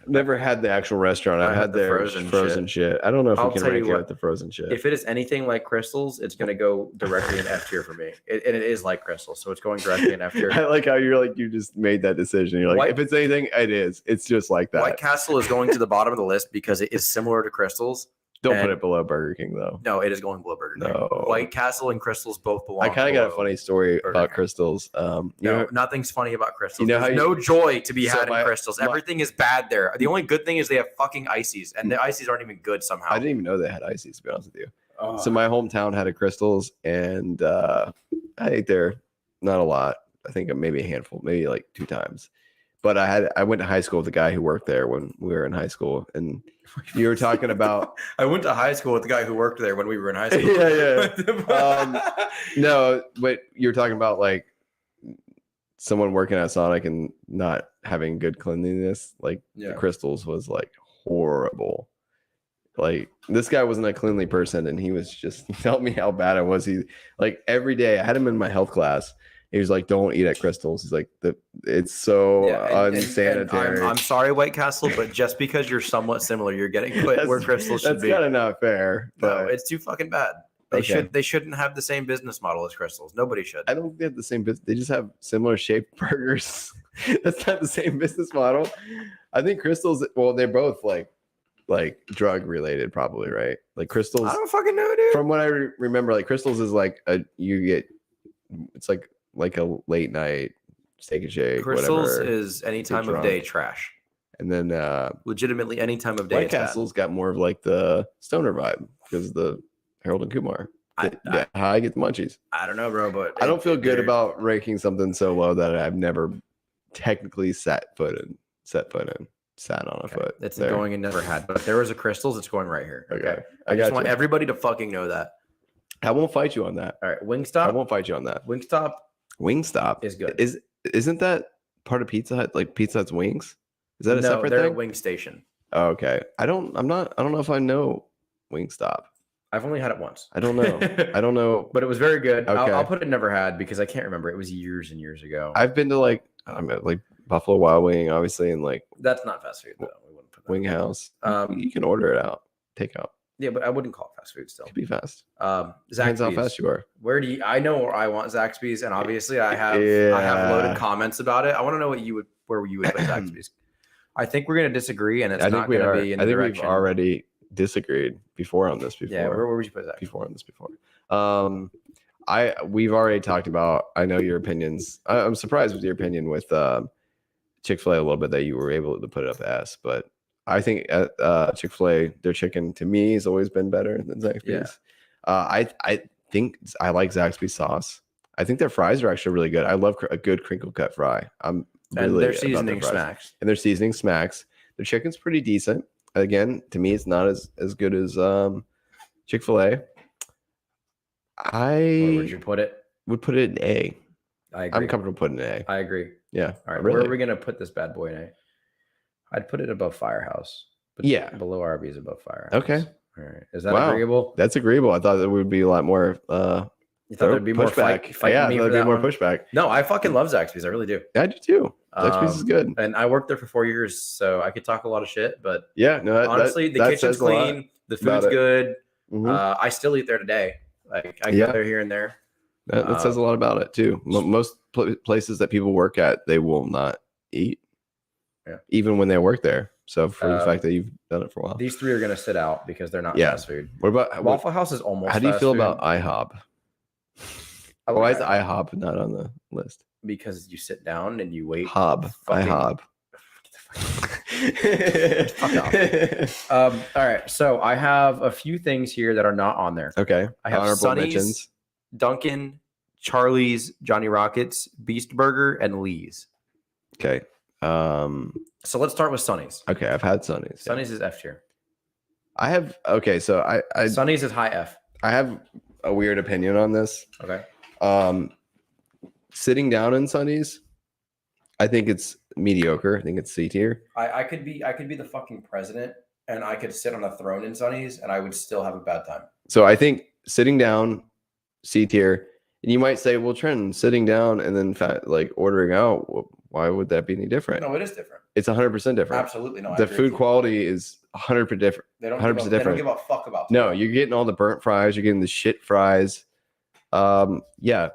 Never had the actual restaurant. I had the their frozen frozen shit. I don't know if I'll we can tell you rank it what, with the frozen shit. If it is anything like Crystals, it's going to go directly in F tier for me. And it is like Crystals, so it's going directly in F tier. I like how you just made that decision. You're like, White- if it's anything, it is. It's just like that. White Castle is going to the bottom of the list because it is similar to Crystals. Don't put and- it below Burger King though. No, it is going below Burger King. No. White Castle and Crystals both belong. I kind of got a below. funny story Burger about King. crystals. You No, know, nothing's funny about Crystals. You know There's how no joy to be So had in my- Crystals. my- Everything is bad there. The only good thing is they have fucking ices, and the ices aren't even good somehow. I didn't even know they had ices. To be honest with you. Oh. So my hometown had a crystals, and I ate there not a lot. I think maybe a handful, maybe like 2 times. But I went to high school with a guy who worked there when we were in high school, and you were talking about I went to high school with the guy who worked there when we were in high school. Yeah. No, but you're talking about like someone working at Sonic and not having good cleanliness. Like Yeah. the crystals was like horrible. Like this guy wasn't a cleanly person, and he was just he told me how bad it was. He like every day I had him in my health class. He was like, "Don't eat at Crystals." He's like, "It's so unsanitary." I'm sorry, White Castle, but just because you're somewhat similar, you're getting put where Crystals should that's be. kind of not fair. No, But it's too fucking bad. They shouldn't have the same business model as Crystals. Nobody should. I don't think they have the same business. They just have similar shaped burgers. That's not the same business model. I think Crystals. Well, they're both like drug related, probably, right? Like Crystals. I don't fucking know, dude. From what I remember, like Crystals is like it's like a late night steak and shake. Crystals whatever. is any time of day trash. And then Legitimately any time of day. White Castle's got more of like the stoner vibe because the Harold and Kumar. How I get the munchies. I don't know, bro, but I don't feel good about ranking something so low that I've never technically sat on a foot. It's going and never had. But if there was a Crystals, it's going right here. Okay. I got just want you. everybody to fucking know that. I won't fight you on that. All right, I Wingstop. won't fight you on that. Wingstop is good. is good. Isn't that part of Pizza Hut? Like Pizza Hut's wings? Is that a separate they're thing? a wing station. Oh, okay. I don't know if I know Wingstop. I've only had it once. I don't know. But it was very good. Okay. I'll put it never had because I can't remember. It was years and years ago. I've been to like Buffalo Wild Wing, obviously, and like That's not fast food though. We wouldn't put that. Wing House. Um, You can order it out, take out. Yeah, but I wouldn't call it fast food still. It could be fast. Depends how Zaxby's. fast you are. Where do you? I know where I want Zaxby's, and obviously I have loaded comments about it. I want to know where you would put Zaxby's. I think we're gonna disagree, and it's not gonna be in the direction. We've already disagreed before on this. Yeah, where would you put that? Before on this before. We've already talked about. I know your opinions. I'm surprised with your opinion with Chick-fil-A a little bit that you were able to put it up S, but I think Chick-fil-A, their chicken to me has always been better than Zaxby's. Yeah. I think I like Zaxby's sauce. I think their fries are actually really good. I love a good crinkle cut fry. I'm really their seasoning smacks. And their seasoning smacks. Their chicken's pretty decent. Again, to me, it's not as good as Chick-fil-A. Where would you put it? Would put it in A. I agree. I'm comfortable putting it in A. I agree. Yeah. All right. Where are we gonna put this bad boy in A? I'd put it above Firehouse. But yeah. Below Arby's above Firehouse. Okay. All right. Is that agreeable? That's agreeable. I thought there would be a lot more you thought there'd be more pushback. Fighting me for that more one? pushback. No, I fucking love Zaxby's. I really do. I do too. Zaxby's is good. And I worked there for 4 years, so I could talk a lot of shit. But yeah, no, honestly, the kitchen's clean, the food's good. Mm-hmm. I still eat there today. Like I go there here and there. That says a lot about it too. Most places that people work at, they will not eat, even when they work there. So for the fact that you've done it for a while, these three are going to sit out because they're not fast food. What about Waffle House? Is almost. How do you feel food. about IHOP? Why is IHOP not on the list? Because you sit down and you wait. IHOP. All right, so I have a few things here that are not on there. Okay, I have Sonny's, Dunkin', Charlie's, Johnny Rockets, Beast Burger, and Lee's. Okay. So let's start with Sonny's. Okay, I've had Sonny's. Sonny's is F tier. I have so I Sonny's is high F. I have a weird opinion on this. Okay. Sitting down in Sonny's, I think it's mediocre. I think it's C tier. I could be the fucking president and I could sit on a throne in Sonny's and I would still have a bad time. So I think sitting down, C tier. And you might say, well, Trent, sitting down and then like ordering out, why would that be any different? No, it is different. It's 100% different. Absolutely no. The food quality is 100% different. They don't give a fuck about. No, you're getting all the burnt fries. You're getting the shit fries. Yeah.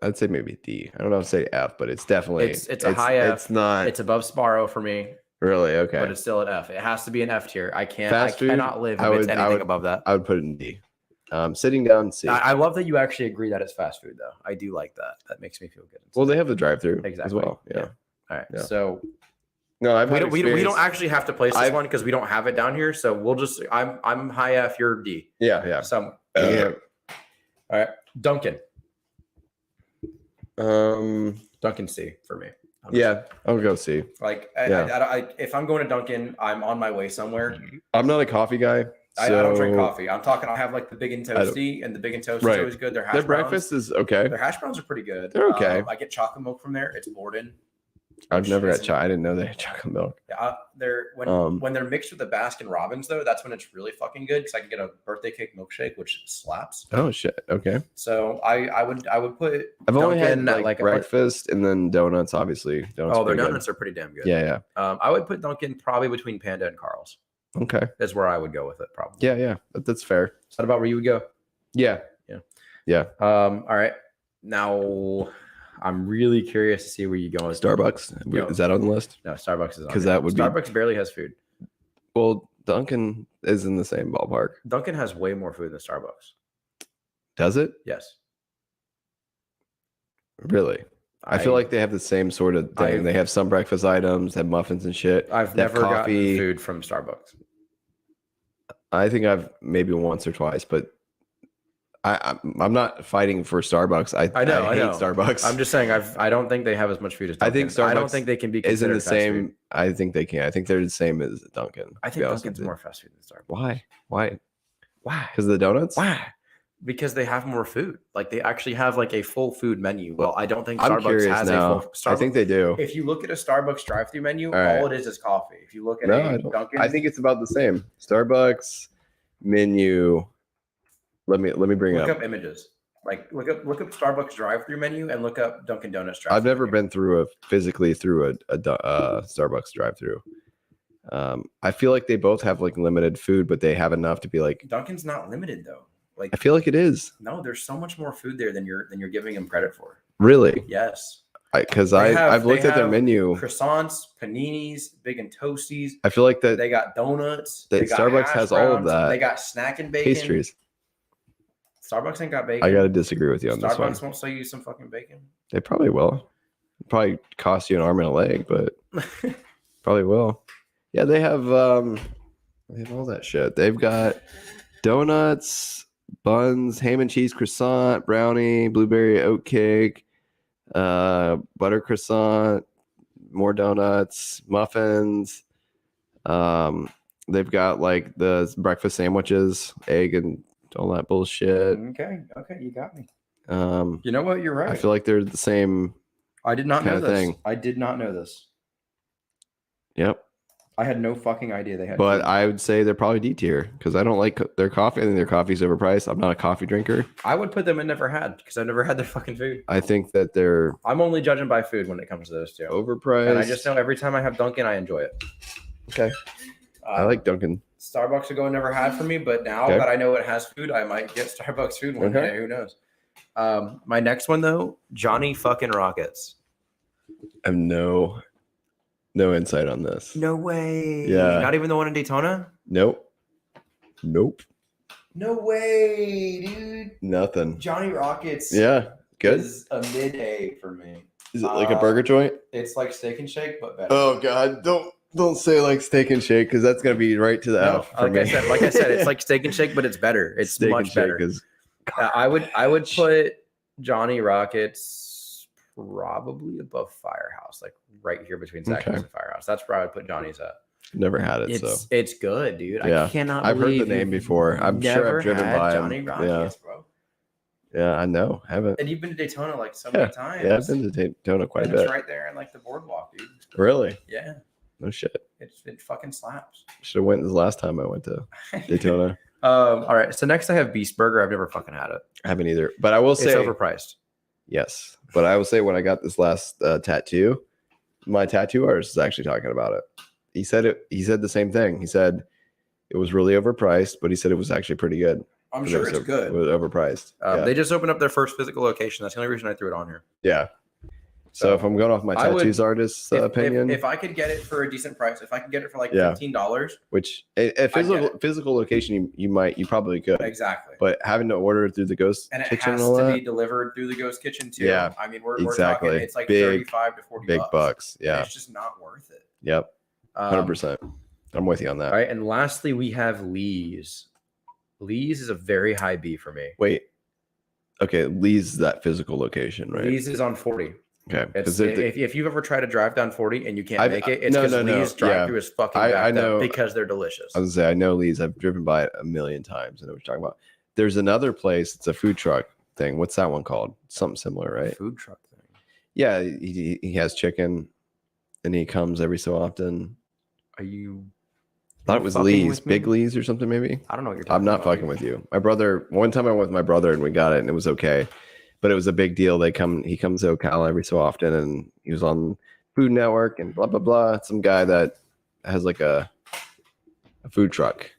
I'd say maybe D. I don't know if I'd say F, but it's definitely it's a high F. It's not. It's above Sparrow for me. Really? Okay. But it's still an F. It has to be an F tier. I Fast food, cannot live if it's anything above that. I would put it in D. Sitting down, C. I love that you actually agree that it's fast food, though. I do like that. That makes me feel good. Well, they have the drive-through as well. Yeah. All right. Yeah. So no, we don't actually have to place this one because we don't have it down here. So we'll just I'm high F, you're D. Yeah. So Yeah. all right. Dunkin'. Dunkin' C for me. Yeah, I'll go C. Like, if I'm going to Dunkin', I'm on my way somewhere. I'm not a coffee guy. I don't drink coffee. I'm talking. I have like the Big and Toasty, and the Big and Toasty is always good. Their breakfast is okay. Their hash browns are pretty good. They're okay. I get chocolate milk from there. It's Borden. I've never is- got chocolate. I didn't know they had chocolate milk. They're when they're mixed with the Baskin Robbins though, that's when it's really fucking good because I can get a birthday cake milkshake, which slaps. Oh shit. Okay. So I would put. I've only had Dunkin' at, like a- breakfast and then donuts. Obviously, donuts. Oh, are their pretty donuts are pretty damn good. good. Yeah, I would put Dunkin' probably between Panda and Carl's. yeah. Okay. Is where I would go with it probably. Yeah, yeah. That's fair. Is that about where you would go? Yeah. Yeah. Yeah. All right. Now I'm really curious to see where you go with Starbucks. Yo. Is that on the list? No, Starbucks is on 'Cause here. that would be- Starbucks barely has food. Well, Dunkin' is in the same ballpark. Dunkin' has way more food than Starbucks. Does it? Yes. Really? I feel like they have the same sort of thing. They have some breakfast items, have muffins and shit. I've They have never gotten coffee. food from Starbucks. I think I've maybe once or twice, but I'm not fighting for Starbucks. I know, I hate know. Starbucks. I'm just saying I don't think they have as much food as I Dunkin'. think I don't Starbucks think they can be isn't considered the fast food. same. I think they can. I think they're the same as Dunkin'. I to think be honest Dunkin's with you. more fast food than Starbucks. Why? Why? Why? Because of the donuts? Why? Because they have more food. Like they actually have like a full food menu. Well, I don't think I'm Starbucks curious has now. a full. I think they do. If you look at a Starbucks drive-through menu, All right. all it is coffee. If you look at No, a I don't. Dunkin', I think it's about the same. Starbucks menu. Let me bring look up. up images. Like look up Starbucks drive-through menu and look up Dunkin' Donuts drive-through. I've never menu. been through physically through a Starbucks drive-through. I feel like they both have like limited food, but they have enough to be like. Dunkin's not limited though. Like I feel like it is no, there's so much more food there than you're giving them credit for. really Yes. because They I've looked at their have menu. Croissants, paninis, big and toasties. I feel like that They got donuts. that They got Starbucks hash has all of browns, that. They got snack and bacon. pastries. Starbucks ain't got bacon. I gotta disagree with you on this one. Starbucks won't sell you some fucking bacon. They probably will. Probably cost you an arm and a leg, but probably will. Yeah, they have all that shit. They've got donuts, buns, ham and cheese croissant, brownie, blueberry oat cake, butter croissant, more donuts, muffins. They've got like the breakfast sandwiches, egg and all that bullshit. Okay, you got me. Um, You know what? You're right. I feel like they're the same. I did not know kinda this. thing. I did not know this. Yep. I had no fucking idea they had. But food. I would say they're probably D tier because I don't like their coffee. I think their coffee's overpriced. I'm not a coffee drinker. I would put them in never had because I've never had their fucking food. I think that they're I'm only judging by food when it comes to those two. overpriced. And I just know every time I have Dunkin', I enjoy it. Okay. I like Dunkin'. Starbucks to go never had for me, but now Okay. that I know it has food, I might get Starbucks food one Okay. day. Who knows? My next one though, Johnny fucking Rockets. I have no insight on this. No way. Yeah. Not even the one in Daytona. Nope. No way, dude. Nothing. Johnny Rockets. Yeah. Good. Is a mid A for me. Is it like a burger joint? It's like Steak and Shake, but better. Oh God! Don't say like Steak and Shake because that's gonna be right to the No, F for me. like I said, it's like Steak and Shake, but it's better. It's Steak much and better. Shake is. I would put Johnny Rockets probably above Firehouse, like right here between Zags Okay. and Firehouse. That's where I would put Johnny's at. Never had it, so It's good, dude. Yeah. I cannot. I've heard the believe name you've before. I'm sure never I've driven had by 'em. Johnny Rockets, bro. yeah, I know. Haven't. And you've been to Daytona like so Yeah. many times. Yeah, I've been to Daytona quite a and it's bit. right there in like the boardwalk, dude. Really? Yeah, No shit. it fucking slaps. Should have went this last time I went to Daytona. All right. So next I have Beast Burger. I've never fucking had it. I haven't either. But I will It's say overpriced. yes. But I will say when I got this last tattoo, my tattoo artist is actually talking about it. He said the same thing. He said it was really overpriced, but he said it was actually pretty good. I'm But sure it it's was, good. It was overpriced. Yeah. They just opened up their first physical location. That's the only reason I threw it on here. Yeah. So if I'm going off my I would- tattoos artist's opinion, If I could get it for a decent price, if I could get it for like Yeah. $15, which a get physical location you probably could, exactly. but having to order it through the ghost And it kitchen has and all to that, be delivered through the ghost kitchen too. Yeah, I mean, we're exactly. talking it's like Big- 35 to 40 big bucks. And Yeah. it's just not worth it. Yep. 100%. I'm with you on that. All right, and lastly, we have Lee's. Lee's is a very high B for me. Wait. Okay, Lee's that physical location, right? Lee's is on 40. Okay. It's, 'Cause if you've ever tried to drive down 40 and you can't I've- make it, it's no, because no, no, Lee's drive-through yeah. is fucking I backed know- up because they're delicious. I was gonna say I know Lee's. I've driven by it a million times. I know what you're talking about. There's another place. It's a food truck thing. What's that one called? Something similar, right? Food truck thing. Yeah, he has chicken. and he comes every so often. Are you? Thought it was fucking Lee's, with me? Big Lee's or something maybe. I don't know what you're talking I'm not about. fucking with you. My brother. One time I went with my brother and we got it and it was okay, but it was a big deal. He comes to Ocala every so often and he was on Food Network and blah blah blah. Some guy that has like a food truck.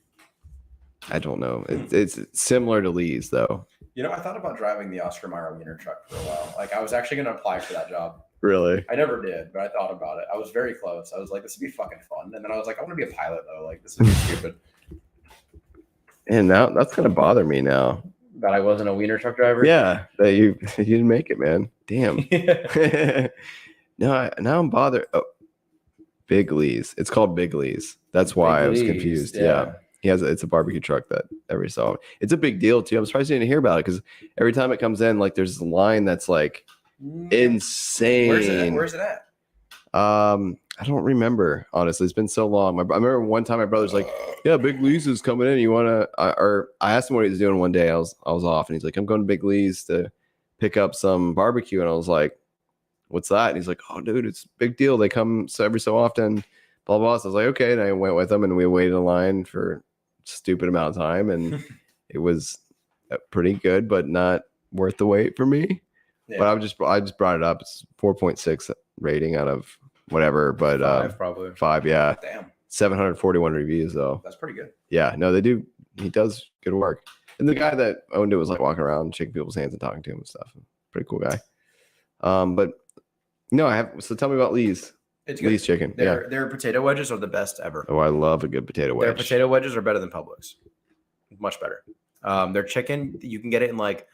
I don't know. It's similar to Lee's though. You know, I thought about driving the Oscar Mayer wiener truck for a while. Like, I was actually going to apply for that job. Really? I never did, but I thought about it. I was very close. I was like, this would be fucking fun. And then I was like, I want to be a pilot, though. Like, this is stupid. And now that's gonna bother me now. That I wasn't a wiener truck driver? Yeah, that you didn't make it, man. Damn. Now I'm bothered. Oh, Big Lee's. It's called Big Lee's. That's why I was confused. Yeah. It's a barbecue truck that every so it's a big deal too. I'm surprised you didn't hear about it because every time it comes in, like there's a line that's like insane. Where's it at? I don't remember honestly. It's been so long. I remember one time my brother's like, "Yeah, Big Lee's is coming in. You wanna?" Or I asked him what he was doing one day. I was off, and he's like, "I'm going to Big Lee's to pick up some barbecue," and I was like, "What's that?" And he's like, "Oh, dude, it's a big deal. They come every so often." Blah blah. So I was like, "Okay," and I went with him, and we waited in line for stupid amount of time and it was pretty good but not worth the wait for me. But I just brought it up. It's 4.6 rating out of whatever, but 5 probably 5. Yeah. Damn, 741 reviews though. that's pretty good. Yeah, no, he does good work. And the guy that owned it was like walking around shaking people's hands and talking to him and stuff. Pretty cool guy. But no, so tell me about Lee's. It's good. Lee's chicken. Their potato wedges are the best ever. Oh, I love a good potato wedge. Their potato wedges are better than Publix. Much better. Their chicken, you can get it in like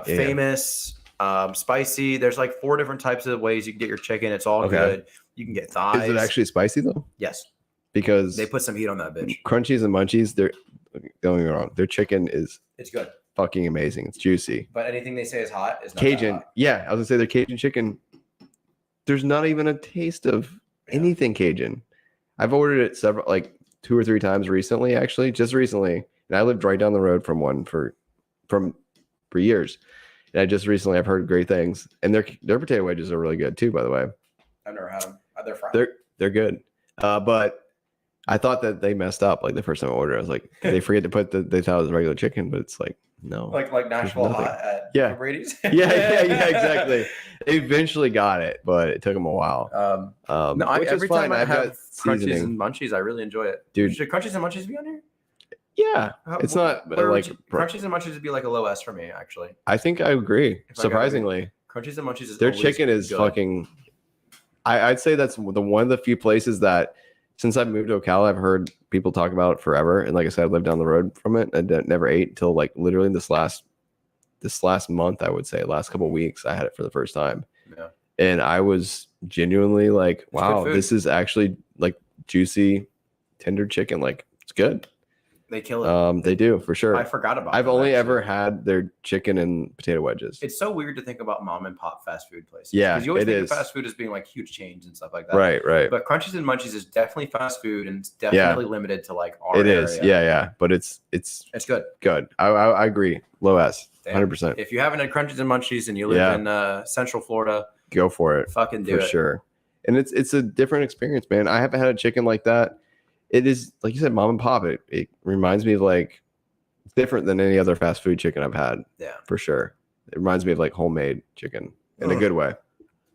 famous, spicy. There's like 4 different types of ways you can get your chicken. It's all good. You can get thighs. Is it actually spicy though? Yes. Because they put some heat on that bitch. Crunchies and Munchies, don't get me wrong. Their chicken is good. Fucking amazing. It's juicy. But anything they say is hot is not Cajun. hot. Yeah, I was gonna say their Cajun chicken. There's not even a taste of anything Cajun. I've ordered it 2 or 3 times recently, actually, just recently. And I lived right down the road from one for years. And I've heard great things. And their potato wedges are really good too, by the way. I've never had them. They're fried. They're good. But I thought that they messed up like the first time I ordered. I was like, did they forget to put they thought it was regular chicken, but it's like no. Like Nashville hot at Brady's. yeah, exactly. They eventually got it, but it took them a while. Every time I have Crunchies and Munchies, I really enjoy it. Dude, should Crunchies and Munchies be on here? Yeah, it's not like Crunchies and Munchies would be like a low S for me, actually. I think I agree. Surprisingly, Crunchies and Munchies is their chicken is good. Fucking. I'd say that's one of the few places that since I've moved to Ocala, I've heard people talk about it forever. And like I said, I lived down the road from it and never ate until like literally this last month, I would say, last couple of weeks, I had it for the first time. Yeah. And I was genuinely like, wow, this is actually like juicy, tender chicken. Like it's good. They kill it. They do for sure. I forgot about. I've only ever had their chicken and potato wedges. It's so weird to think about mom and pop fast food places. Yeah, because you always think of fast food as being like huge chains and stuff like that. Right. But Crunchies and Munchies is definitely fast food and it's definitely limited to like our area. It is. Yeah. But it's good. Good. I agree. Low S. 100%. If you haven't had Crunchies and Munchies and you live in Central Florida, go for it. Fucking do it for sure. And it's a different experience, man. I haven't had a chicken like that. It is, like you said, mom and pop. It reminds me of like different than any other fast food chicken I've had. Yeah, for sure. It reminds me of like homemade chicken in a good way.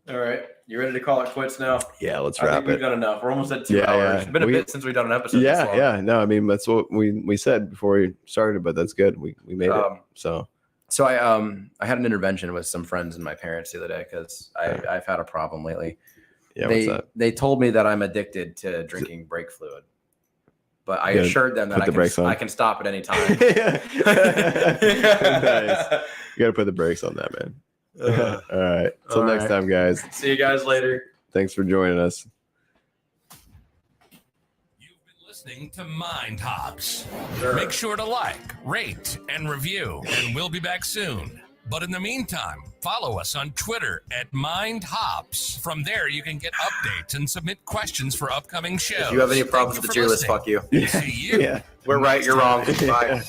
All right, you ready to call it quits now? Yeah, let's wrap it. We've done enough. We're almost at 2 hours. It's been a bit since we've done an episode. Yeah. No, I mean that's what we said before we started, but that's good. We made it. So I had an intervention with some friends and my parents the other day because I've had a problem lately. Yeah, what's that? They told me that I'm addicted to drinking brake fluid. But I assured them that I can stop at any time. Nice. You got to put the brakes on that, man. All right. Till next time, guys. See you guys later. Thanks for joining us. You've been listening to Mind Hops. Make sure to like, rate, and review, and we'll be back soon. But in the meantime, follow us on Twitter at Mind Hops. From there, you can get updates and submit questions for upcoming shows. If you have any problems with the tier list, fuck you. See you. We're right, you're wrong. Bye.